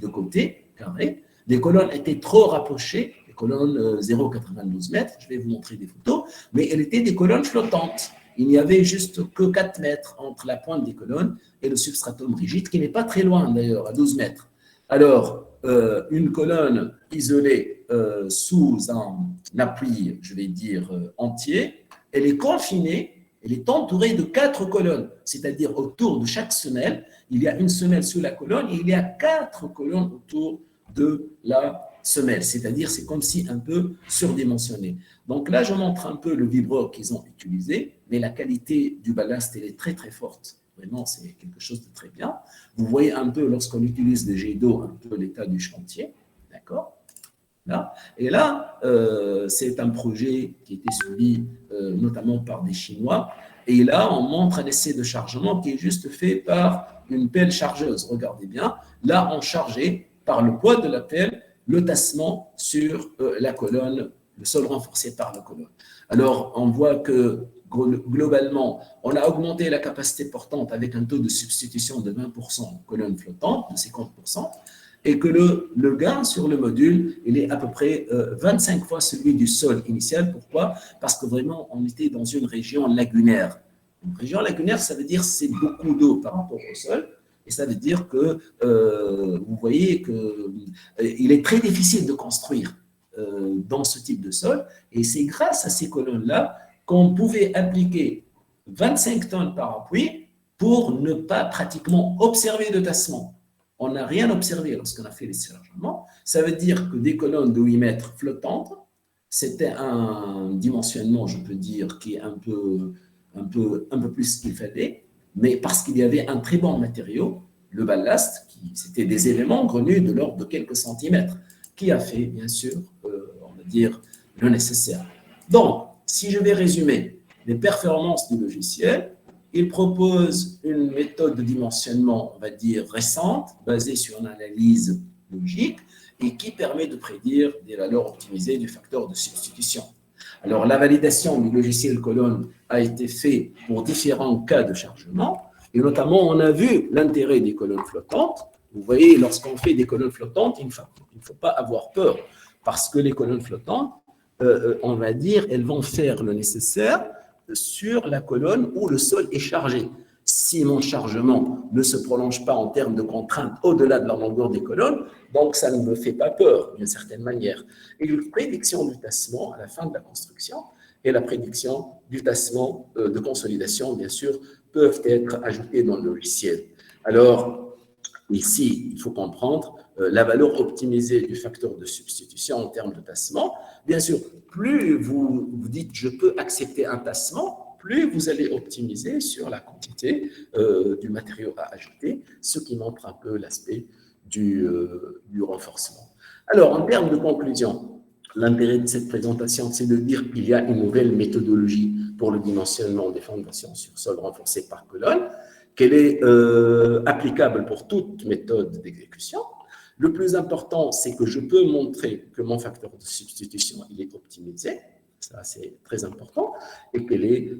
de côté, carré. Les colonnes étaient trop rapprochées, les colonnes 0,92 m. Je vais vous montrer des photos, mais elles étaient des colonnes flottantes. Il n'y avait juste que 4 mètres entre la pointe des colonnes et le substratum rigide, qui n'est pas très loin d'ailleurs, à 12 mètres. Alors, une colonne isolée sous un appui, je vais dire, entier, elle est confinée. Elle est entourée de 4 colonnes, c'est-à-dire autour de chaque semelle, il y a une semelle sous la colonne et il y a 4 colonnes autour de la semelle, c'est-à-dire c'est comme si un peu surdimensionné. Donc là, je montre un peu le vibreur qu'ils ont utilisé, mais la qualité du ballast, elle est très très forte. Vraiment, c'est quelque chose de très bien. Vous voyez un peu, lorsqu'on utilise des jets d'eau, un peu l'état du chantier, d'accord? Là. Et là, c'est un projet qui était suivi notamment par des Chinois. Et là, on montre un essai de chargement qui est juste fait par une pelle chargeuse. Regardez bien. Là, on chargeait par le poids de la pelle le tassement sur la colonne, le sol renforcé par la colonne. Alors, on voit que globalement, on a augmenté la capacité portante avec un taux de substitution de 20% en colonne flottante, de 50%. Et que le gain sur le module, il est à peu près 25 fois celui du sol initial. Pourquoi? Parce que vraiment, on était dans une région lagunaire. Une région lagunaire, ça veut dire que c'est beaucoup d'eau par rapport au sol. Et ça veut dire que, vous voyez qu'il est très difficile de construire dans ce type de sol. Et c'est grâce à ces colonnes-là qu'on pouvait appliquer 25 tonnes par appui pour ne pas pratiquement observer de tassement. On n'a rien observé lorsqu'on a fait les chargements. Ça veut dire que des colonnes de 8 mètres flottantes, c'était un dimensionnement, je peux dire, qui est un un peu plus qu'il fallait, mais parce qu'il y avait un très bon matériau, le ballast, c'était des éléments grenus de l'ordre de quelques centimètres, qui a fait, bien sûr, on va dire, le nécessaire. Donc, si je vais résumer les performances du logiciel, il propose une méthode de dimensionnement, on va dire, récente, basée sur une analyse logique, et qui permet de prédire des valeurs optimisées du facteur de substitution. Alors, la validation du logiciel colonne a été faite pour différents cas de chargement, et notamment, on a vu l'intérêt des colonnes flottantes. Vous voyez, lorsqu'on fait des colonnes flottantes, il ne faut pas avoir peur, parce que les colonnes flottantes, on va dire, elles vont faire le nécessaire sur la colonne où le sol est chargé. Si mon chargement ne se prolonge pas en termes de contraintes au-delà de la longueur des colonnes, donc ça ne me fait pas peur d'une certaine manière. Et une prédiction du tassement à la fin de la construction et la prédiction du tassement de consolidation, bien sûr, peuvent être ajoutées dans le logiciel. Alors, ici, il faut comprendre la valeur optimisée du facteur de substitution en termes de tassement. Bien sûr, plus vous dites « je peux accepter un tassement », plus vous allez optimiser sur la quantité du matériau à ajouter, ce qui montre un peu l'aspect du renforcement. Alors, en termes de conclusion, l'intérêt de cette présentation, c'est de dire qu'il y a une nouvelle méthodologie pour le dimensionnement des fondations sur sol renforcé par colonne, qu'elle est applicable pour toute méthode d'exécution. Le plus important, c'est que je peux montrer que mon facteur de substitution il est optimisé. Ça, c'est très important, et qu'elle est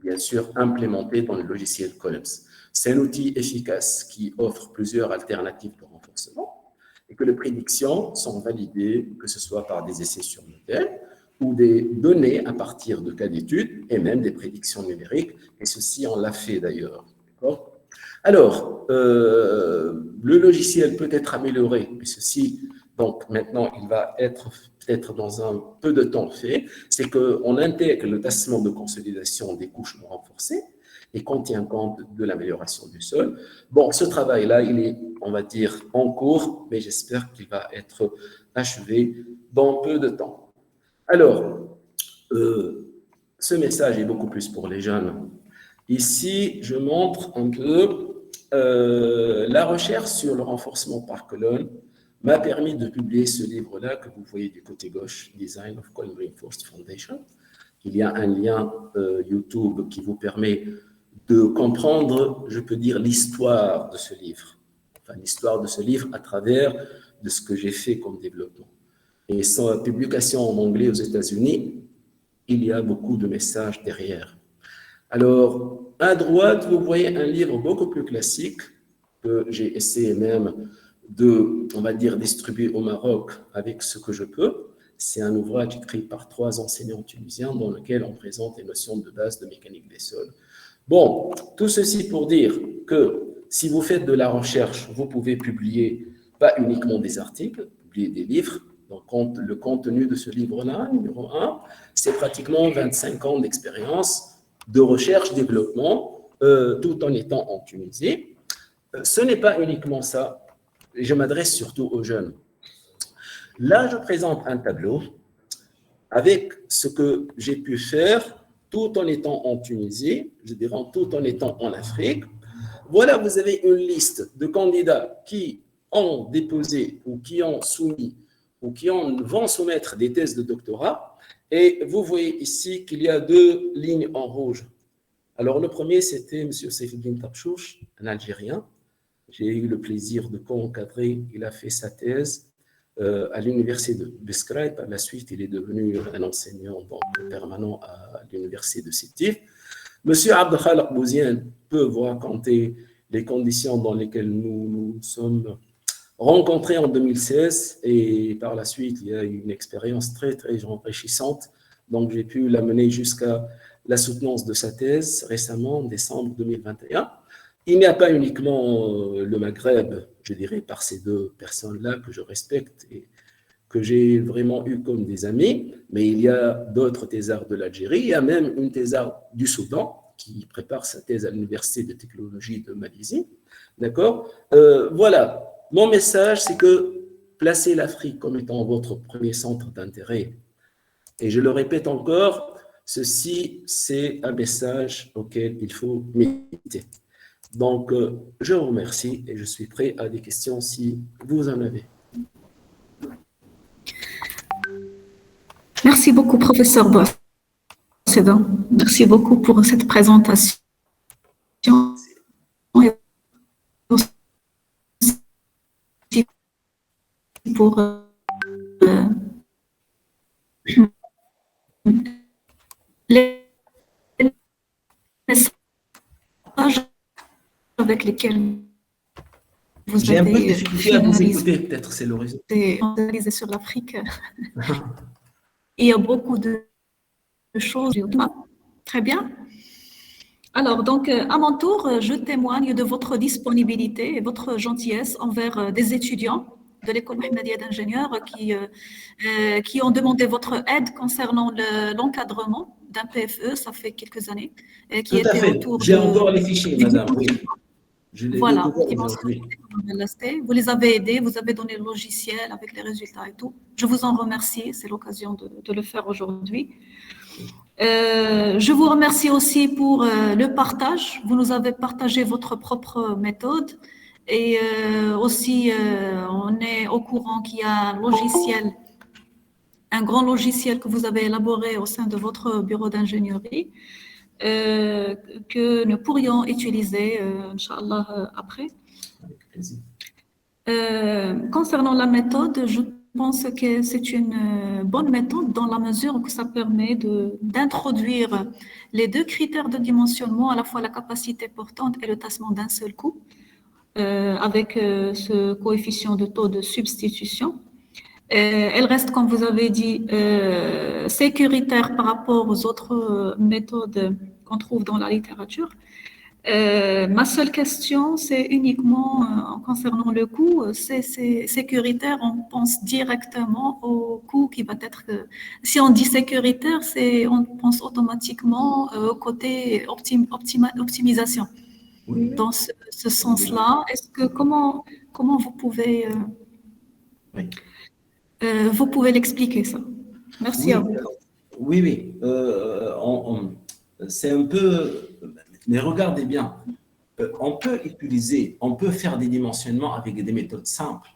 bien sûr implémentée dans le logiciel Columns. C'est un outil efficace qui offre plusieurs alternatives de renforcement et que les prédictions sont validées, que ce soit par des essais sur modèle ou des données à partir de cas d'études et même des prédictions numériques, et ceci, on l'a fait d'ailleurs. Alors, le logiciel peut être amélioré, mais ceci, donc maintenant, il va être peut-être dans un peu de temps fait, c'est qu'on intègre le tassement de consolidation des couches renforcées et qu'on tient compte de l'amélioration du sol. Bon, ce travail-là, il est, on va dire, en cours, mais j'espère qu'il va être achevé dans peu de temps. Alors, ce message est beaucoup plus pour les jeunes. Ici, je montre un peu la recherche sur le renforcement par colonne m'a permis de publier ce livre-là que vous voyez du côté gauche, Design of Column Reinforced Foundation. Il y a un lien YouTube qui vous permet de comprendre, je peux dire, l'histoire de ce livre. Enfin, l'histoire de ce livre à travers de ce que j'ai fait comme développement. Et sa publication en anglais aux États-Unis, il y a beaucoup de messages derrière. Alors, à droite, vous voyez un livre beaucoup plus classique que j'ai essayé même de, on va dire, distribuer au Maroc avec ce que je peux. C'est un ouvrage écrit par 3 enseignants tunisiens dans lequel on présente les notions de base de mécanique des sols. Bon, tout ceci pour dire que si vous faites de la recherche, vous pouvez publier pas uniquement des articles, publier des livres. Donc, le contenu de ce livre-là, numéro 1, c'est pratiquement 25 ans d'expérience de recherche-développement, tout en étant en Tunisie. Ce n'est pas uniquement ça. Je m'adresse surtout aux jeunes. Là, je présente un tableau avec ce que j'ai pu faire tout en étant en Tunisie, je dirais tout en étant en Afrique. Voilà, vous avez une liste de candidats qui ont déposé ou qui ont soumis ou qui vont soumettre des thèses de doctorat. Et vous voyez ici qu'il y a 2 lignes en rouge. Alors, le premier, c'était M. Seyfeddine Tabchouch, un Algérien. J'ai eu le plaisir de co-encadrer. Il a fait sa thèse à l'université de Biskra. Par la suite, il est devenu un enseignant permanent à l'université de Sétif. M. Abdelkhalak Bouziane peut vous raconter les conditions dans lesquelles nous sommes rencontrés en 2016. Et par la suite, il y a eu une expérience très, très enrichissante. Donc, j'ai pu l'amener jusqu'à la soutenance de sa thèse récemment, en décembre 2021. Il n'y a pas uniquement le Maghreb, je dirais, par ces 2 personnes-là que je respecte et que j'ai vraiment eu comme des amis, mais il y a d'autres thésards de l'Algérie. Il y a même une thésarde du Soudan qui prépare sa thèse à l'Université de technologie de Malaisie. D'accord ? Voilà. Mon message, c'est que placez l'Afrique comme étant votre premier centre d'intérêt. Et je le répète encore, Ceci, c'est un message auquel il faut méditer. Donc, je vous remercie et je suis prêt à des questions si vous en avez. Merci beaucoup, professeur Bossedan. Merci beaucoup pour cette présentation et aussi pour les messages avec lesquels vous J'ai un peu de avez difficulté à vous écouter, peut-être c'est le réseau. finalisé sur l'Afrique. Il y a beaucoup de choses. Très bien. Alors, donc, à mon tour, je témoigne de votre disponibilité et votre gentillesse envers des étudiants de l'école Mohammedia d'ingénieurs qui ont demandé votre aide concernant l'encadrement d'un PFE, ça fait quelques années, qui Tout à était fait. autour J'ai de... encore les fichiers, madame. Oui. Je l'ai Voilà, découvert aujourd'hui. vous les avez aidés, vous avez donné le logiciel avec les résultats et tout. Je vous en remercie, c'est l'occasion de le faire aujourd'hui. Je vous remercie aussi pour le partage. Vous nous avez partagé votre propre méthode et aussi on est au courant qu'il y a un logiciel, un grand logiciel que vous avez élaboré au sein de votre bureau d'ingénierie que nous pourrions utiliser, Inch'Allah, après. Avec plaisir. Concernant la méthode, je pense que c'est une bonne méthode dans la mesure où ça permet d'introduire les deux critères de dimensionnement, à la fois la capacité portante et le tassement d'un seul coup, avec ce coefficient de taux de substitution. Elle reste, comme vous avez dit, sécuritaire par rapport aux autres méthodes qu'on trouve dans la littérature. Ma seule question, c'est uniquement concernant le coût. C'est sécuritaire, on pense directement au coût qui va être. Si on dit sécuritaire, on pense automatiquement au côté optimisation. Oui. Dans ce sens-là, comment vous pouvez Oui. vous pouvez l'expliquer ça? Merci Oui, à vous. oui. C'est un peu. Mais regardez bien, on peut faire des dimensionnements avec des méthodes simples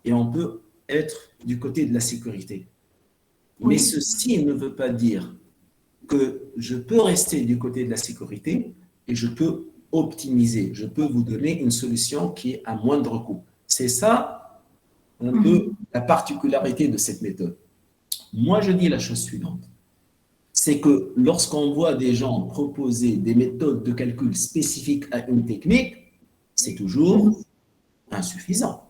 et on peut être du côté de la sécurité. Mais Oui. ceci ne veut pas dire que je peux rester du côté de la sécurité et je peux optimiser. Je peux vous donner une solution qui est à moindre coût. C'est ça un peu la particularité de cette méthode. Moi, je dis la chose suivante. C'est que lorsqu'on voit des gens proposer des méthodes de calcul spécifiques à une technique, c'est toujours insuffisant.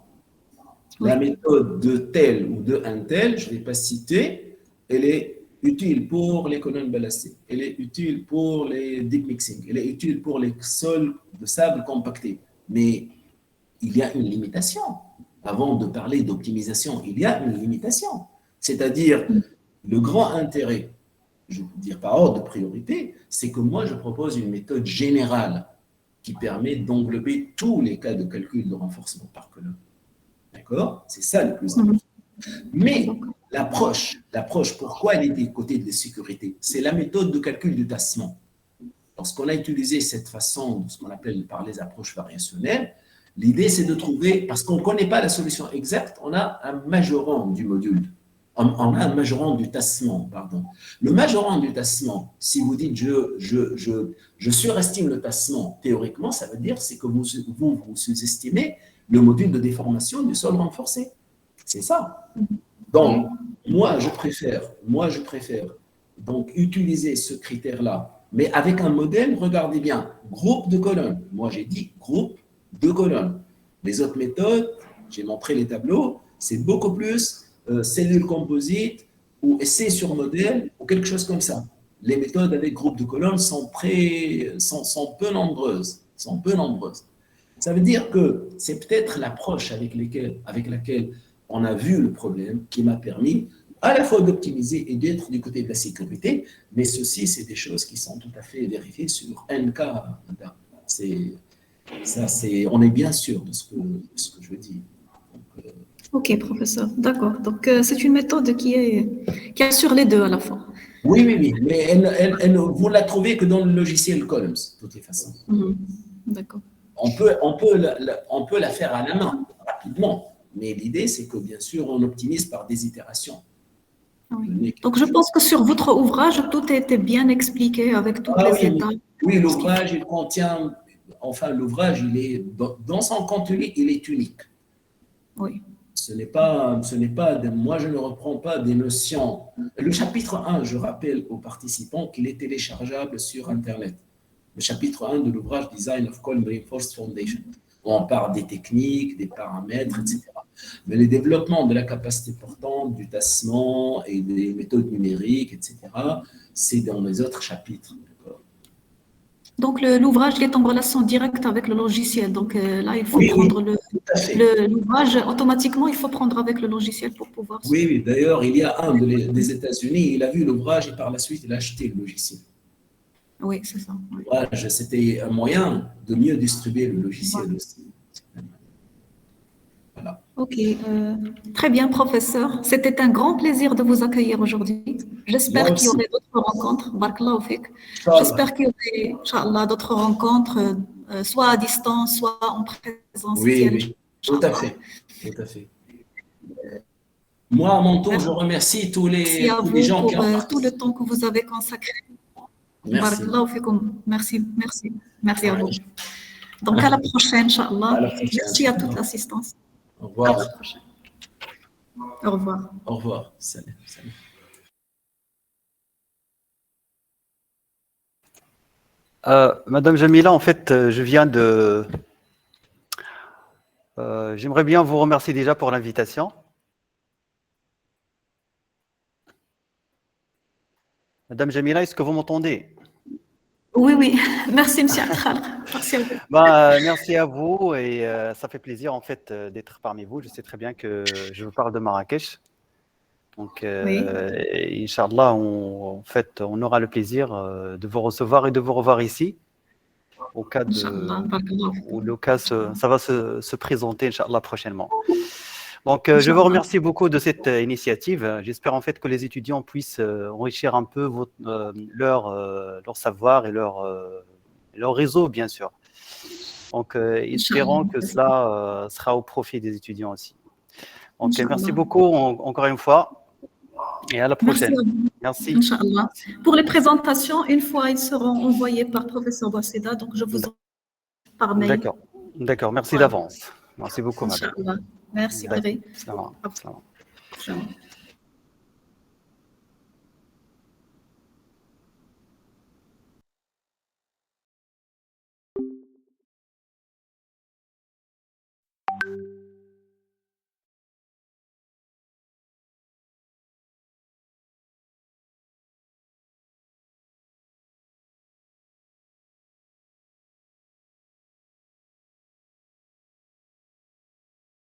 La méthode de tel ou de un tel, je ne vais pas citer, elle est utile pour les colonnes ballastées, elle est utile pour les deep mixing, elle est utile pour les sols de sable compactés. Mais il y a une limitation. Avant de parler d'optimisation, il y a une limitation. C'est-à-dire, le grand intérêt, je veux dire par ordre de priorité, c'est que moi, je propose une méthode générale qui permet d'englober tous les cas de calcul de renforcement par colonne. D'accord? C'est ça le plus important. Mais l'approche, pourquoi elle est du côté de la sécurité? C'est la méthode de calcul du tassement. Lorsqu'on a utilisé cette façon, ce qu'on appelle par les approches variationnelles, l'idée c'est de trouver, parce qu'on ne connaît pas la solution exacte, on a un majorant du module. On a un majorant du tassement, pardon. Le majorant du tassement, si vous dites je surestime le tassement, théoriquement, ça veut dire c'est que vous sous-estimez le module de déformation du sol renforcé. C'est ça. Donc, moi, je préfère donc utiliser ce critère-là, mais avec un modèle, regardez bien, groupe de colonnes. Moi, j'ai dit groupe de colonnes. Les autres méthodes, j'ai montré les tableaux, c'est beaucoup plus cellules composites ou essais sur modèle ou quelque chose comme ça. Les méthodes avec groupe de colonnes sont peu nombreuses. Ça veut dire que c'est peut-être l'approche avec laquelle on a vu le problème qui m'a permis à la fois d'optimiser et d'être du côté de la sécurité, mais ceci, c'est des choses qui sont tout à fait vérifiées sur un cas. On est bien sûr de ce que je veux dire. Ok, professeur, d'accord. Donc, c'est une méthode qui assure les deux à la fois. Oui, oui, oui. Mais vous la trouvez que dans le logiciel Columns, de toutes les façons. D'accord. On peut la faire à la main, rapidement. Mais l'idée, c'est que, bien sûr, on optimise par des itérations. Oui. Donc, je pense que sur votre ouvrage, tout a été bien expliqué avec toutes les étapes. Oui, l'ouvrage, il contient, enfin, l'ouvrage, il est, dans son contenu, il est unique. Oui. Ce n'est pas, moi, je ne reprends pas des notions. Le chapitre 1, je rappelle aux participants qu'il est téléchargeable sur Internet. Le chapitre 1 de l'ouvrage Design of Column Reinforced Foundation. On parle des techniques, des paramètres, etc. Mais le développement de la capacité portante, du tassement et des méthodes numériques, etc., c'est dans les autres chapitres. Donc, l'ouvrage est en relation directe avec le logiciel. Donc, là, il faut prendre l'ouvrage. Automatiquement, il faut prendre avec le logiciel pour pouvoir… Oui, oui. D'ailleurs, il y a un des États-Unis, il a vu l'ouvrage et par la suite, il a acheté le logiciel. Oui, c'est ça. Oui. L'ouvrage, c'était un moyen de mieux distribuer le logiciel aussi. Voilà. Ok, très bien, professeur. C'était un grand plaisir de vous accueillir aujourd'hui. J'espère qu'il y aurait d'autres rencontres. Barakallahu fik. J'espère qu'il y aurait, Inch'Allah, d'autres rencontres, soit à distance, soit en présentiel. Oui, tout à fait. Tout à fait. Moi, à mon tour, je remercie tous les gens qui ont participé. Tout le temps que vous avez consacré. Merci. Barakallahu fikum. Merci à vous. Donc, à la prochaine, Inch'Allah. Merci à toute l'assistance. Au revoir. À la prochaine. Au revoir. Au revoir. Salut. Salut. Madame Jamila, en fait, je viens de… j'aimerais bien vous remercier déjà pour l'invitation. Madame Jamila, est-ce que vous m'entendez? Oui. Merci, monsieur Akhal. Merci à vous. Merci à vous et ça fait plaisir en fait d'être parmi vous. Je sais très bien que je vous parle de Marrakech. Donc, Inch'Allah, on aura le plaisir de vous recevoir et de vous revoir ici. Au cas où l'occasion, ça va se présenter, Inch'Allah, prochainement. Donc, je vous remercie beaucoup de cette initiative. J'espère en fait que les étudiants puissent enrichir un peu leur savoir et leur réseau, bien sûr. Donc, espérons que cela sera au profit des étudiants aussi. Donc, merci beaucoup encore une fois et à la prochaine. Merci. Inch'Allah. Pour les présentations, une fois, ils seront envoyés par professeur Bouasseda, donc je vous en par mail. D'accord. Merci d'avance. Merci beaucoup, madame. Inch'Allah. Merci, Béré. Salam.